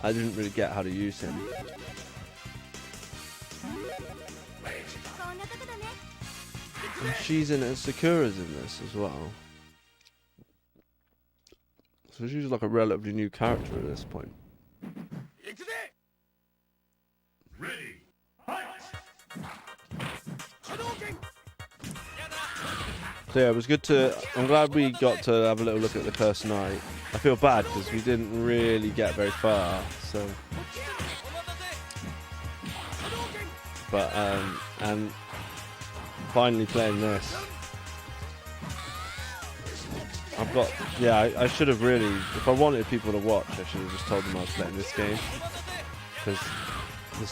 I didn't really get how to use him. And she's in it, Sakura's in this as well. So she's like a relatively new character at this point. Ready. Fight. So yeah, it was good to. I'm glad we got to have a little look at the Cursed Knight. I feel bad because we didn't really get very far. So, but and finally playing this. I've got, yeah, I should have really, if I wanted people to watch, I should have just told them I was playing this game. Because the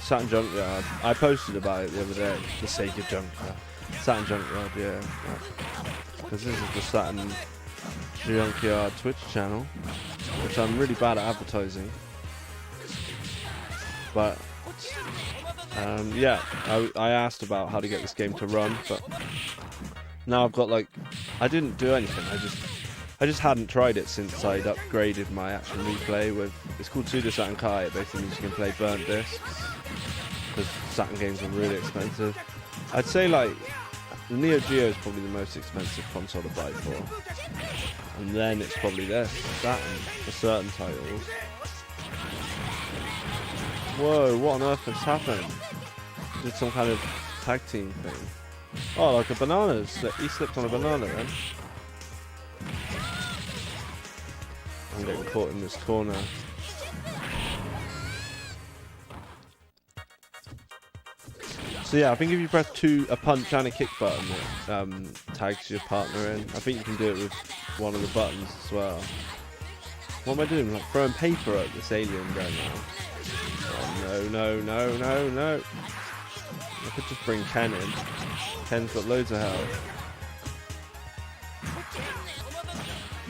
Saturn Junkyard, I posted about it the other day, the Sega Junkyard. Saturn Junkyard, yeah. Because this is the Saturn Junkyard Twitch channel, which I'm really bad at advertising. But yeah, I asked about how to get this game to run, but now I've got like, I didn't do anything. I just hadn't tried it since I'd upgraded my actual replay with. It's called Pseudo Saturn Kai. It basically means you can play burnt discs because Saturn games are really expensive. I'd say like the Neo Geo is probably the most expensive console to buy for, and then it's probably this Saturn for certain titles. Whoa, what on earth has happened? Did some kind of tag team thing. Oh, like a banana. He slipped on a banana then. I'm getting caught in this corner. So yeah, I think if you press a punch and a kick button, it tags your partner in. I think you can do it with one of the buttons as well. What am I doing? Like throwing paper at this alien going now. Oh no. I could just bring Ken in. Ken's got loads of health.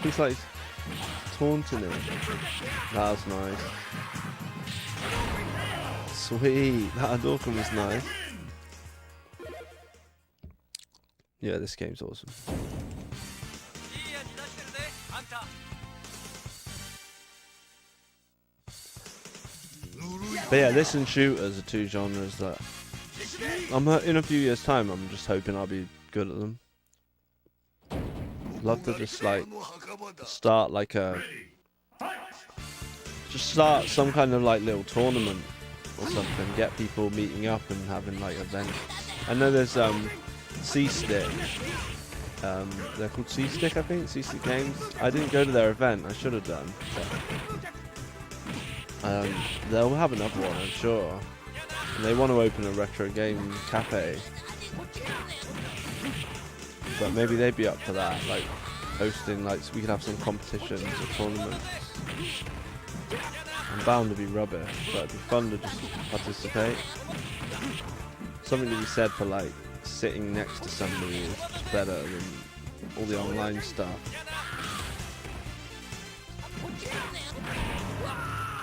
He's like taunting him. That was nice. Sweet. That Hadouken was nice. Yeah, this game's awesome. But yeah, this and shooters are two genres that in a few years' time, I'm just hoping I'll be good at them. love to just like start like start some kind of like little tournament or something. Get people meeting up and having like events. I know there's C-Stick. They're called C-Stick, I think. C-Stick Games. I didn't go to their event. I should have done. But, they'll have another one, I'm sure. And they want to open a retro game cafe. But maybe they'd be up for that, like hosting, like so we could have some competitions or tournaments. I'm bound to be rubbish, but it'd be fun to just participate. Something to be said for like sitting next to somebody is just better than all the online stuff.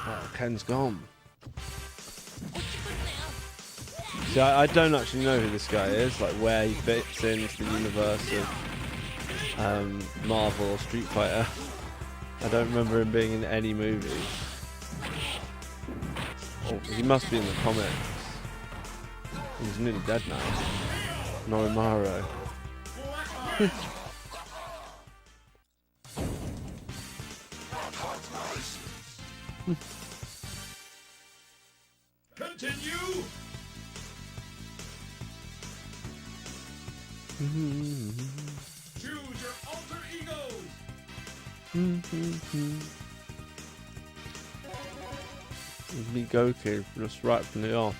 Oh, Ken's gone. See, I don't actually know who this guy is, like where he fits into the universe of Marvel or Street Fighter. I don't remember him being in any movie. Oh, he must be in the comics. He's nearly dead now. Norimaru. Continue. Choose your alter egos. Me Goku, just right from the off.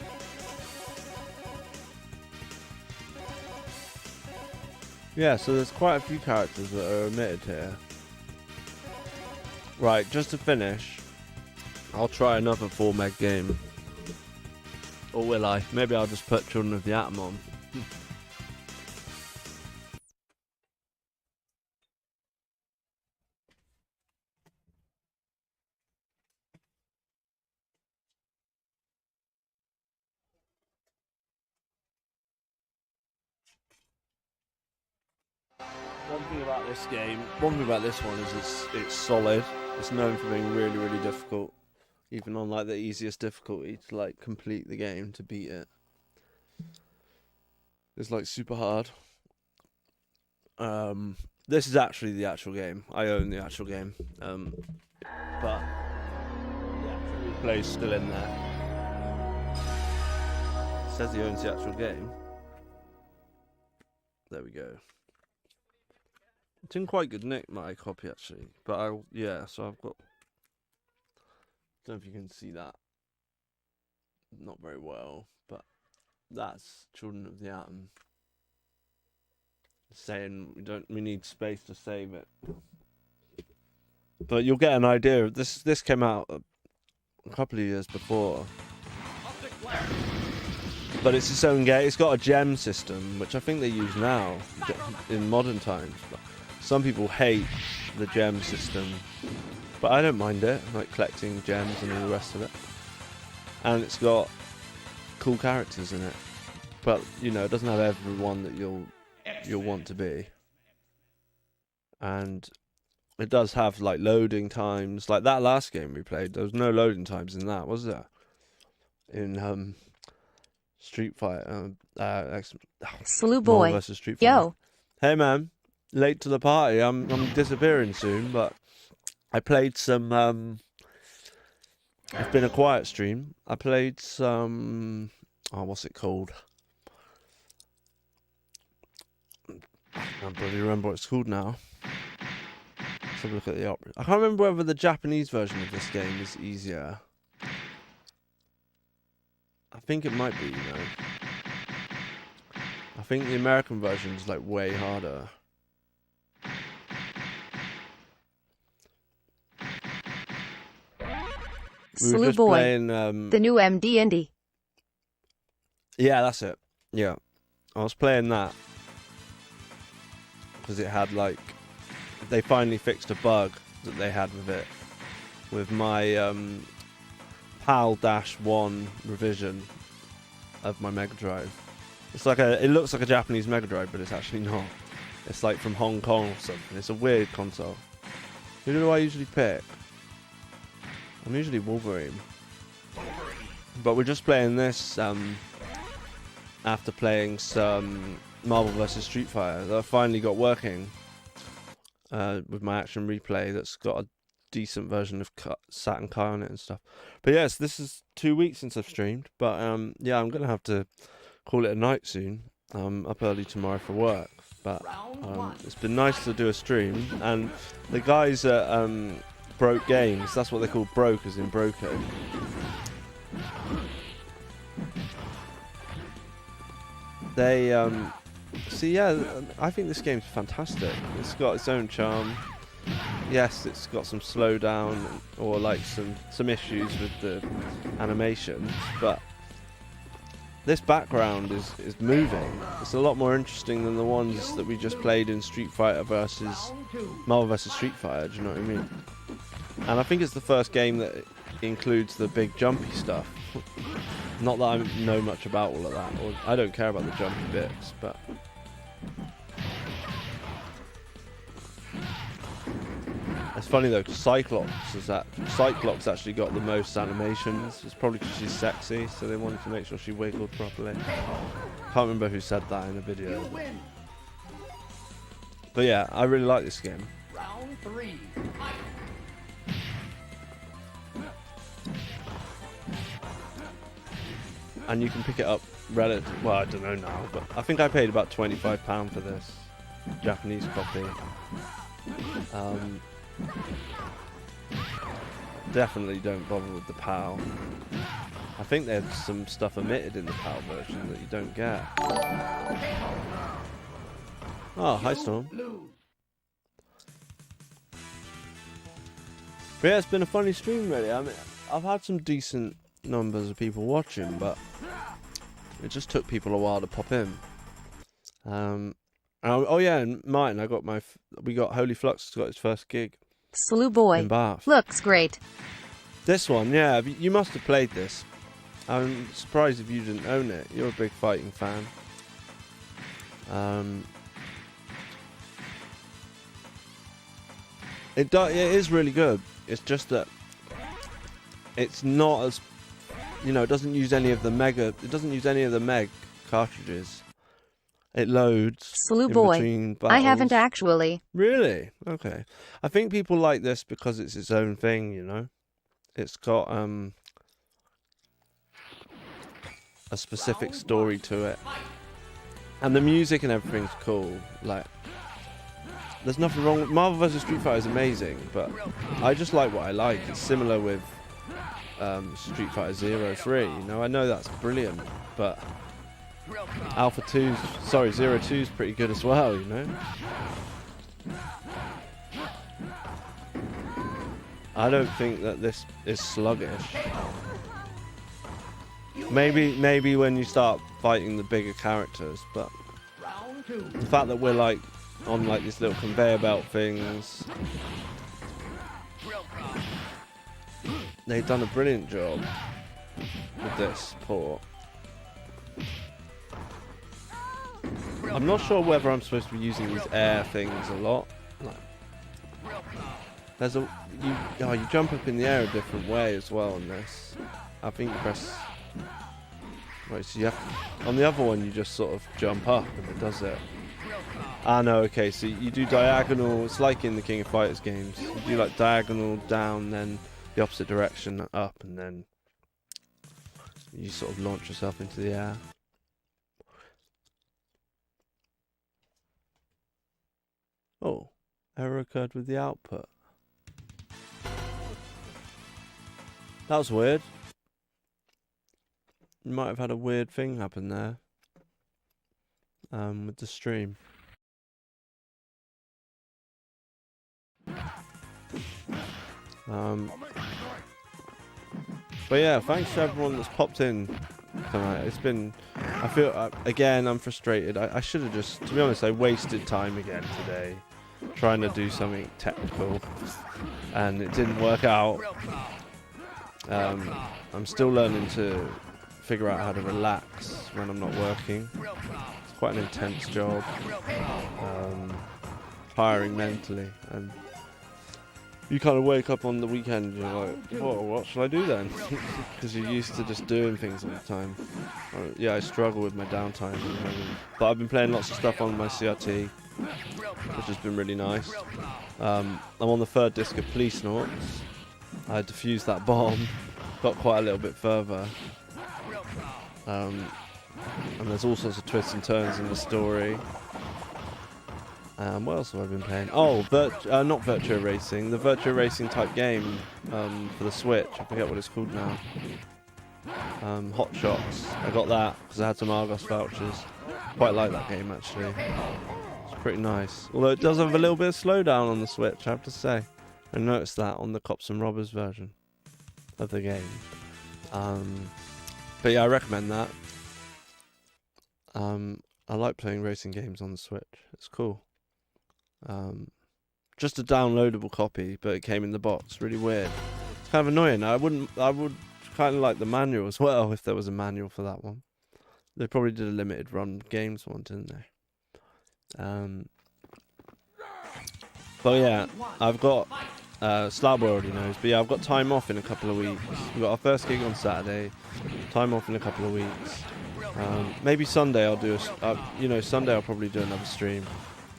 Yeah, so there's quite a few characters that are omitted here. Right, just to finish, I'll try another 4-meg game. Or will I? Maybe I'll just put Children of the Atom on. One thing about this game, one thing about this one is it's solid. It's known for being really, really difficult. Even on like the easiest difficulty to like complete the game, to beat it. It's like super hard. This is actually the actual game. I own the actual game. But the actual replay's still in there. It says he owns the actual game. There we go. It's in quite good nick, my copy actually. But so I've got. Don't know if you can see that. Not very well, but that's Children of the Atom. Saying we need space to save it. But you'll get an idea of this. This came out a couple of years before. But it's its own game. It's got a gem system, which I think they use now in modern times. But some people hate the gem system, but I don't mind it. I like collecting gems and all the rest of it. And it's got cool characters in it, but you know, it doesn't have everyone that you'll want to be. And it does have like loading times. Like that last game we played, there was no loading times in that, was there? In Street Fighter, Slew Marvel boy. versus Street Fighter. Yo. Hey man, late to the party. I'm disappearing soon, but I played some. It's been a quiet stream. I played some. Oh, what's it called? I don't really remember what it's called now. Let's have a look at the opera. I can't remember whether the Japanese version of this game is easier. I think it might be, you know. I think the American version is like way harder. We were Slew just boy. playing, The new MD Indie. yeah, that's it. Yeah, I was playing that because it had like they finally fixed a bug that they had with it, with my PAL-1 revision of my Mega Drive. It's like it looks like a Japanese Mega Drive, but it's actually not. It's like from Hong Kong or something. It's a weird console. Who do I usually pick? I'm usually Wolverine. But we're just playing this after playing some Marvel vs. Street Fighter that I finally got working. with my action replay that's got a decent version of Saturn Kai on it and stuff. But yes, this is 2 weeks since I've streamed. But yeah, I'm gonna have to call it a night soon. I'm up early tomorrow for work. But it's been nice to do a stream, and the guys at Broke Games, that's what they're called, Broke as in Broco. They see, yeah, I think this game's fantastic. It's got its own charm. Yes, it's got some slowdown or like some issues with the animations, but this background is moving. It's a lot more interesting than the ones that we just played in Street Fighter versus Marvel vs Street Fighter. Do you know what I mean? And I think it's the first game that includes the big jumpy stuff. Not that I know much about all of that, or I don't care about the jumpy bits, but it's funny though, because Cyclops actually got the most animations. It's probably because she's sexy, so they wanted to make sure she wiggled properly. Can't remember who said that in a video. But yeah, I really like this game. Round 3. And you can pick it up well, I don't know now, but I think I paid about £25 for this Japanese copy. Definitely don't bother with the PAL. I think there's some stuff omitted in the PAL version that you don't get. Oh, hi Storm. But yeah, it's been a funny stream really. I mean, I've had some decent numbers of people watching, but it just took people a while to pop in. Oh yeah, and Martin, we got Holy Flux got his first gig Slew boy. in Bath. Looks great. This one, yeah, you must have played this. I'm surprised if you didn't own it. You're a big fighting fan. It is really good. It's just that it's not as, you know, it doesn't use any of the Meg cartridges. It loads. Slew boy. Between I haven't battles. actually. Really? Okay. I think people like this because it's its own thing, you know. It's got a specific story to it. And the music and everything's cool. Like, there's nothing wrong with Marvel vs Street Fighter is amazing, but I just like what I like. It's similar with Street Fighter 03, you know. I know that's brilliant, but Zero 2 is pretty good as well, you know. I don't think that this is sluggish. Maybe when you start fighting the bigger characters, but the fact that we're like on like these little conveyor belt things, they've done a brilliant job with this port. I'm not sure whether I'm supposed to be using these air things a lot. Like, you jump up in the air a different way as well on this. I think you press. Right, so you have on the other one you just sort of jump up and it does it. Ah no, okay, so you do diagonal. It's like in the King of Fighters games. You do like diagonal down, then the opposite direction up, and then you sort of launch yourself into the air. Oh, error occurred with the output. That was weird. You might have had a weird thing happen there. With the stream. But yeah, thanks to everyone that's popped in tonight. It's been, I feel, again, I'm frustrated. I should have just, to be honest, I wasted time again today trying to do something technical and it didn't work out. I'm still learning to figure out how to relax when I'm not working. It's quite an intense job, tiring mentally, and you kind of wake up on the weekend and you're like, whoa, what should I do then? Because you're used to just doing things all the time. Yeah, I struggle with my downtime, but I've been playing lots of stuff on my CRT. which has been really nice. I'm on the 3rd disc of Police Noughts. I defused that bomb, got quite a little bit further. And there's all sorts of twists and turns in the story. What else have I been playing? Oh, not Virtua Racing, the Virtua Racing type game for the Switch. I forget what it's called now. Hot Shots. I got that because I had some Argos vouchers. Quite like that game actually. It's pretty nice. Although it does have a little bit of slowdown on the Switch, I have to say. I noticed that on the Cops and Robbers version of the game. But yeah, I recommend that. I like playing racing games on the Switch. It's cool. Just a downloadable copy, but it came in the box. Really weird. It's kind of annoying. I would kind of like the manual as well if there was a manual for that one. They probably did a limited run games one, didn't they? But yeah, I've got Slab already knows, but yeah, I've got time off in a couple of weeks. We've got our first gig on Saturday. Time off in a couple of weeks. Maybe Sunday I'll do Sunday I'll probably do another stream.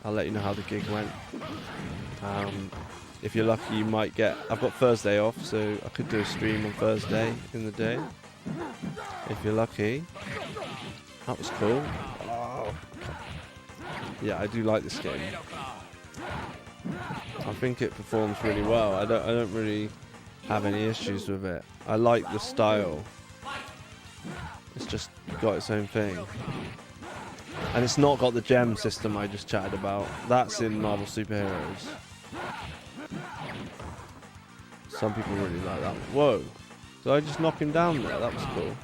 I'll let you know how the gig went. If you're lucky, you might get... I've got Thursday off, so I could do a stream on Thursday in the day. If you're lucky. That was cool. Oh. Yeah, I do like this game. I think it performs really well. I don't really have any issues with it. I like the style. It's just got its own thing. And it's not got the gem system I just chatted about. That's in Marvel Superheroes. Some people really like that. Whoa. Did I just knock him down there? That was cool.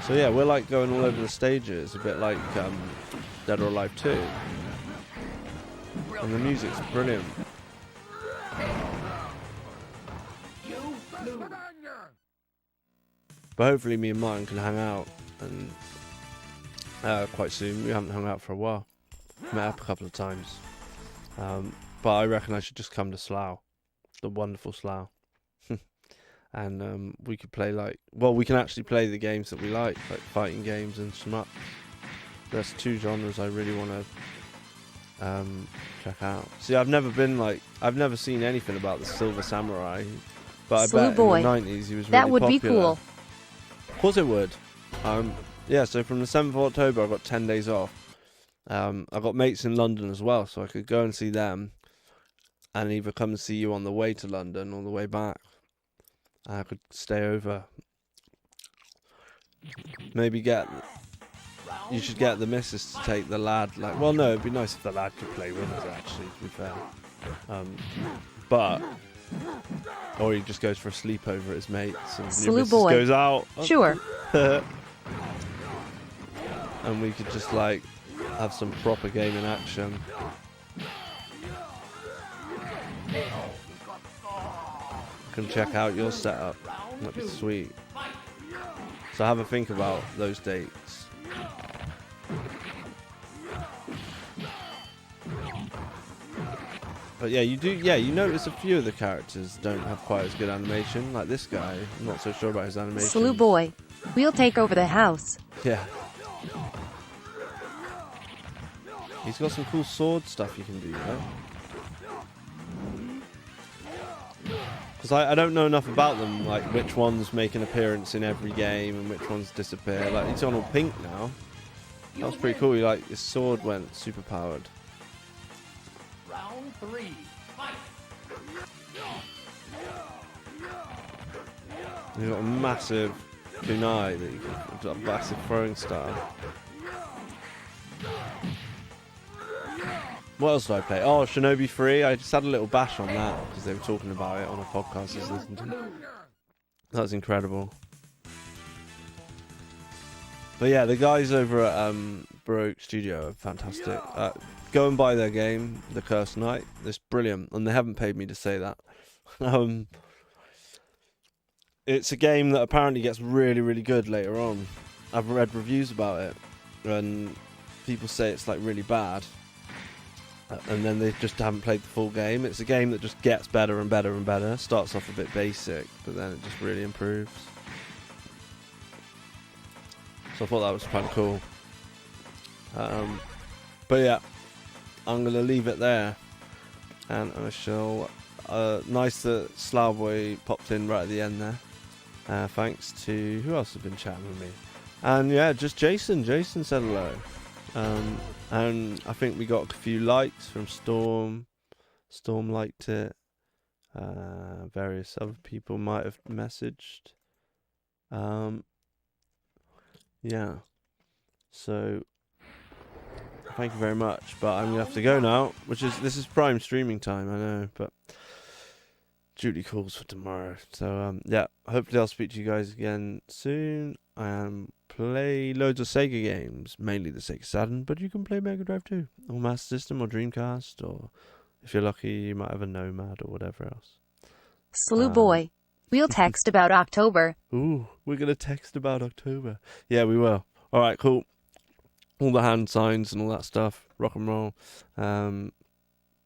So yeah, we're like going all over the stages, a bit like Dead or Alive 2. And the music's brilliant. But hopefully me and Martin can hang out and quite soon. We haven't hung out for a while. Met up a couple of times. But I reckon I should just come to Slough. The wonderful Slough. And we could play we can actually play the games that we like fighting games and shmup. There's 2 genres I really want to check out. See, I've never seen anything about the Silver Samurai, but I bet in the 90s he was really that would popular. Be cool. Of course it would. Yeah, so from the 7th of October I got 10 days off. I got mates in London as well, so I could go and see them and either come and see you on the way to London or the way back. I could stay over. Maybe you should get the missus to take the lad. Well, no, it'd be nice if the lad could play with us, actually, to be fair. Or he just goes for a sleepover at his mates, and your missus goes out. Sure. And we could just have some proper gaming action. Can check out your setup. That'd be sweet. So have a think about those dates. But yeah, you notice a few of the characters don't have quite as good animation. Like this guy, I'm not so sure about his animation. Slew boy, we'll take over the house. Yeah. He's got some cool sword stuff you can do, though. Because I don't know enough about them, which ones make an appearance in every game and which ones disappear. He's on all pink now. That was pretty cool. His sword went super powered. Round 3. Fight. He's got a massive kunai that you can, a massive throwing star. What else did I play? Oh, Shinobi 3. I just had a little bash on that because they were talking about it on a podcast I was listening to. That was incredible. But yeah, the guys over at Baroque Studio are fantastic. Go and buy their game, The Cursed Knight. It's brilliant, and they haven't paid me to say that. It's a game that apparently gets really, really good later on. I've read reviews about it, and people say it's really bad. And then they just haven't played the full game. It's a game that just gets better and better and better. Starts off a bit basic, but then it just really improves. So I thought that was quite cool. But yeah, I'm gonna leave it there, and I shall. Nice that Slowboy popped in right at the end there. Thanks to who else has been chatting with me, and yeah, just Jason. Jason said hello, and I think we got a few likes from Storm. Storm liked it. Various other people might have messaged. Yeah. So thank you very much. But I'm gonna have to go now, this is prime streaming time, I know, but duty calls for tomorrow. So yeah, hopefully I'll speak to you guys again soon. Play loads of Sega games, mainly the Sega Saturn, but you can play Mega Drive too, or Master System, or Dreamcast, or if you're lucky, you might have a Nomad or whatever else. Slew boy. We'll text about October. Ooh, we're gonna text about October. Yeah, we will. All right, cool. All the hand signs and all that stuff. Rock and roll.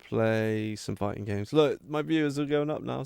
Play some fighting games. Look, my viewers are going up now.